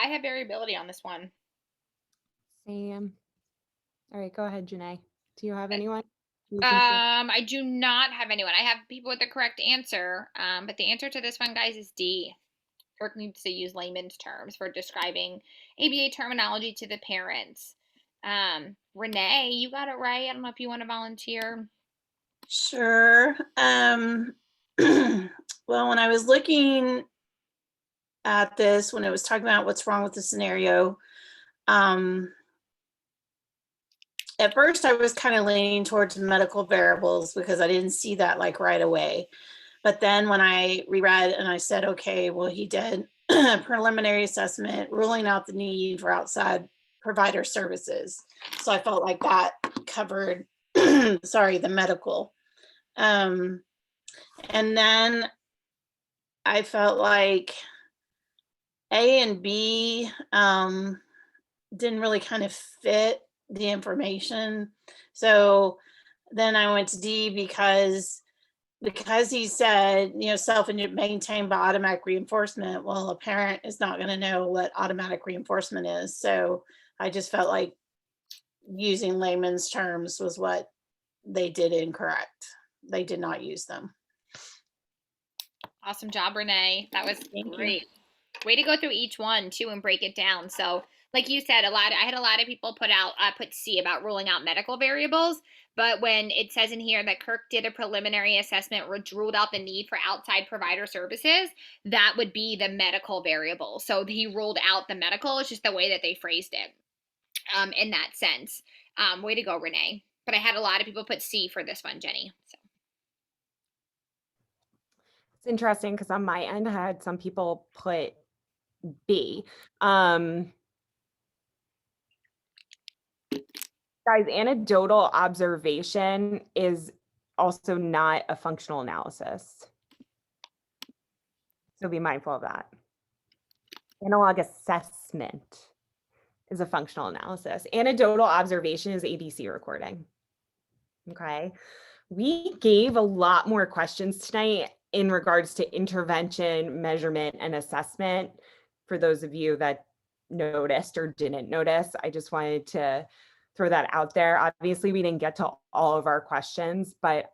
I have variability on this one.
Same. All right, go ahead, Janae. Do you have anyone?
I do not have anyone. I have people with the correct answer, but the answer to this one, guys, is D. Kirk needs to use layman's terms for describing ABA terminology to the parents. Renee, you got it right. I don't know if you want to volunteer.
Sure. Well, when I was looking at this, when it was talking about what's wrong with the scenario, at first I was kind of leaning towards medical variables because I didn't see that like right away. But then when I reread and I said, okay, well, he did a preliminary assessment ruling out the need for outside provider services. So I felt like that covered, the medical. And then I felt like A and B didn't really kind of fit the information. So then I went to D because he said, self-maintained by automatic reinforcement. Well, a parent is not going to know what automatic reinforcement is. So I just felt like using layman's terms was what they did incorrect. They did not use them.
Awesome job, Renee. That was great. Way to go through each one too and break it down. So like you said, I had a lot of people put C about ruling out medical variables. But when it says in here that Kirk did a preliminary assessment, which ruled out the need for outside provider services, that would be the medical variable. So he ruled out the medical. It's just the way that they phrased it, in that sense. Way to go, Renee. But I had a lot of people put C for this one, Jenny. So.
It's interesting because on my end, I had some people put B. Guys, anecdotal observation is also not a functional analysis. So be mindful of that. Analog assessment is a functional analysis. Anecdotal observation is ABC recording. Okay. We gave a lot more questions tonight in regards to intervention, measurement, and assessment. For those of you that noticed or didn't notice, I just wanted to throw that out there. Obviously, we didn't get to all of our questions, but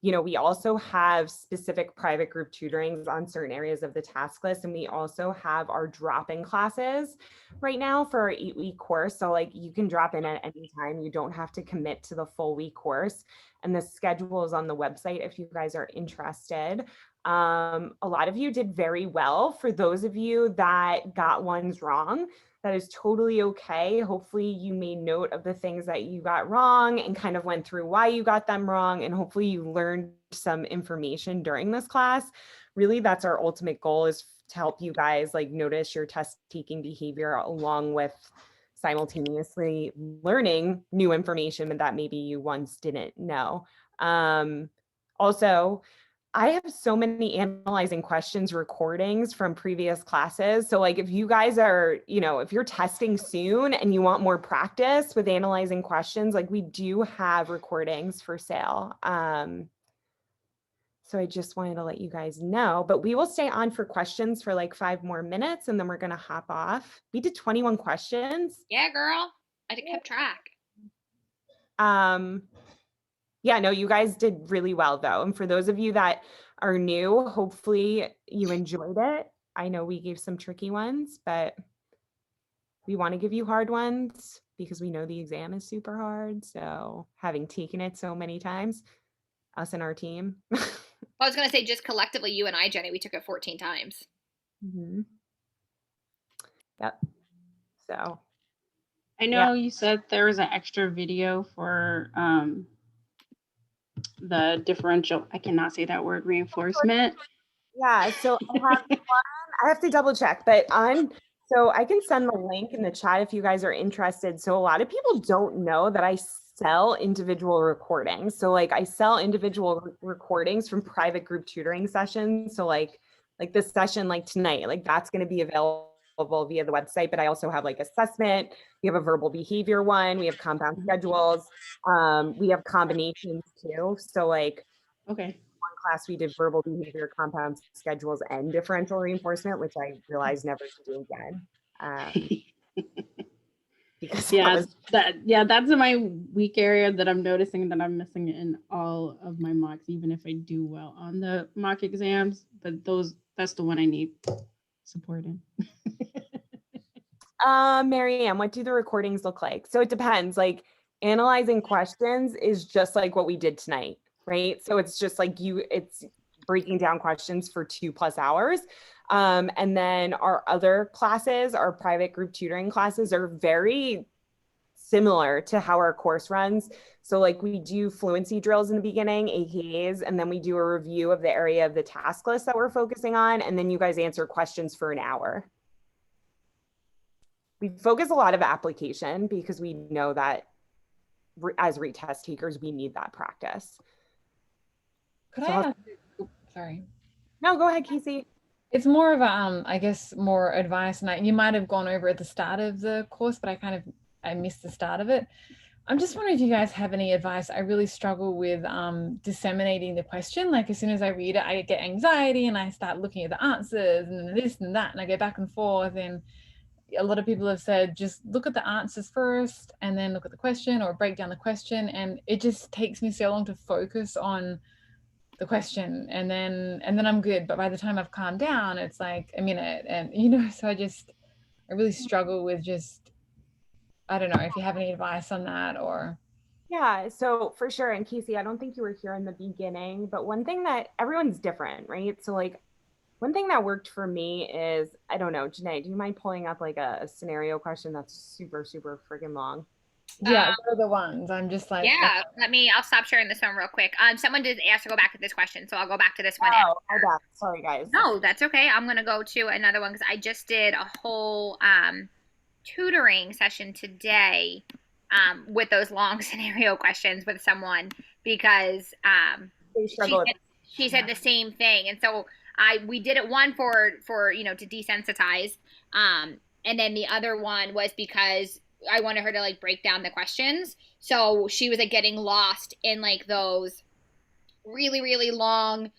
we also have specific private group tutorings on certain areas of the task list, and we also have our drop-in classes right now for our 8-week course. So like you can drop in at any time. You don't have to commit to the full week course, and the schedule is on the website if you guys are interested. A lot of you did very well. For those of you that got ones wrong, that is totally okay. Hopefully you made note of the things that you got wrong and kind of went through why you got them wrong. And hopefully you learned some information during this class. Really, that's our ultimate goal, is to help you guys like notice your test taking behavior along with simultaneously learning new information that maybe you once didn't know. Also, I have so many analyzing questions recordings from previous classes. So like if you guys are, if you're testing soon and you want more practice with analyzing questions, like we do have recordings for sale. So I just wanted to let you guys know, but we will stay on for questions for like 5 more minutes and then we're going to hop off. We did 21 questions.
Yeah, girl. I kept track.
Yeah, no, you guys did really well though. And for those of you that are new, hopefully you enjoyed it. I know we gave some tricky ones, but we want to give you hard ones because we know the exam is super hard. So having taken it so many times, us and our team.
I was going to say just collectively, you and I, Jenny, we took it 14 times.
Mm-hmm. Yep. So.
I know you said there was an extra video for the differential, I cannot say that word, reinforcement.
Yeah, so I have to double check, but so I can send the link in the chat if you guys are interested. So a lot of people don't know that I sell individual recordings. So like I sell individual recordings from private group tutoring sessions. So like this session like tonight, like that's going to be available via the website, but I also have like assessment. We have a verbal behavior one. We have compound schedules. We have combinations too. So like,
okay,
one class we did verbal behavior, compound schedules, and differential reinforcement, which I realized never to do again. Because
that's in my weak area that I'm noticing that I'm missing in all of my mocks, even if I do well on the mock exams. But that's the one I need support in.
Mary Ann, what do the recordings look like? So it depends. Like analyzing questions is just like what we did tonight, right? So it's just like it's breaking down questions for 2+ hours. And then our other classes, our private group tutoring classes, are very similar to how our course runs. So like we do fluency drills in the beginning, AKAs, and then we do a review of the area of the task list that we're focusing on. And then you guys answer questions for an hour. We focus a lot of application because we know that as retest takers, we need that practice.
Could I ask, sorry.
No, go ahead, Casey.
It's more of a, I guess, more advice, and you might have gone over at the start of the course, but I missed the start of it. I'm just wondering if you guys have any advice. I really struggle with disseminating the question. Like as soon as I read it, I get anxiety and I start looking at the answers and this and that, and I go back and forth. And a lot of people have said, just look at the answers first and then look at the question or break down the question. And it just takes me so long to focus on the question and then I'm good. But by the time I've calmed down, it's like a minute and, so I I really struggle with just, I don't know if you have any advice on that or.
Yeah, so for sure. And Casey, I don't think you were here in the beginning, but one thing that everyone's different, right? So like one thing that worked for me is, I don't know, Janae, do you mind pulling up like a scenario question that's super, super friggin' long?
Yeah, they're the ones. I'm just like,
Yeah, I'll stop sharing this one real quick. Someone did ask to go back to this question, so I'll go back to this one.
Oh, my bad. Sorry, guys.
No, that's okay. I'm gonna go to another one because I just did a whole tutoring session today with those long scenario questions with someone because she said the same thing, and so we did it one for to desensitize, and then the other one was because I wanted her to like break down the questions, so she was like getting lost in like those really really long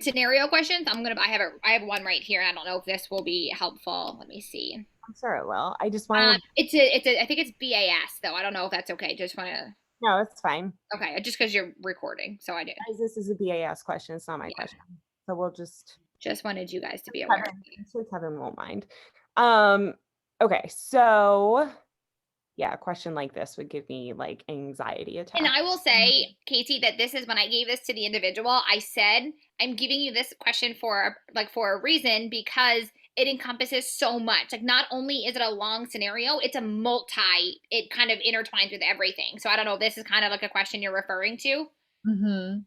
scenario questions. I have one right here, and I don't know if this will be helpful. Let me see.
I'm sure it will. I just want
I think it's BAS though. I don't know if that's okay. Just want to.
No, it's fine.
Okay, just because you're recording, so I did.
This is a BAS question. It's not my question, so we'll just
wanted you guys to be aware.
So Kevin won't mind. Okay, so yeah, a question like this would give me like anxiety attacks.
And I will say, Casey, that this is when I gave this to the individual, I said, I'm giving you this question for a reason because it encompasses so much. Like not only is it a long scenario, it's it kind of intertwines with everything. So I don't know if this is kind of like a question you're referring to.
Mm-hmm.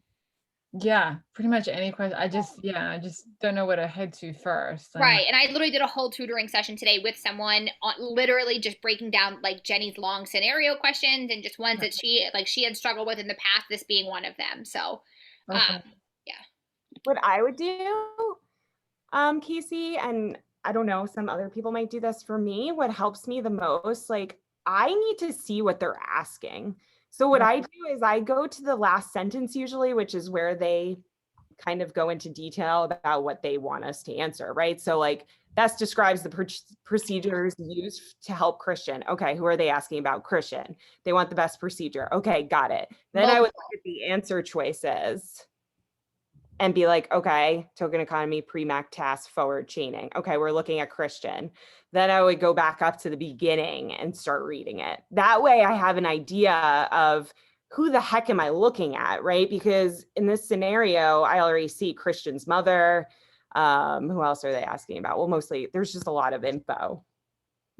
Yeah, pretty much any question. I just don't know where to head to first.
Right. And I literally did a whole tutoring session today with someone on literally just breaking down like Jenny's long scenario questions and just ones that she had struggled with in the past, this being one of them. So, yeah.
What I would do, Casey, and I don't know, some other people might do this for me, what helps me the most, like I need to see what they're asking. So what I do is I go to the last sentence usually, which is where they kind of go into detail about what they want us to answer, right? So like best describes the procedures used to help Christian. Okay, who are they asking about? Christian. They want the best procedure. Okay, got it. Then I would look at the answer choices and be like, okay, token economy, pre-Mac task, forward chaining. Okay, we're looking at Christian. Then I would go back up to the beginning and start reading it. That way I have an idea of who the heck am I looking at, right? Because in this scenario, I already see Christian's mother. Who else are they asking about? Well, mostly there's just a lot of info.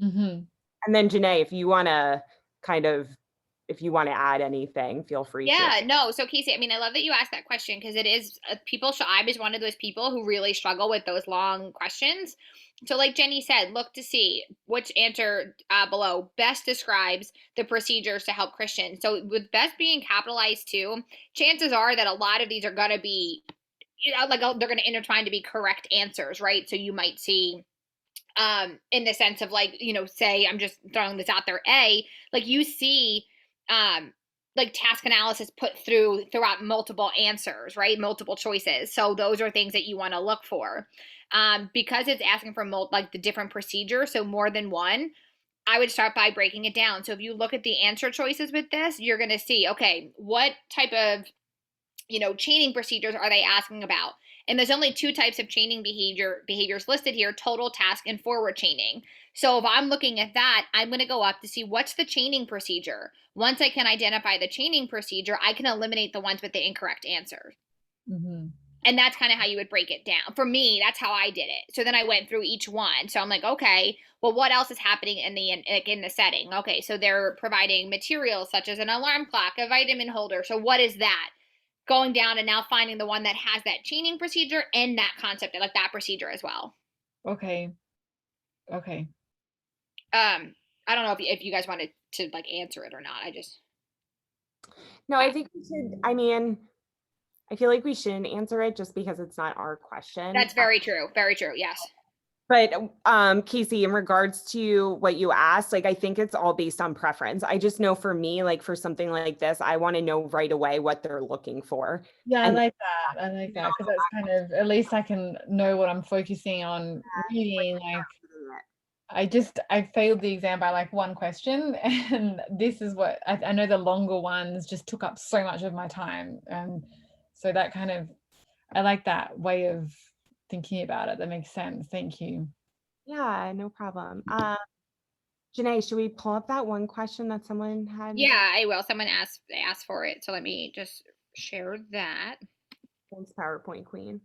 Mm-hmm.
And then Janae, if you want to add anything, feel free to.
Yeah, no. So Casey, I mean, I love that you asked that question because it is I was one of those people who really struggle with those long questions. So like Jenny said, look to see which answer below best describes the procedures to help Christians. So with best being capitalized too, chances are that a lot of these are going to be, they're going to intertwine to be correct answers, right? So you might see in the sense of like, say, I'm just throwing this out there, like you see like task analysis put throughout multiple answers, right? Multiple choices. So those are things that you want to look for. Because it's asking for like the different procedures, so more than one, I would start by breaking it down. So if you look at the answer choices with this, you're going to see, okay, what type of, chaining procedures are they asking about? And there's only two types of chaining behaviors listed here, total task and forward chaining. So if I'm looking at that, I'm going to go up to see what's the chaining procedure. Once I can identify the chaining procedure, I can eliminate the ones with the incorrect answer.
Mm-hmm.
And that's kind of how you would break it down. For me, that's how I did it. So then I went through each one. So I'm like, okay, well, what else is happening in the setting? Okay, so they're providing materials such as an alarm clock, a vitamin holder. So what is that? Going down and now finding the one that has that chaining procedure and that concept, like that procedure as well.
Okay.
I don't know if you guys wanted to like answer it or not.
No, I think we should. I mean, I feel like we shouldn't answer it just because it's not our question.
That's very true. Very true. Yes.
But Casey, in regards to what you asked, like I think it's all based on preference. I just know for me, like for something like this, I want to know right away what they're looking for.
Yeah, I like that because that's kind of, at least I can know what I'm focusing on reading. Like I failed the exam by like one question, and this is what I know the longer ones just took up so much of my time. So that I like that way of thinking about it. That makes sense. Thank you.
Yeah, no problem. Janae, should we pull up that one question that someone had?
Yeah, I will. Someone asked for it. So let me just share that.
Thanks, PowerPoint Queen.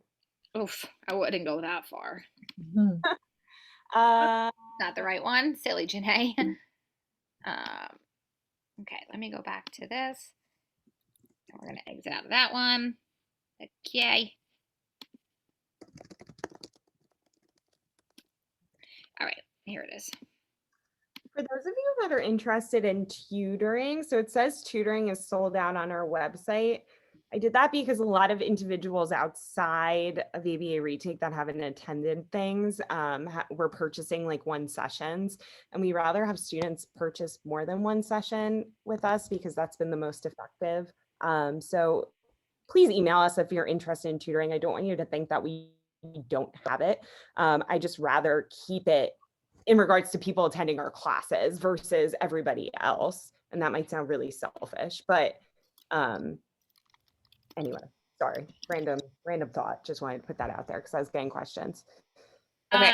Oof, I wouldn't go that far.
Uh,
Not the right one. Silly Janae. Okay, let me go back to this. We're gonna exit out of that one. Okay. All right, here it is.
For those of you that are interested in tutoring, so it says tutoring is sold out on our website. I did that because a lot of individuals outside of ABA Retake that haven't attended things were purchasing like one sessions, and we rather have students purchase more than one session with us because that's been the most effective. So please email us if you're interested in tutoring. I don't want you to think that we don't have it. I just rather keep it in regards to people attending our classes versus everybody else. And that might sound really selfish, but anyway, sorry, random thought. Just wanted to put that out there because I was getting questions.
Okay,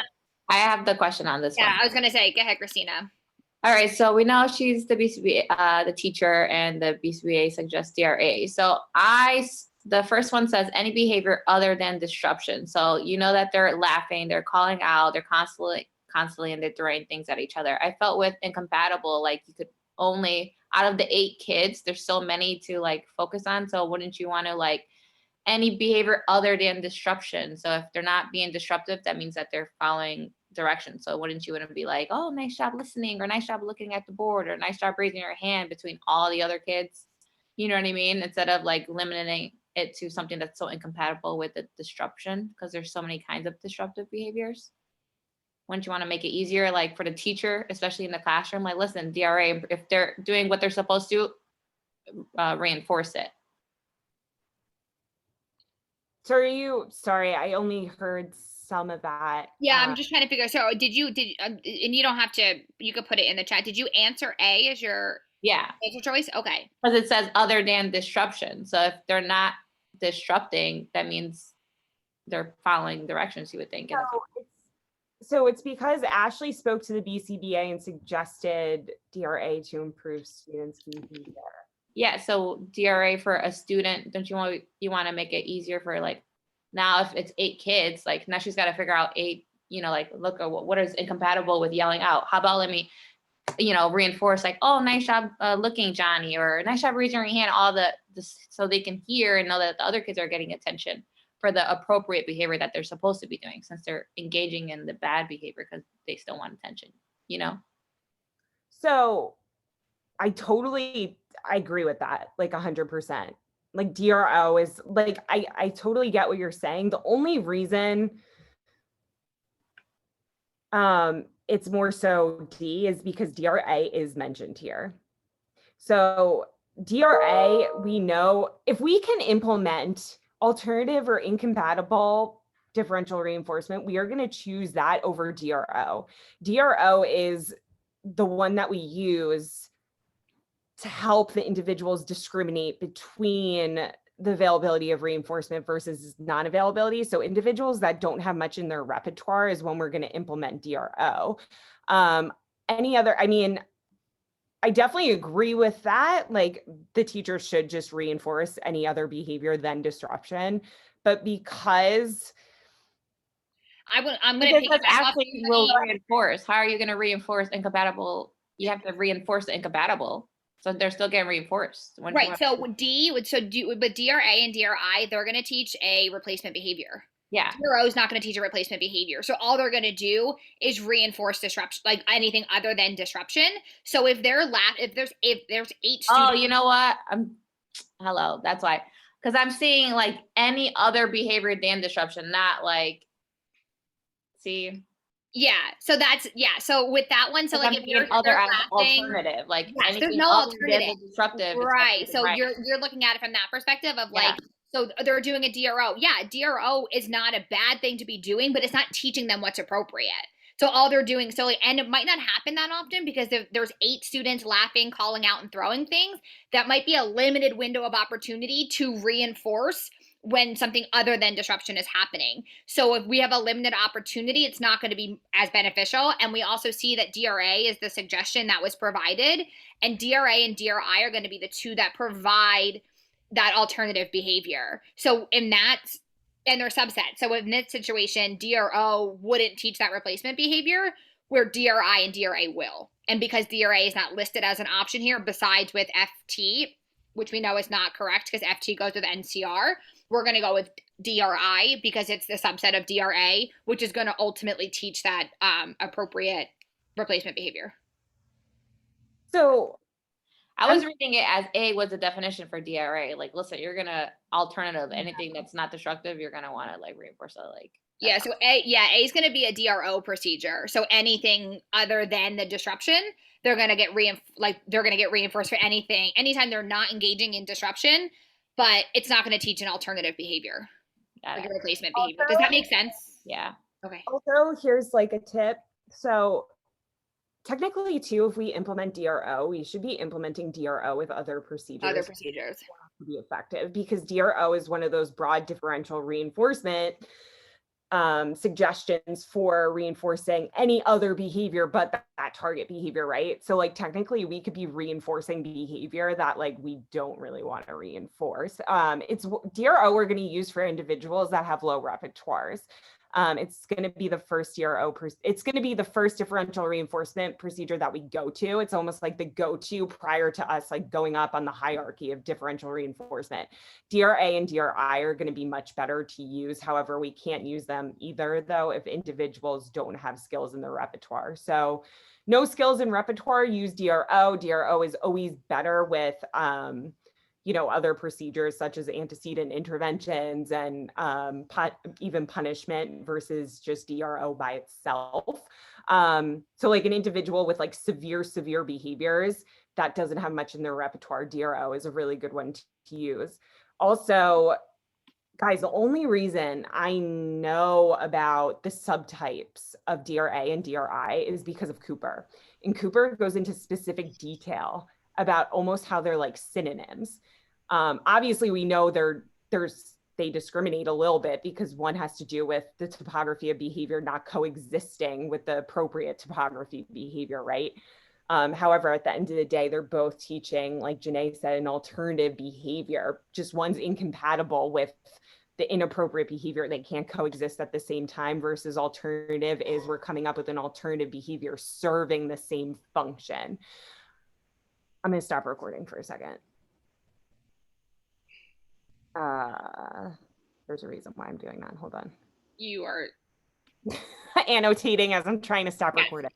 I have the question on this one.
Yeah, I was gonna say, go ahead, Christina.
All right, so we know she's the BCBA, the teacher, and the BCBA suggests DRA. So the first one says any behavior other than disruption. So you know that they're laughing, they're calling out, they're constantly and they're throwing things at each other. I felt with incompatible, like you could only, out of the 8 kids, there's so many to like focus on. So wouldn't you want to like any behavior other than disruption? So if they're not being disruptive, that means that they're following directions. So wouldn't you want to be like, oh, nice job listening, or nice job looking at the board, or nice job raising your hand between all the other kids? You know what I mean? Instead of like limiting it to something that's so incompatible with the disruption, because there's so many kinds of disruptive behaviors. Wouldn't you want to make it easier, like for the teacher, especially in the classroom? Like, listen, DRA, if they're doing what they're supposed to, reinforce it.
So are you, sorry, I only heard some of that.
Yeah, I'm just trying to figure. So and you don't have to, you could put it in the chat. Did you answer A as your answer choice? Okay.
Because it says other than disruption. So if they're not disrupting, that means they're following directions, you would think.
So it's because Ashley spoke to the BCBA and suggested DRA to improve students' behavior.
Yeah, so DRA for a student, don't you want to make it easier for like, now if it's 8 kids, like now she's got to figure out 8, like look at what is incompatible with yelling out. How about let me, reinforce like, oh, nice job looking, Johnny, or nice job raising your hand, all so they can hear and know that the other kids are getting attention for the appropriate behavior that they're supposed to be doing, since they're engaging in the bad behavior because they still want attention,
So I agree with that, like 100%. Like DRO is like, I totally get what you're saying. The only reason it's more so D is because DRA is mentioned here. So DRA, we know if we can implement alternative or incompatible differential reinforcement, we are going to choose that over DRO. DRO is the one that we use to help the individuals discriminate between the availability of reinforcement versus non-availability. So individuals that don't have much in their repertoire is when we're going to implement DRO. I definitely agree with that. Like the teacher should just reinforce any other behavior than disruption. But because
I'm going to
actually will reinforce. How are you going to reinforce incompatible? You have to reinforce the incompatible. So they're still getting reinforced.
Right. So but DRA and DRI, they're going to teach a replacement behavior.
Yeah.
DRO is not going to teach a replacement behavior. So all they're going to do is reinforce disruption, like anything other than disruption. So if there's 8 students.
Oh, you know what? Hello. That's why. Because I'm seeing like any other behavior than disruption, not like, see.
Yeah. So So with that one, so like if you're
other alternative, like
there's no alternative.
Disruptive.
Right. So you're looking at it from that perspective of like, so they're doing a DRO. Yeah, DRO is not a bad thing to be doing, but it's not teaching them what's appropriate. So all they're doing, and it might not happen that often because if there's 8 students laughing, calling out, and throwing things, that might be a limited window of opportunity to reinforce when something other than disruption is happening. So if we have a limited opportunity, it's not going to be as beneficial. And we also see that DRA is the suggestion that was provided, and DRA and DRI are going to be the two that provide that alternative behavior. So in that, and they're subset. So in this situation, DRO wouldn't teach that replacement behavior, where DRI and DRA will. And because DRA is not listed as an option here, besides with FT, which we know is not correct because FT goes with NCR, we're going to go with DRI because it's the subset of DRA, which is going to ultimately teach that appropriate replacement behavior.
So
I was reading it as A was the definition for DRA. Like, listen, you're gonna alternative anything that's not destructive, you're gonna want to like reinforce it. Like,
yeah, so A is going to be a DRO procedure. So anything other than the disruption, they're going to get reinforced for anytime they're not engaging in disruption, but it's not going to teach an alternative behavior, like a replacement behavior. Does that make sense?
Yeah.
Okay.
Also, here's like a tip. So technically too, if we implement DRO, we should be implementing DRO with other procedures. To be effective, because DRO is one of those broad differential reinforcement suggestions for reinforcing any other behavior but that target behavior, right? So like technically we could be reinforcing behavior that like we don't really want to reinforce. It's DRO we're going to use for individuals that have low repertoires. It's going to be the first it's going to be the first differential reinforcement procedure that we go to. It's almost like the go-to prior to us like going up on the hierarchy of differential reinforcement. DRA and DRI are going to be much better to use. However, we can't use them either though if individuals don't have skills in their repertoire. So no skills in repertoire, use DRO. DRO is always better with other procedures such as antecedent interventions and even punishment versus just DRO by itself. So like an individual with like severe behaviors that doesn't have much in their repertoire, DRO is a really good one to use. Also, guys, the only reason I know about the subtypes of DRA and DRI is because of Cooper. And Cooper goes into specific detail about almost how they're like synonyms. Obviously, we know they discriminate a little bit because one has to do with the topography of behavior not coexisting with the appropriate topography behavior, right? However, at the end of the day, they're both teaching, like Janae said, an alternative behavior. Just one's incompatible with the inappropriate behavior. They can't coexist at the same time versus alternative is we're coming up with an alternative behavior serving the same function. I'm going to stop recording for a second. There's a reason why I'm doing that. Hold on.
You are
annotating as I'm trying to stop recording.